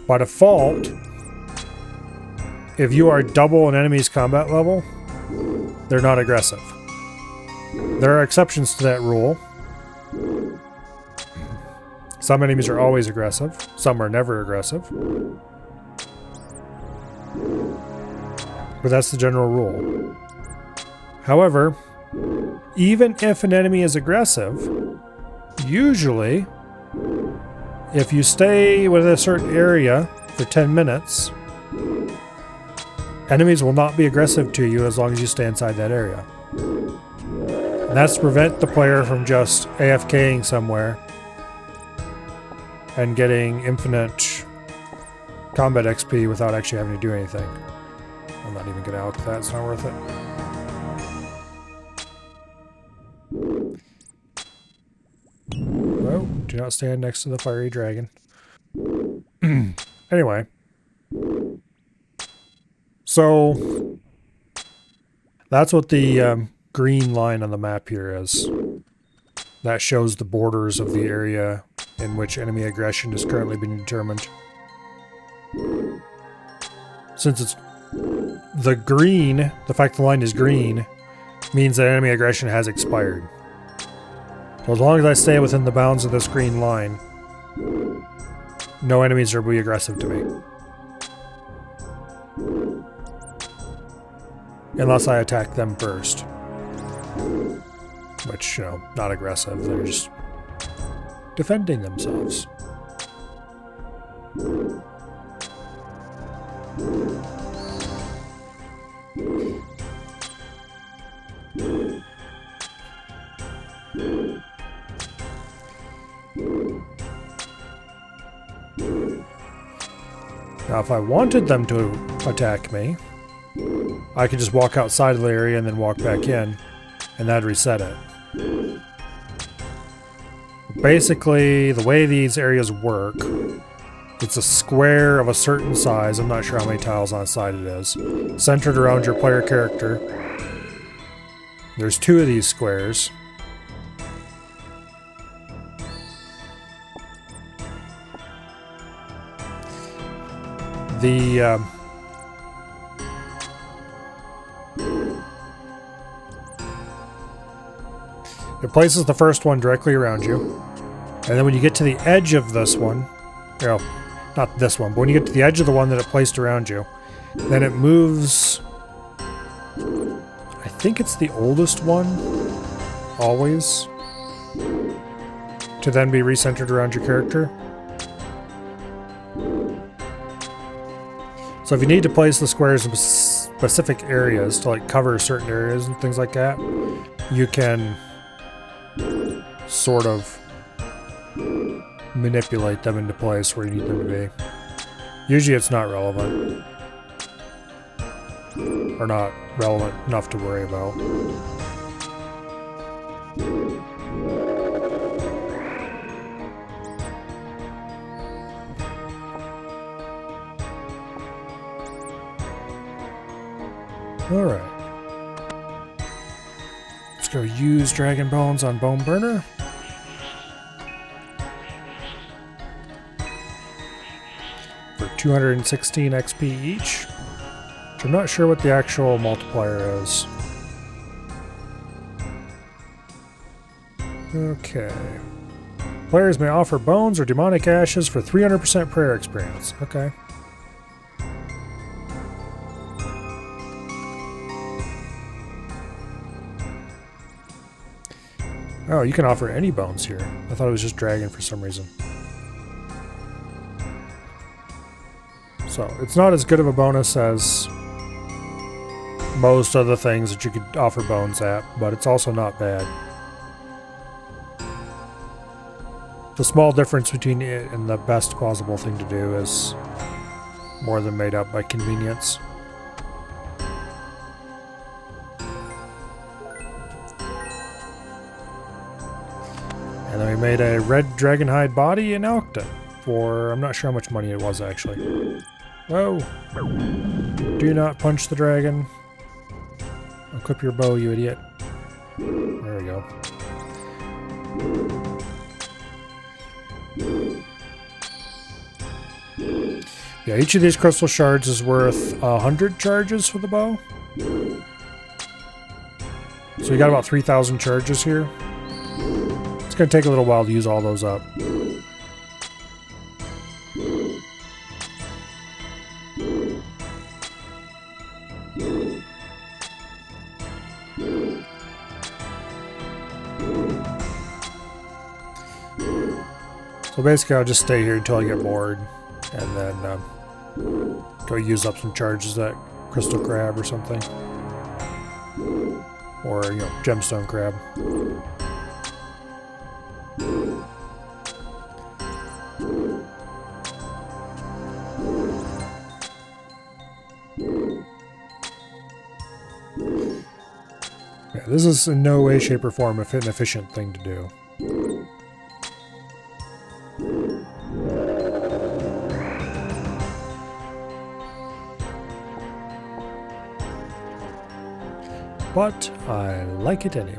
By default, if you are double an enemy's combat level, they're not aggressive. There are exceptions to that rule. Some enemies are always aggressive. Some are never aggressive. but that's the general rule. However, even if an enemy is aggressive, usually, if you stay within a certain area for 10 minutes, enemies will not be aggressive to you as long as you stay inside that area. And that's to prevent the player from just AFKing somewhere and getting infinite combat XP without actually having to do anything. I'm not even going to alk that, it's not worth it. Oh, do not stand next to the fiery dragon. Anyway. So, that's what the green line on the map here is. That shows the borders of the area in which enemy aggression is currently being determined. Since it's the green, the fact the line is green, means that enemy aggression has expired. So as long as I stay within the bounds of this green line, no enemies will be aggressive to me. Unless I attack them first. Which, you know, not aggressive, they're just defending themselves. Now, if I wanted them to attack me, I could just walk outside of the area and then walk back in, and that'd reset it. Basically, the way these areas work, it's a square of a certain size, I'm not sure how many tiles on a side it is, centered around your player character. There's 2 of these squares. It places the first one directly around you. And then when you get to the edge of this one, well, not this one, but when you get to the edge of the one that it placed around you, then it moves, I think it's the oldest one, always, to then be recentered around your character. So if you need to place the squares in specific areas to like cover certain areas and things like that, you can sort of manipulate them into place where you need them to be. Usually it's not relevant. Or not relevant enough to worry about. Alright. Let's go use Dragon Bones on Bone Burner. For 216 XP each. Which I'm not sure what the actual multiplier is. Okay. Players may offer bones or demonic ashes for 300% prayer experience. Okay. Oh, you can offer any bones here. I thought it was just dragon for some reason. So, it's not as good of a bonus as most other things that you could offer bones at, but it's also not bad. The small difference between it and the best plausible thing to do is more than made up by convenience. And then we made a red dragonhide body and alked it for, I'm not sure how much money it was actually. Whoa! Do not punch the dragon. Equip your bow, you idiot. There we go. Yeah, each of these crystal shards is worth 100 charges for the bow. So we got about 3,000 charges here. It's going to take a little while to use all those up. So basically I'll just stay here until I get bored. And then go use up some charges at Crystal Crab or something. Or, you know, Gemstone Crab. Yeah, this is in no way, shape, or form an efficient thing to do. But I like it anyway.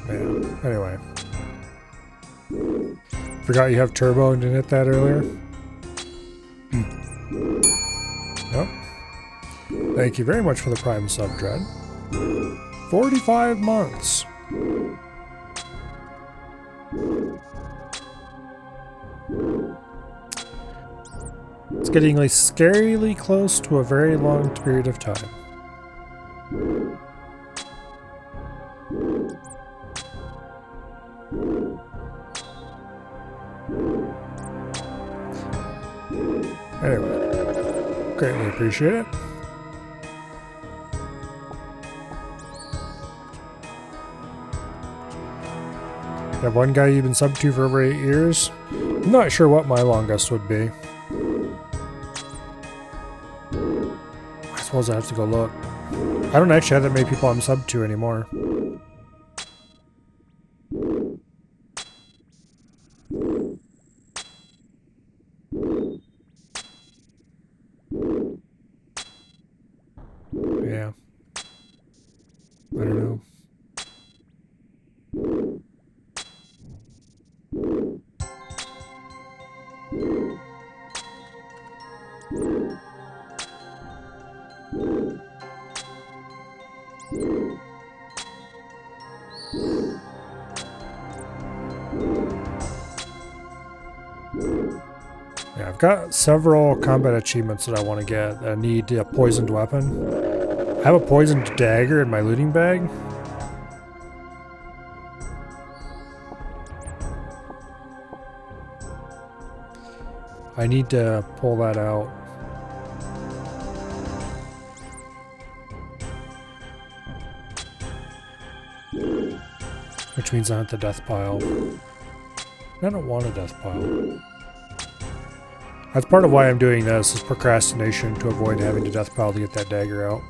Man, anyway. Forgot you have turbo and didn't hit that earlier? Nope. Thank you very much for the Prime sub, Dread. 45 months. It's getting like scarily close to a very long period of time. Anyway, greatly appreciate it. You have one guy you've been subbed to for over 8 years. I'm not sure what my longest would be. I suppose I have to go look. I don't actually have that many people I'm subbed to anymore. Yeah. I don't know. Yeah, I've got several combat achievements that I want to get. I need a poisoned weapon. I have a poisoned dagger in my looting bag. I need to pull that out. Which means I want the death pile. I don't want a death pile. That's part of why I'm doing this, is procrastination to avoid having to death pile to get that dagger out.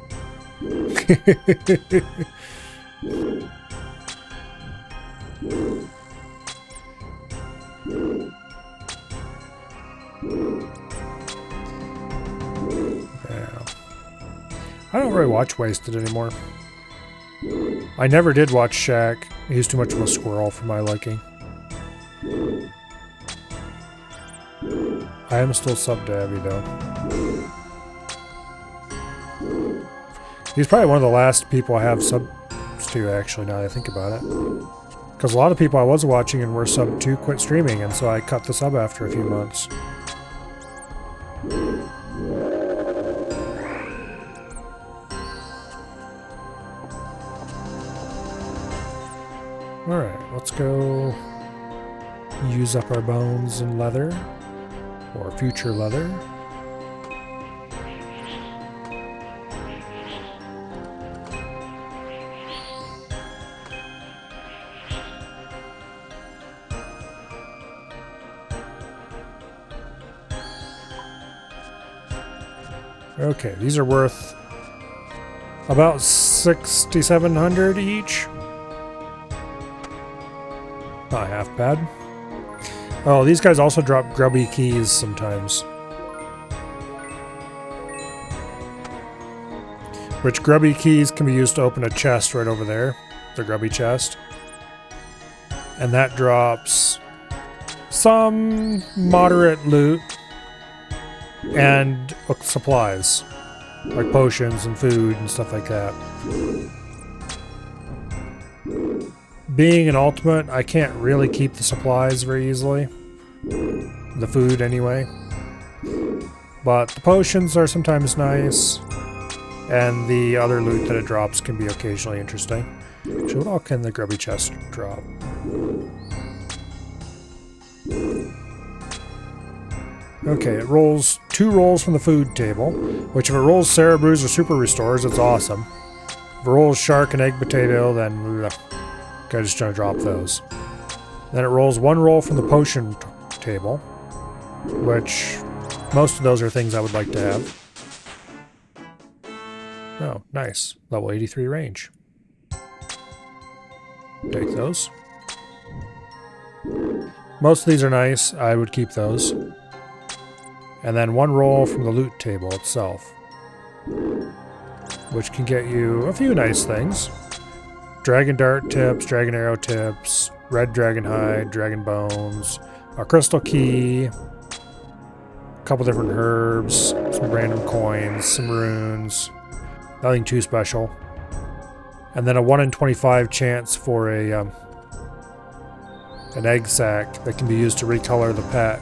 Yeah. I don't really watch Wasted anymore. I never did watch Shaq. He's too much of a squirrel for my liking. I am still sub to Abby though. He's probably one of the last people I have subs to, actually, now that I think about it. Because a lot of people I was watching and were sub to quit streaming, and so I cut the sub after a few months. Alright, let's go use up our bones and leather. Or future leather. Okay, these are worth about 6,700 each. Not half bad. Oh, these guys also drop grubby keys sometimes. Which grubby keys can be used to open a chest right over there. The grubby chest. And that drops some moderate loot and supplies. Like potions and food and stuff like that. being an ultimate, I can't really keep the supplies very easily. The food, anyway. But the potions are sometimes nice. And the other loot that it drops can be occasionally interesting. So what all can the grubby chest drop? Okay, it rolls 2 rolls from the food table, which if it rolls Cerebrews or Super Restores, it's awesome. If it rolls Shark and Egg Potato, then I'm just gonna drop those. Then it rolls 1 roll from the potion table, which most of those are things I would like to have. Oh, nice. Level 83 range. Take those. Most of these are nice. I would keep those. And then 1 roll from the loot table itself, which can get you a few nice things. Dragon Dart tips, Dragon Arrow tips, Red Dragon Hide, Dragon Bones, a Crystal Key, a couple different herbs, some random coins, some runes. Nothing too special. And then a 1 in 25 chance for an egg sac that can be used to recolor the pet.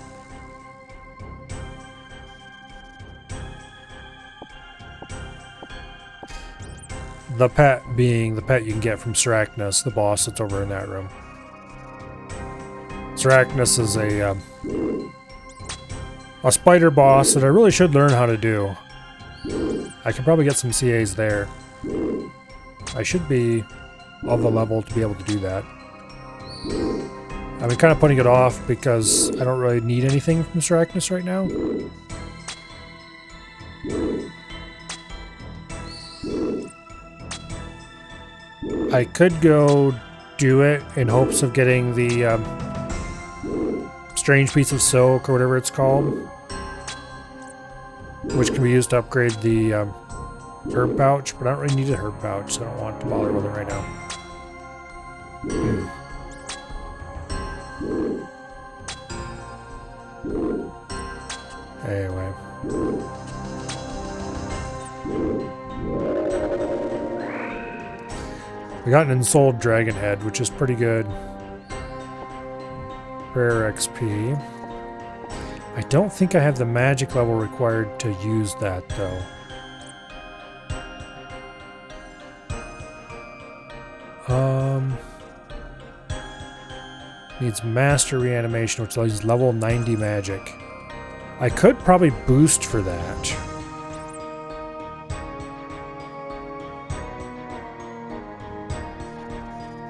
The pet being the pet you can get from Sarachnis, the boss that's over in that room. Sarachnis is a spider boss that I really should learn how to do. I can probably get some CAs there. I should be of the level to be able to do that. I've been kind of putting it off because I don't really need anything from Sarachnis right now. I could go do it in hopes of getting the strange piece of silk or whatever it's called, which can be used to upgrade the herb pouch, but I don't really need a herb pouch, so I don't want to bother with it right now. Anyway. We got an ensouled dragon head, which is pretty good. Rare XP. I don't think I have the magic level required to use that, though. Needs Master Reanimation, which allows level 90 magic. I could probably boost for that.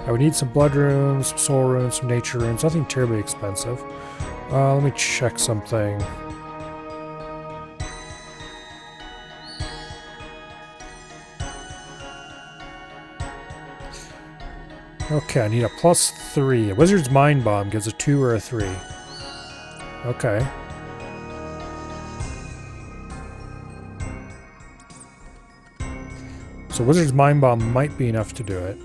I would need some blood runes, some soul runes, some nature runes, nothing terribly expensive. Let me check something. Okay, I need a +3. A Wizard's Mind Bomb gives a 2 or a 3. Okay. So Wizard's Mind Bomb might be enough to do it.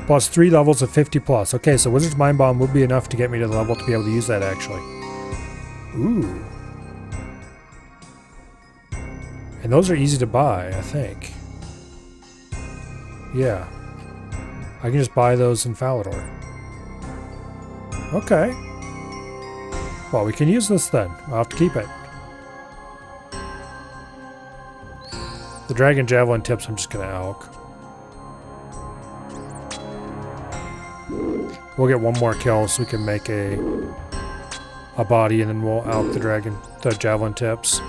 +3 levels of 50+. Okay, so Wizard's Mind Bomb would be enough to get me to the level to be able to use that, actually. Ooh. And those are easy to buy, I think. Yeah. I can just buy those in Falador. Okay. Well, we can use this then. I'll have to keep it. The Dragon Javelin tips I'm just going to elk. We'll get 1 more kill so we can make a body, and then we'll elk the Javelin tips.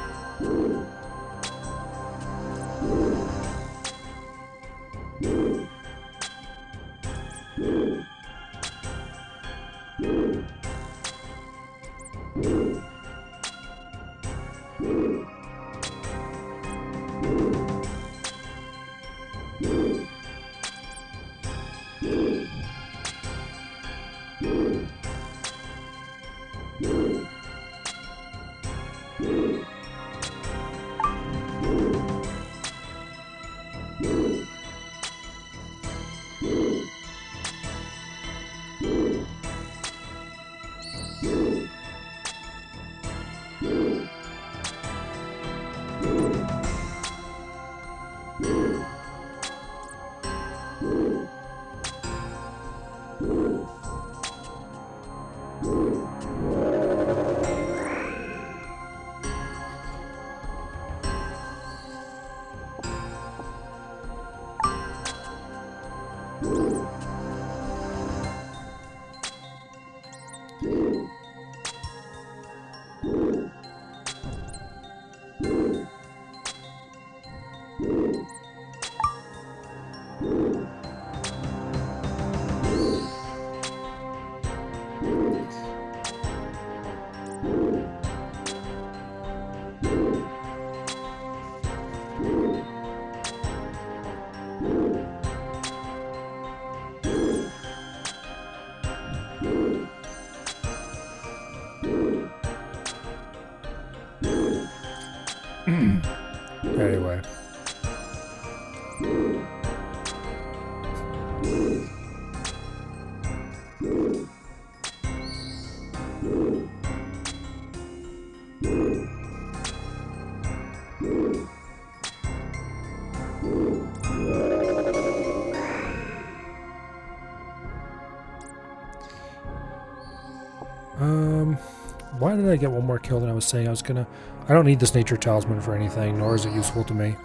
Why did I get one more kill than I was saying I was gonna? I don't need this nature talisman for anything, nor is it useful to me.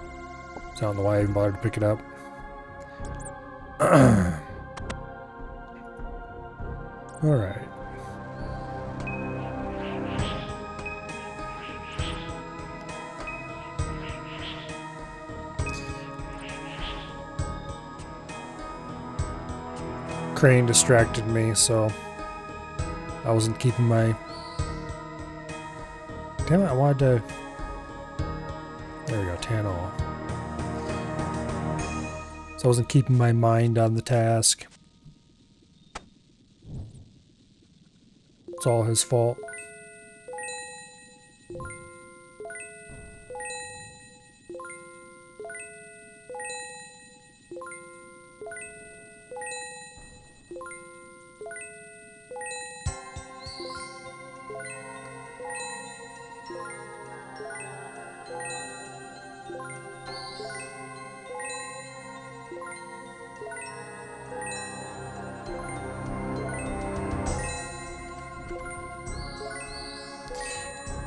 So I don't know why I even bothered to pick it up. Alright. Crane distracted me, so I wasn't keeping my... Damn it, I wanted to... There we go, 10 all. So I wasn't keeping my mind on the task. It's all his fault.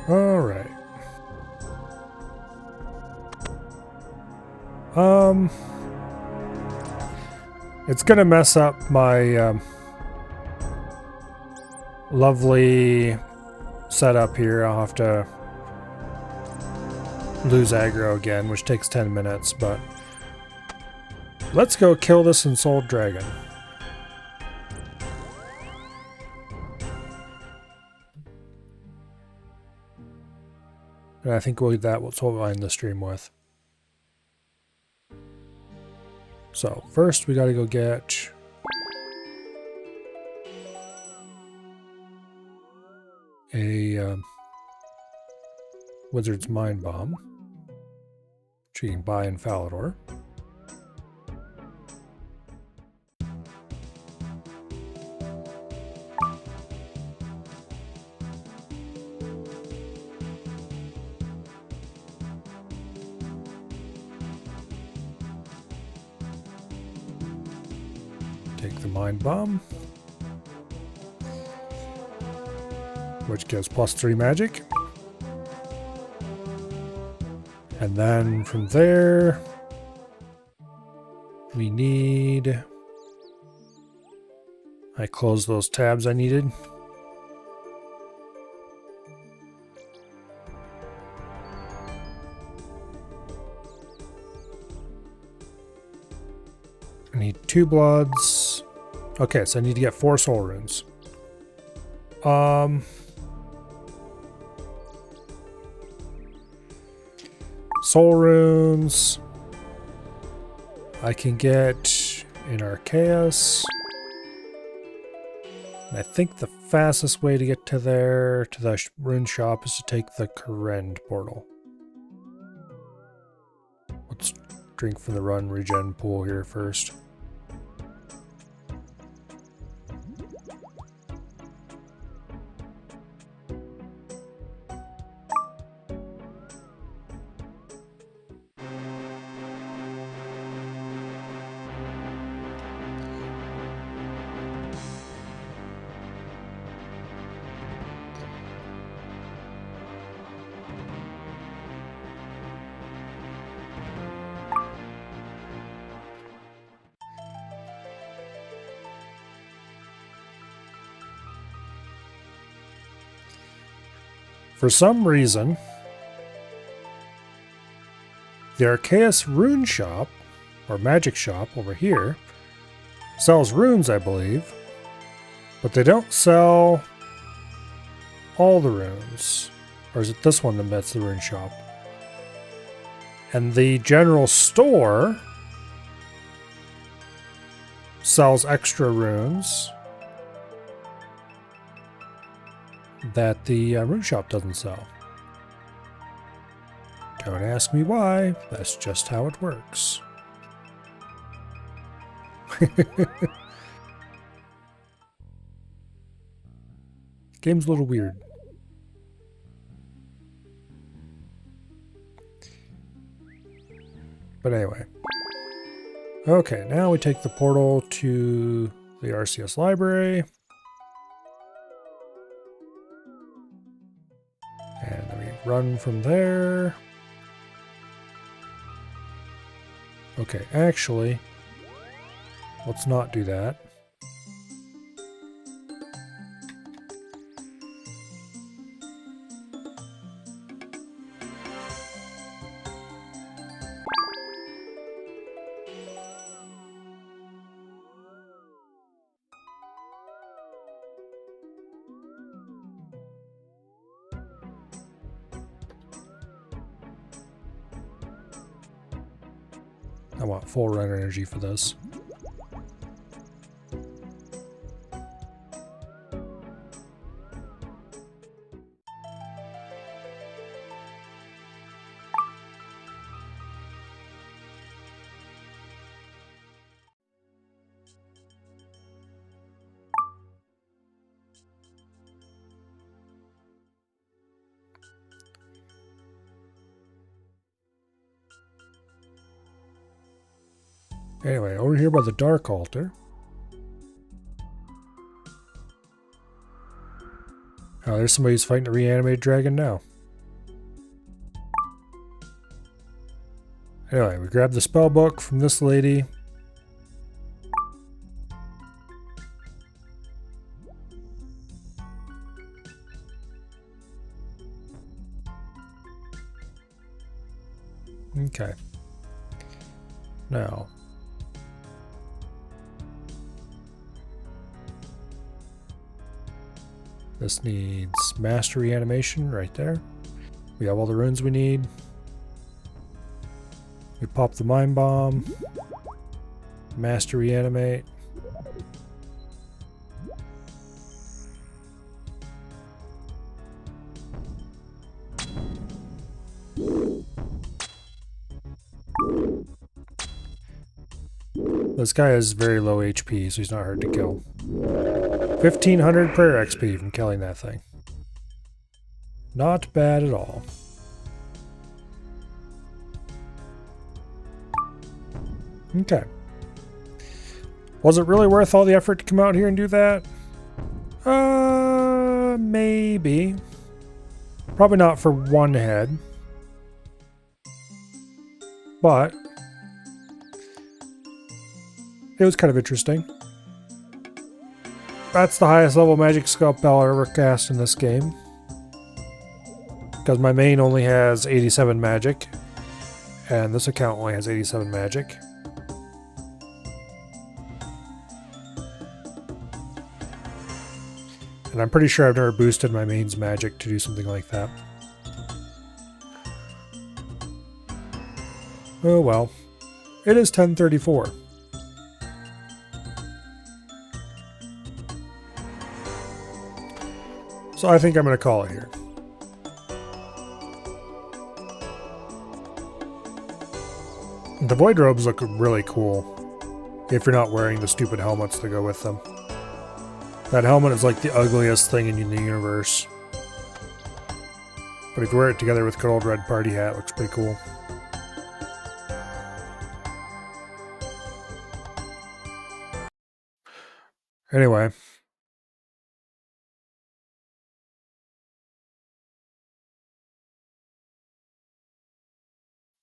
All right. It's gonna mess up my lovely setup here. I'll have to lose aggro again, which takes 10 minutes, but let's go kill this ensouled dragon. And I think that's what we'll end the stream with. So, first we gotta go get... a Wizard's Mind Bomb, which you can buy in Falador. Take the Mind Bomb, which gives +3 magic. And then from there, we need... I closed those tabs I needed. I need 2 bloods. Okay, so I need to get 4 soul runes. Soul runes I can get in Arceus. And I think the fastest way to get to there, to the rune shop, is to take the Korend portal. Let's drink from the run regen pool here first. For some reason, the Arceus rune shop, or magic shop over here, sells runes, I believe, but they don't sell all the runes. Or is it this one that's the rune shop? And the general store sells extra runes that the rune shop doesn't sell. Don't ask me why, that's just how it works. Game's a little weird. But anyway. Okay, now we take the portal to the RCS library. And then we run from there. Okay, actually, let's not do that. I want full run energy for this. Anyway, over here by the Dark Altar. Oh, there's somebody who's fighting a reanimated dragon now. Anyway, we grab the spell book from this lady. Okay. Now. This needs master reanimation right there. We have all the runes we need. We pop the mind bomb. Master reanimate. This guy has very low HP, so he's not hard to kill. 1500 prayer XP from killing that thing. Not bad at all. Okay. Was it really worth all the effort to come out here and do that? Maybe. Probably not for one head. But it was kind of interesting. That's the highest level magic spell I'll ever cast in this game. Because my main only has 87 magic. And this account only has 87 magic. And I'm pretty sure I've never boosted my main's magic to do something like that. Oh well. It is 10:34. So I think I'm going to call it here. The void robes look really cool if you're not wearing the stupid helmets that go with them. That helmet is like the ugliest thing in the universe. But if you wear it together with good old red party hat, it looks pretty cool. Anyway.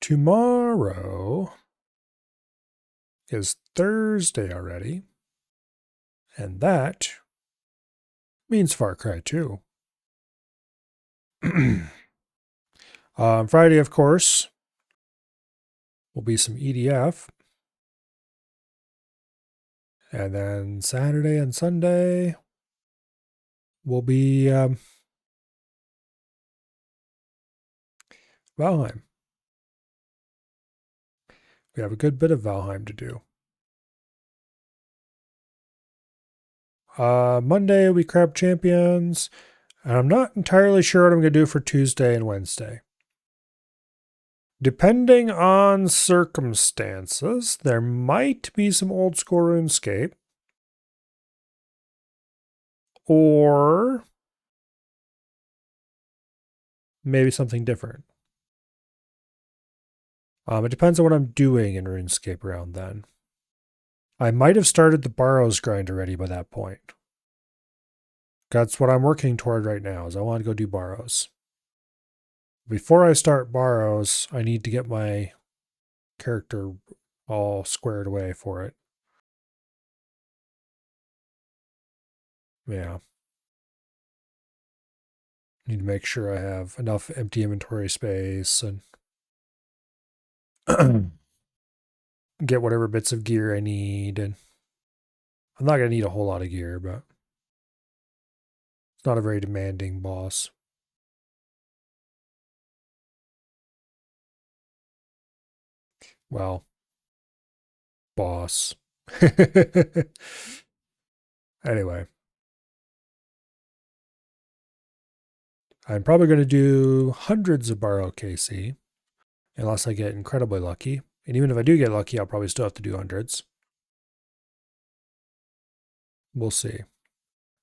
Tomorrow is Thursday already. And that means Far Cry 2. Friday, of course, will be some EDF. And then Saturday and Sunday will be Valheim. We have a good bit of Valheim to do. Monday, we Crab Champions. And I'm not entirely sure what I'm going to do for Tuesday and Wednesday. Depending on circumstances, there might be some old school RuneScape. Or maybe something different. It depends on what I'm doing in RuneScape around then. I might have started the Barrows grind already by that point. That's what I'm working toward right now, is I want to go do Barrows. Before I start Barrows, I need to get my character all squared away for it. Yeah. Need to make sure I have enough empty inventory space and get whatever bits of gear I need. And I'm not going to need a whole lot of gear, but it's not a very demanding boss. Well, boss. Anyway. I'm probably going to do hundreds of Barrow KC, unless I get incredibly lucky. And even if I do get lucky, I'll probably still have to do hundreds. We'll see.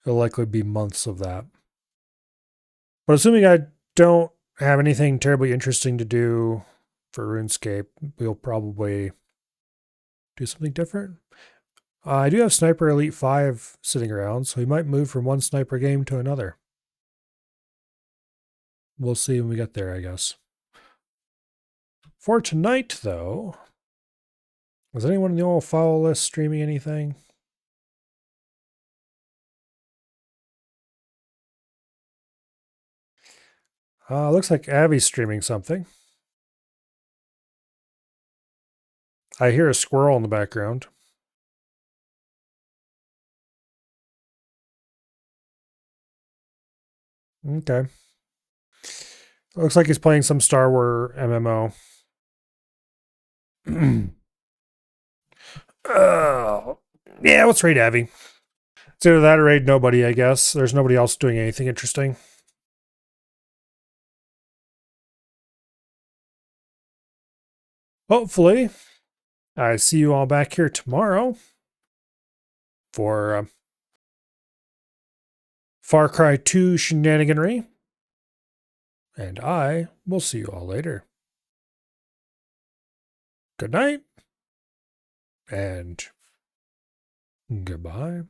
It'll likely be months of that. But assuming I don't have anything terribly interesting to do for RuneScape, we'll probably do something different. I do have Sniper Elite 5 sitting around, so we might move from one sniper game to another. We'll see when we get there, I guess. For tonight, though, was anyone in the old follow list streaming anything? Looks like Abby's streaming something. I hear a squirrel in the background. Okay. Looks like he's playing some Star Wars MMO. Yeah, let's raid Abby. It's either that or raid nobody, I guess. There's nobody else doing anything interesting. Hopefully, I see you all back here tomorrow for Far Cry 2 shenaniganry. And I will see you all later. Good night. And goodbye.